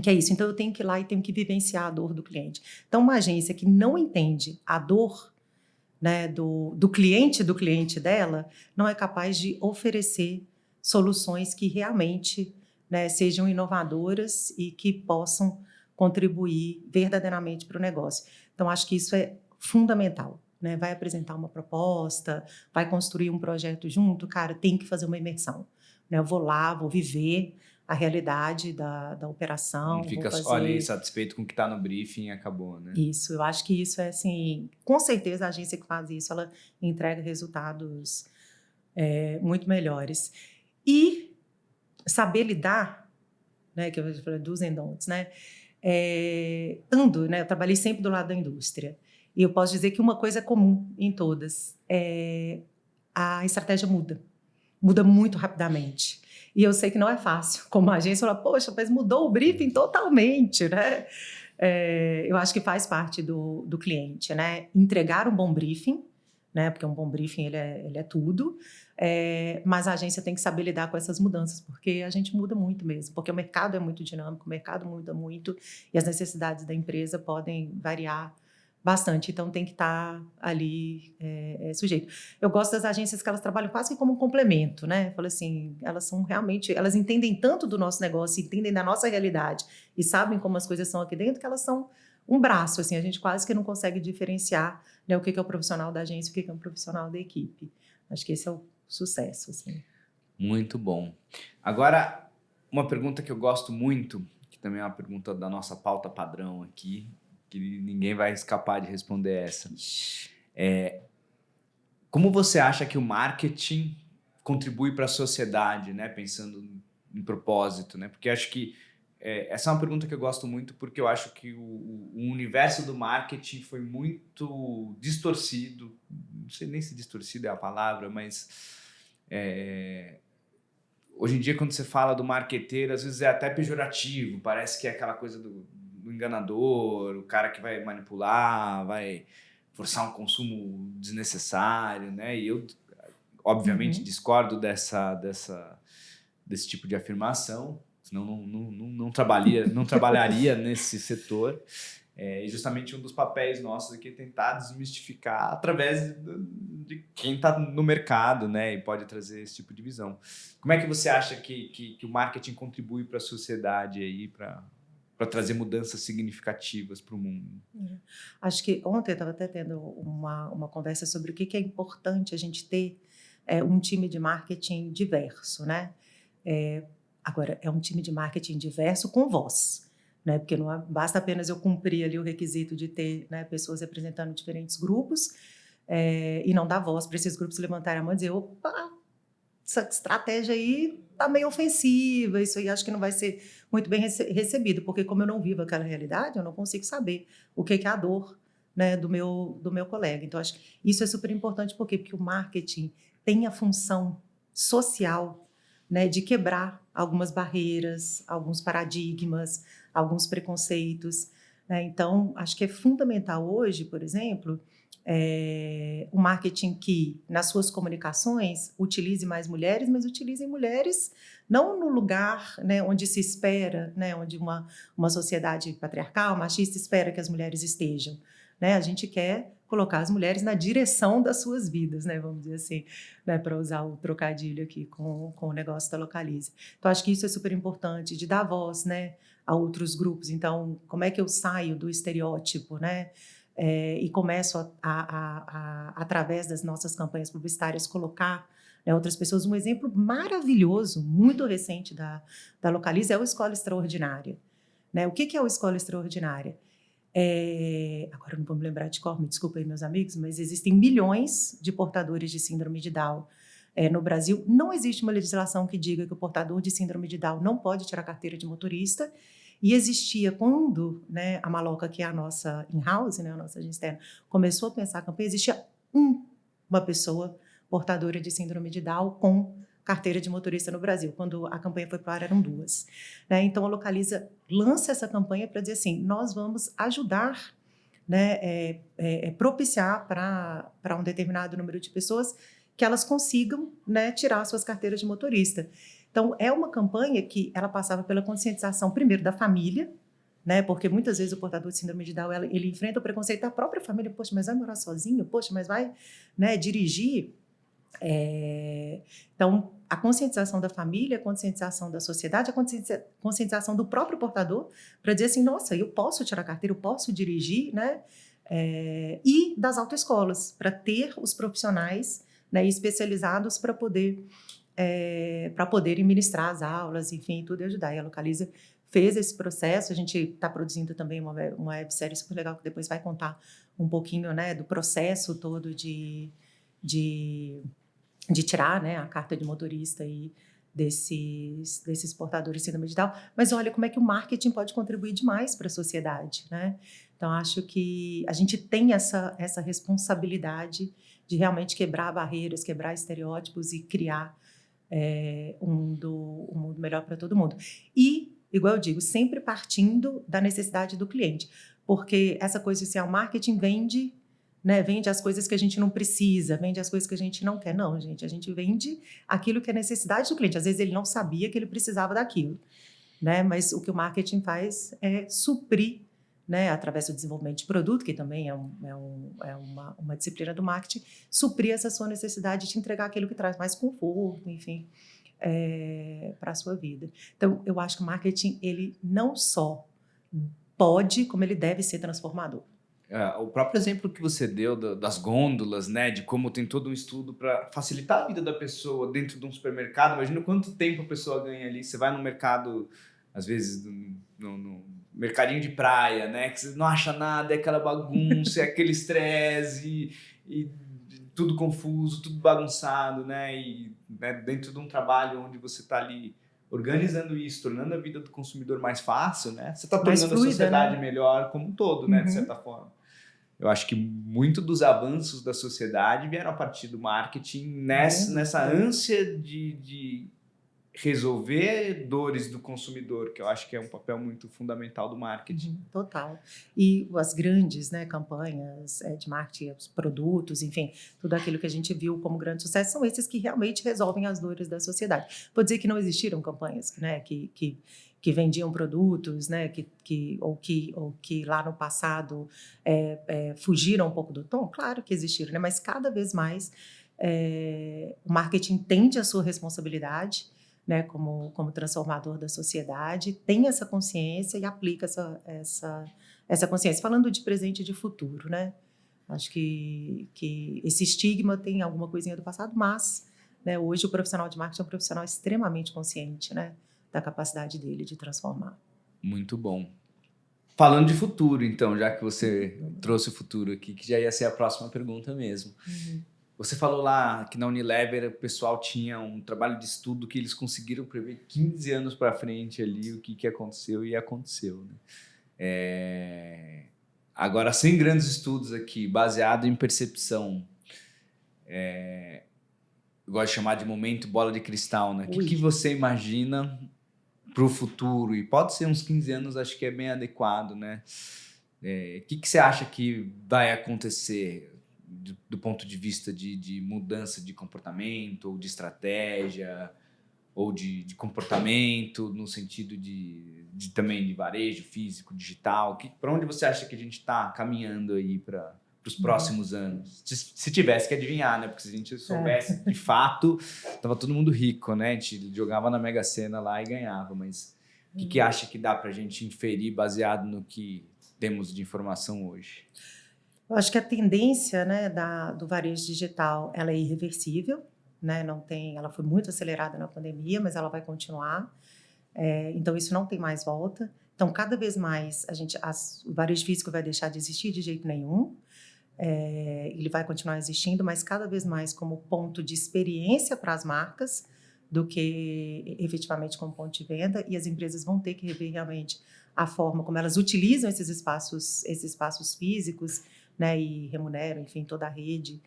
é isso. Então, eu tenho que ir lá e tenho que vivenciar a dor do cliente. Então, uma agência que não entende a dor, né, do cliente dela, não é capaz de oferecer soluções que realmente, né, sejam inovadoras e que possam contribuir verdadeiramente para o negócio. Então, acho que isso é fundamental, né? Vai apresentar uma proposta, vai construir um projeto junto, cara, tem que fazer uma imersão, né? Eu vou lá, vou viver a realidade da operação. Não fica só ali satisfeito com o que está no briefing e acabou, né? Isso, eu acho que isso é assim, com certeza a agência que faz isso, ela entrega resultados muito melhores. E saber lidar, né, que eu falei dos and don'ts, né? Né? Eu trabalhei sempre do lado da indústria. E eu posso dizer que uma coisa é comum em todas, a estratégia muda muito rapidamente. E eu sei que não é fácil, como a agência, falar, poxa, mas mudou o briefing totalmente, né? Eu acho que faz parte do cliente, né? Entregar um bom briefing, né? Porque um bom briefing ele é tudo, mas a agência tem que saber lidar com essas mudanças, porque a gente muda muito mesmo, porque o mercado é muito dinâmico, o mercado muda muito e as necessidades da empresa podem variar bastante, então tem que estar ali sujeito. Eu gosto das agências que elas trabalham quase que como um complemento, né? Falo assim, elas são realmente, elas entendem tanto do nosso negócio, entendem da nossa realidade e sabem como as coisas são aqui dentro, que elas são um braço, assim, a gente quase que não consegue diferenciar, né, o que é o profissional da agência e o que é o profissional da equipe. Acho que esse é o sucesso, assim. Muito bom. Agora, uma pergunta que eu gosto muito, que também é uma pergunta da nossa pauta padrão aqui, que ninguém vai escapar de responder essa. Como você acha que o marketing contribui para a sociedade, né? Pensando em propósito, né? Porque acho que essa é uma pergunta que eu gosto muito, porque eu acho que o universo do marketing foi muito distorcido. Não sei nem se distorcido é a palavra, mas hoje em dia, quando você fala do marqueteiro, às vezes é até pejorativo. Parece que é aquela coisa do enganador, o cara que vai manipular, vai forçar um consumo desnecessário, né? E eu, obviamente, discordo desse tipo de afirmação, senão não trabalharia nesse setor. E justamente um dos papéis nossos aqui é tentar desmistificar através de quem está no mercado, né? E pode trazer esse tipo de visão. Como é que você acha que o marketing contribui para a sociedade aí, para trazer mudanças significativas para o mundo? Acho que ontem eu estava até tendo uma conversa sobre o que é importante a gente ter um time de marketing diverso, né? Agora, é um time de marketing diverso com voz, né? Porque não basta apenas eu cumprir ali o requisito de ter, né, pessoas representando diferentes grupos e não dar voz para esses grupos levantarem a mão e dizer, opa, essa estratégia aí está meio ofensiva, isso aí acho que não vai ser muito bem recebido, porque como eu não vivo aquela realidade, eu não consigo saber o que é a dor, né, do meu colega. Então, acho que isso é super importante, porque o marketing tem a função social, né, de quebrar algumas barreiras, alguns paradigmas, alguns preconceitos, né? Então, acho que é fundamental hoje, por exemplo, o marketing que, nas suas comunicações, utilize mais mulheres, mas utilize mulheres não no lugar, né, onde se espera, né, onde uma sociedade patriarcal, machista, espera que as mulheres estejam, né? A gente quer colocar as mulheres na direção das suas vidas, né? Vamos dizer assim, né? Para usar o trocadilho aqui com o negócio da Localiza. Então, acho que isso é super importante, de dar voz, né, a outros grupos. Então, como é que eu saio do estereótipo, né? E começo através das nossas campanhas publicitárias, colocar, né, outras pessoas. Um exemplo maravilhoso, muito recente da Localiza é o Escola Extraordinária. Né? O que é o Escola Extraordinária? Agora eu não vou me lembrar de cor, me desculpa aí, meus amigos, mas existem milhões de portadores de síndrome de Down no Brasil. Não existe uma legislação que diga que o portador de síndrome de Down não pode tirar carteira de motorista. E existia, quando, né, a Maloca, que é a nossa in-house, né, a nossa agência externa, começou a pensar a campanha, existia uma pessoa portadora de síndrome de Down com carteira de motorista no Brasil. Quando a campanha foi para o ar, eram 2. Né? Então, a Localiza lança essa campanha para dizer assim, nós vamos ajudar, né, propiciar para um determinado número de pessoas que elas consigam, né, tirar suas carteiras de motorista. Então, é uma campanha que ela passava pela conscientização, primeiro, da família, né, porque muitas vezes o portador de síndrome de Down, ele enfrenta o preconceito da própria família. Poxa, mas vai morar sozinho? Poxa, mas vai, né, dirigir? Então, a conscientização da família, a conscientização da sociedade, a conscientização do próprio portador, para dizer assim, nossa, eu posso tirar carteira, eu posso dirigir, né? E das autoescolas, para ter os profissionais, né, especializados para poderem ministrar as aulas, enfim, tudo e ajudar. E a Localiza fez esse processo. A gente está produzindo também uma websérie super legal, que depois vai contar um pouquinho, né, do processo todo de tirar, né, a carta de motorista aí desses portadores de síndrome de Down. Mas olha como é que o marketing pode contribuir demais para a sociedade, né? Então, acho que a gente tem essa responsabilidade de realmente quebrar barreiras, quebrar estereótipos e criar um mundo melhor para todo mundo. E, igual eu digo, sempre partindo da necessidade do cliente. Porque essa coisa de o marketing vende, né, vende as coisas que a gente não precisa, vende as coisas que a gente não quer. Não, gente, a gente vende aquilo que é necessidade do cliente. Às vezes ele não sabia que ele precisava daquilo, né? Mas o que o marketing faz é suprir, né, através do desenvolvimento de produto, que também é uma disciplina do marketing, suprir essa sua necessidade de te entregar aquilo que traz mais conforto, enfim, para a sua vida. Então, eu acho que o marketing, ele não só pode, como ele deve ser transformador. O próprio exemplo que você deu das gôndolas, né, de como tem todo um estudo para facilitar a vida da pessoa dentro de um supermercado. Imagina quanto tempo a pessoa ganha ali. Você vai no mercado, às vezes no mercadinho de praia, né, que você não acha nada, é aquela bagunça, é aquele estresse e tudo confuso, tudo bagunçado, né, e né, dentro de um trabalho onde você está ali organizando isso, tornando a vida do consumidor mais fácil, né? Você está tornando fluida, a sociedade, né, melhor como um todo, né? De certa forma. Eu acho que muito dos avanços da sociedade vieram a partir do marketing nessa ânsia de resolver dores do consumidor, que eu acho que é um papel muito fundamental do marketing. Total. E as grandes, né, campanhas de marketing, os produtos, enfim, tudo aquilo que a gente viu como grande sucesso são esses que realmente resolvem as dores da sociedade. Vou dizer que não existiram campanhas, né, que vendiam produtos, né, ou que lá no passado fugiram um pouco do tom. Claro que existiram, né, mas cada vez mais o marketing entende a sua responsabilidade, né, como transformador da sociedade, tem essa consciência e aplica essa consciência. Falando de presente e de futuro, né? Acho que esse estigma tem alguma coisinha do passado, mas, né, hoje o profissional de marketing é um profissional extremamente consciente, né, da capacidade dele de transformar. Muito bom. Falando de futuro, então, já que você trouxe o futuro aqui, que já ia ser a próxima pergunta mesmo. Você falou lá que na Unilever o pessoal tinha um trabalho de estudo que eles conseguiram prever 15 anos para frente ali o que aconteceu e aconteceu, né? Agora, sem grandes estudos aqui, baseado em percepção, eu gosto de chamar de momento bola de cristal, né? O que você imagina para o futuro? E pode ser uns 15 anos, acho que é bem adequado, né? O que você acha que vai acontecer do ponto de vista de mudança de comportamento ou de estratégia? ou de comportamento, no sentido também de varejo físico, digital? Para onde você acha que a gente está caminhando aí para os próximos anos? Se tivesse que adivinhar, né? Porque se a gente soubesse de fato, tava todo mundo rico, né? A gente jogava na Mega Sena lá e ganhava, mas o que acha que dá para a gente inferir baseado no que temos de informação hoje? Eu acho que a tendência, né, do varejo digital, ela é irreversível, né? Não tem, ela foi muito acelerada na pandemia, mas ela vai continuar. Então isso não tem mais volta. Então cada vez mais o varejo físico vai deixar de existir de jeito nenhum. Ele vai continuar existindo, mas cada vez mais como ponto de experiência para as marcas do que efetivamente como ponto de venda, e as empresas vão ter que rever realmente a forma como elas utilizam esses espaços físicos, né, e remuneram, enfim, toda a rede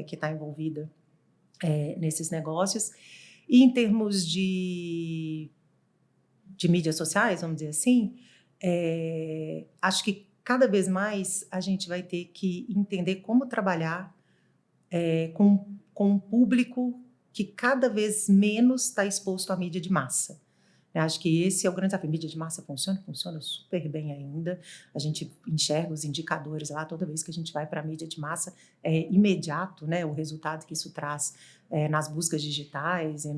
que está envolvida nesses negócios. E em termos de mídias sociais, vamos dizer assim, acho que cada vez mais a gente vai ter que entender como trabalhar com um público que cada vez menos está exposto à mídia de massa. Eu acho que esse é o grande desafio. A mídia de massa funciona super bem ainda. A gente enxerga os indicadores lá toda vez que a gente vai para a mídia de massa. É imediato, né, o resultado que isso traz nas buscas digitais e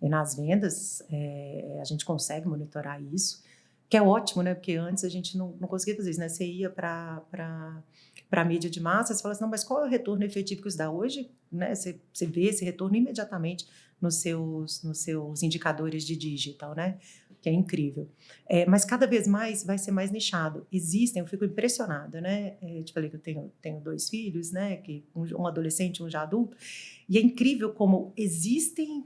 nas vendas. A gente consegue monitorar isso, que é ótimo, né? Porque antes a gente não conseguia fazer isso, né? Você ia para a mídia de massa, você fala assim, não, mas qual é o retorno efetivo que isso dá hoje? Né? Você vê esse retorno imediatamente nos seus indicadores de digital, né? Que é incrível. Mas cada vez mais vai ser mais nichado. Eu fico impressionada, né? Eu te falei que eu tenho 2 filhos, né? Um adolescente e um já adulto. E é incrível como existem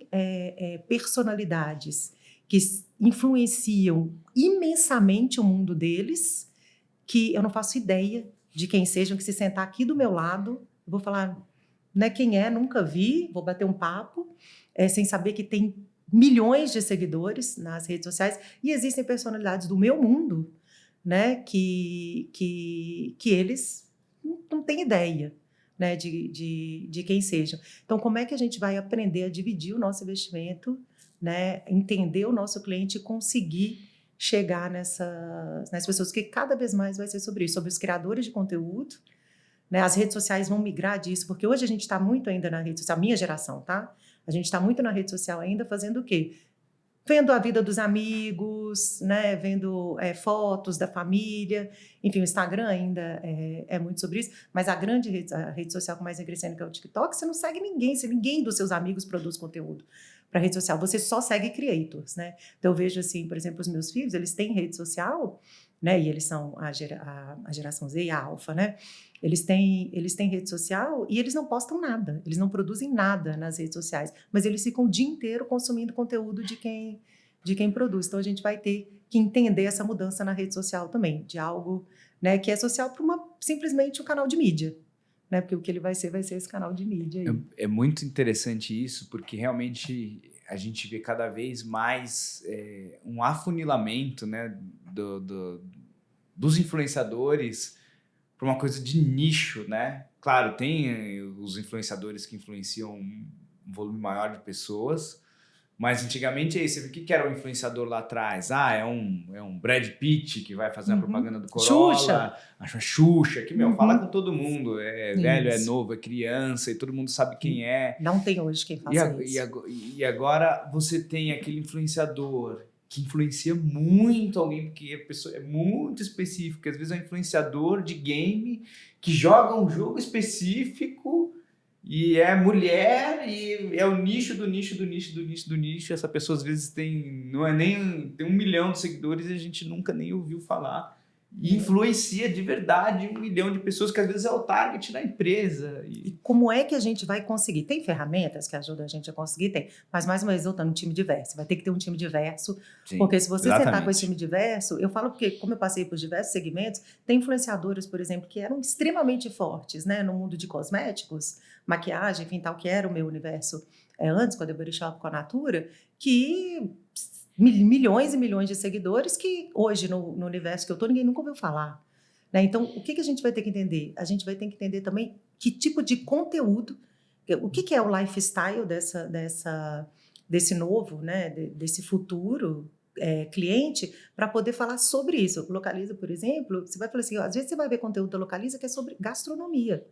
personalidades que influenciam imensamente o mundo deles, que eu não faço ideia de quem sejam, que se sentar aqui do meu lado, eu vou falar, né, quem nunca vi, vou bater um papo, sem saber que tem milhões de seguidores nas redes sociais, e existem personalidades do meu mundo, né, que eles não têm ideia, né, de quem sejam. Então, como é que a gente vai aprender a dividir o nosso investimento, né, entender o nosso cliente e conseguir chegar nessas pessoas, que cada vez mais vai ser sobre isso, sobre os criadores de conteúdo, né? As redes sociais vão migrar disso, porque hoje a gente está muito ainda na rede social, minha geração, tá? A gente está muito na rede social ainda fazendo o quê? Vendo a vida dos amigos, né? Vendo fotos da família, enfim, o Instagram ainda é muito sobre isso, mas a rede social que mais é crescendo, que é o TikTok, você não segue ninguém, se ninguém dos seus amigos produz conteúdo para rede social, você só segue creators, né? Então eu vejo assim, por exemplo, os meus filhos, eles têm rede social, né? E eles são a geração Z e a Alpha, né? Eles têm rede social e eles não postam nada, eles não produzem nada nas redes sociais, mas eles ficam o dia inteiro consumindo conteúdo de quem produz. Então a gente vai ter que entender essa mudança na rede social também, de algo, né, que é social para simplesmente um canal de mídia. Né? Porque o que ele vai ser esse canal de mídia aí. É muito interessante isso, porque realmente a gente vê cada vez mais um afunilamento, né, dos influenciadores para uma coisa de nicho, né? Claro, tem os influenciadores que influenciam um volume maior de pessoas, mas antigamente é isso. O que era o influenciador lá atrás? É um Brad Pitt que vai fazer a propaganda do Corolla, a Xuxa, que, fala com todo mundo. É velho, é novo, é criança, e todo mundo sabe quem é. Não tem hoje quem faça isso. E agora você tem aquele influenciador que influencia muito alguém, porque a pessoa é muito específica. Às vezes é um influenciador de game que joga um jogo específico e é mulher, e é o nicho do nicho do nicho do nicho do nicho. Essa pessoa às vezes tem 1 milhão de seguidores e a gente nunca nem ouviu falar. E influencia de verdade 1 milhão de pessoas, que às vezes é o target da empresa. E como é que a gente vai conseguir? Tem ferramentas que ajudam a gente a conseguir? Tem. Mas, mais uma vez, eu estou no time diverso. Vai ter que ter um time diverso. Sim, porque se você sentar com esse time diverso... Eu falo porque, como eu passei por diversos segmentos, tem influenciadores, por exemplo, que eram extremamente fortes, né, no mundo de cosméticos, maquiagem, enfim, tal, que era o meu universo antes, com a The Body Shop, com a Natura, que... milhões e milhões de seguidores que hoje no universo que eu estou ninguém nunca ouviu falar, né? Então o que a gente vai ter que entender? A gente vai ter que entender também que tipo de conteúdo, o que é o lifestyle desse novo, né, desse futuro cliente, para poder falar sobre isso. Localiza, por exemplo, você vai falar assim, às vezes você vai ver conteúdo da Localiza que é sobre gastronomia.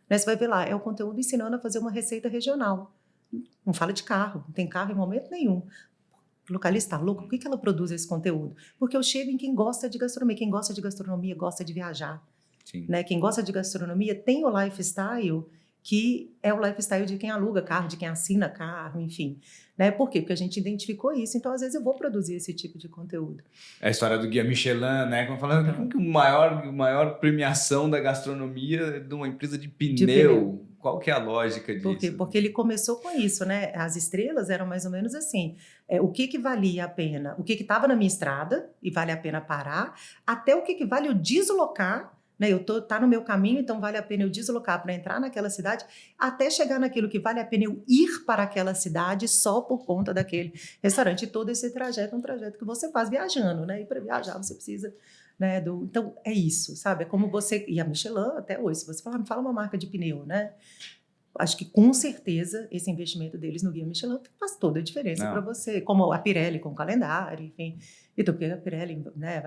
Né? Você vai ver lá, é o conteúdo ensinando a fazer uma receita regional. Não fala de carro, não tem carro em momento nenhum. Localiza está louco? Por que ela produz esse conteúdo? Porque eu chego em quem gosta de gastronomia. Quem gosta de gastronomia gosta de viajar. Sim. Né? Quem gosta de gastronomia tem o lifestyle que é o lifestyle de quem aluga carro, de quem assina carro, enfim. Né? Por quê? Porque a gente identificou isso. Então, às vezes, eu vou produzir esse tipo de conteúdo. É a história do Guia Michelin, né? Como falando, como que o maior premiação da gastronomia é de uma empresa de pneu? Qual que é a lógica disso? Por quê? Porque ele começou com isso, né? As estrelas eram mais ou menos assim. O que valia a pena? O que estava na minha estrada e vale a pena parar, até o que vale eu deslocar, né? Tá no meu caminho, então vale a pena eu deslocar para entrar naquela cidade, até chegar naquilo que vale a pena eu ir para aquela cidade só por conta daquele restaurante. E todo esse trajeto é um trajeto que você faz viajando, né? E para viajar você precisa, né? Então é isso, sabe? É como você... E a Michelin, até hoje, se você falar, me fala uma marca de pneu, né? Acho que com certeza esse investimento deles no Guia Michelin faz toda a diferença para você, como a Pirelli com o calendário, enfim. Então, porque a Pirelli, né,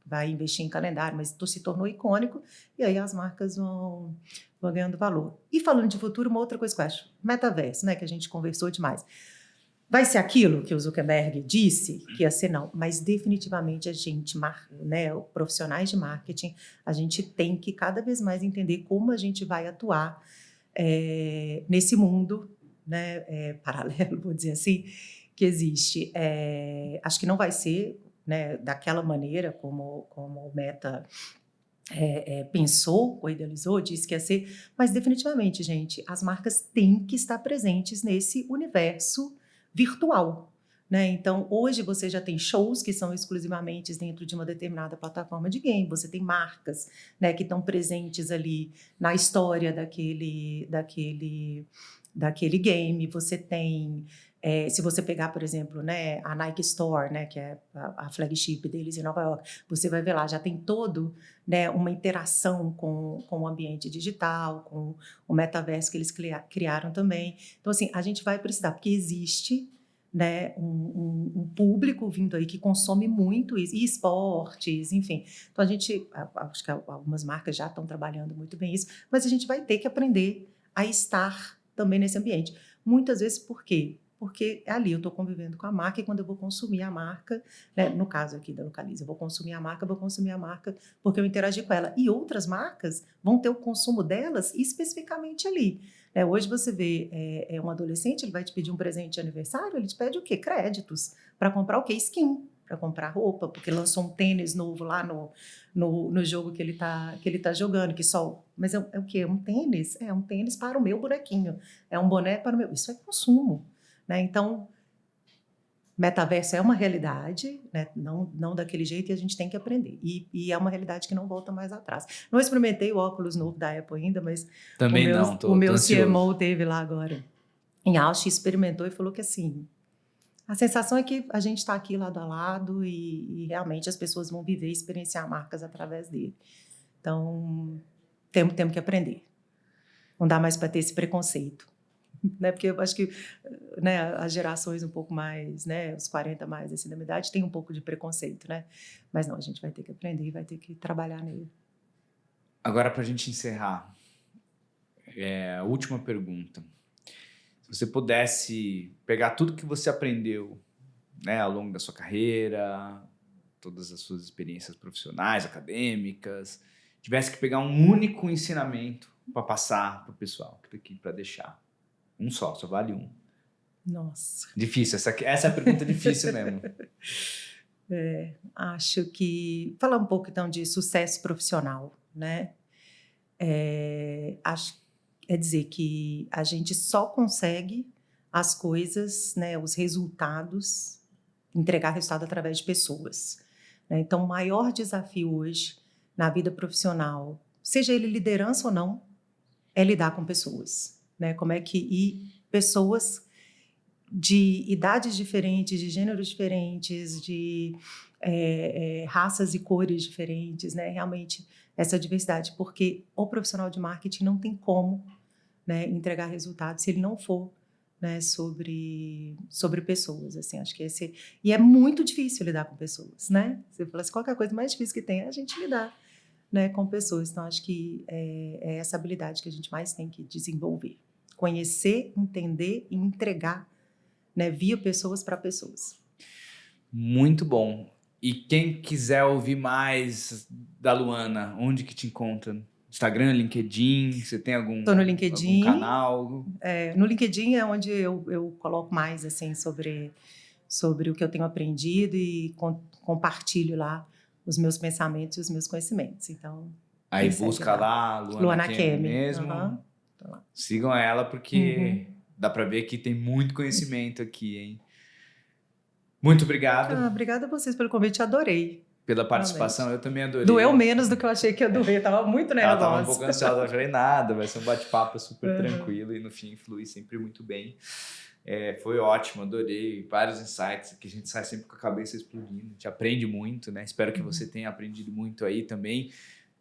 vai investir em calendário, mas se tornou icônico e aí as marcas vão ganhando valor. E falando de futuro, uma outra coisa que eu acho, metaverso, né, que a gente conversou demais. Vai ser aquilo que o Zuckerberg disse que ia ser? Não, mas definitivamente a gente, né, profissionais de marketing, a gente tem que cada vez mais entender como a gente vai atuar nesse mundo, né, paralelo, vou dizer assim, que existe. Acho que não vai ser, né, daquela maneira como o Meta pensou ou idealizou, disse que ia ser, mas definitivamente, gente, as marcas têm que estar presentes nesse universo virtual. Né? Então, hoje você já tem shows que são exclusivamente dentro de uma determinada plataforma de game, você tem marcas, né, que estão presentes ali na história daquele game, você tem... se você pegar, por exemplo, né, a Nike Store, né, que é a flagship deles em Nova York, você vai ver lá, já tem todo, né, uma interação com o ambiente digital, com o metaverso que eles criaram também. Então, assim, a gente vai precisar, porque existe, né, um público vindo aí que consome muito isso, e esportes, enfim. Então, acho que algumas marcas já estão trabalhando muito bem isso, mas a gente vai ter que aprender a estar também nesse ambiente. Muitas vezes, por quê? Porque ali eu estou convivendo com a marca e quando eu vou consumir a marca, né, no caso aqui da Localiza, eu vou consumir a marca porque eu interagi com ela. E outras marcas vão ter o consumo delas especificamente ali. Hoje você vê um adolescente, ele vai te pedir um presente de aniversário, ele te pede o quê? Créditos. Para comprar o quê? Skin. Para comprar roupa, porque lançou um tênis novo lá no jogo que ele tá jogando, que só... Mas é o quê? Um tênis? É um tênis para o meu bonequinho. É um boné para o meu... Isso é consumo. Né? Então, metaverso é uma realidade, né? não daquele jeito, e a gente tem que aprender. E é uma realidade que não volta mais atrás. Não experimentei o óculos novo da Apple ainda, mas também o meu CMO teve lá agora em Austin, experimentou e falou que assim, a sensação é que a gente está aqui lado a lado e realmente as pessoas vão viver e experienciar marcas através dele. Então, temos que aprender. Não dá mais para ter esse preconceito. Né? Porque eu acho que, né, as gerações um pouco mais, né, os 40 mais assim, da minha idade, tem um pouco de preconceito, né? Mas não, a gente vai ter que aprender e vai ter que trabalhar nele. Agora, para a gente encerrar, a última pergunta. Se você pudesse pegar tudo que você aprendeu, né, ao longo da sua carreira, todas as suas experiências profissionais, acadêmicas, tivesse que pegar um único ensinamento para passar para o pessoal que está aqui para deixar. Um só vale um. Nossa. Difícil, essa é a pergunta difícil mesmo. Acho que... Falar um pouco, então, de sucesso profissional, né? É dizer que a gente só consegue as coisas, né, os resultados, entregar resultado através de pessoas. Né? Então, o maior desafio hoje na vida profissional, seja ele liderança ou não, é lidar com pessoas. Né? E pessoas de idades diferentes, de gêneros diferentes, de raças e cores diferentes, né? Realmente essa diversidade, porque o profissional de marketing não tem como, né, entregar resultados se ele não for, né, sobre pessoas, assim, acho que esse... E é muito difícil lidar com pessoas, né? Você fala assim, qualquer coisa mais difícil que tem é a gente lidar, né, com pessoas. Então, acho que é essa habilidade que a gente mais tem que desenvolver. Conhecer, entender e entregar, né, via pessoas para pessoas. Muito bom. E quem quiser ouvir mais da Luana, onde que te encontra? Instagram, LinkedIn? Você tem Tô no LinkedIn. algum canal? No LinkedIn é onde eu coloco mais assim, sobre o que eu tenho aprendido e compartilho lá os meus pensamentos e os meus conhecimentos. Então, Aí me segue busca lá, Luana Kemi mesmo. Tô lá. Sigam ela porque dá para ver que tem muito conhecimento aqui, hein? Muito obrigado. Obrigada a vocês pelo convite, adorei. Pela participação, realmente. Eu também adorei. Doeu menos do que eu achei que ia doer, tava muito nervosa. Ela tava um pouco ansiosa, eu falei nada, vai ser um bate-papo super tranquilo e no fim flui sempre muito bem. Foi ótimo, adorei, vários insights que a gente sai sempre com a cabeça explodindo, a gente aprende muito, né? Espero que você tenha aprendido muito aí também.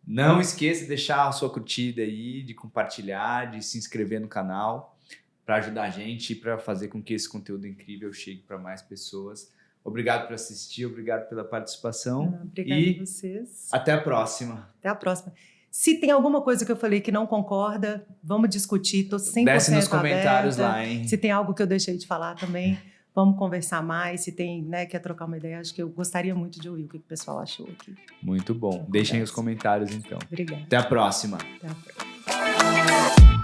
Não esqueça de deixar a sua curtida aí, de compartilhar, de se inscrever no canal para ajudar a gente e para fazer com que esse conteúdo incrível chegue para mais pessoas. Obrigado por assistir, obrigado pela participação. Obrigada a vocês. Até a próxima. Até a próxima. Se tem alguma coisa que eu falei que não concorda, vamos discutir, estou 100% Desce nos comentários aberta. lá, hein? Se tem algo que eu deixei de falar também, vamos conversar mais. Se tem, né, quer trocar uma ideia, acho que eu gostaria muito de ouvir o que o pessoal achou aqui. Muito bom. Deixem os comentários, então. Obrigada. Até a próxima. Até a próxima.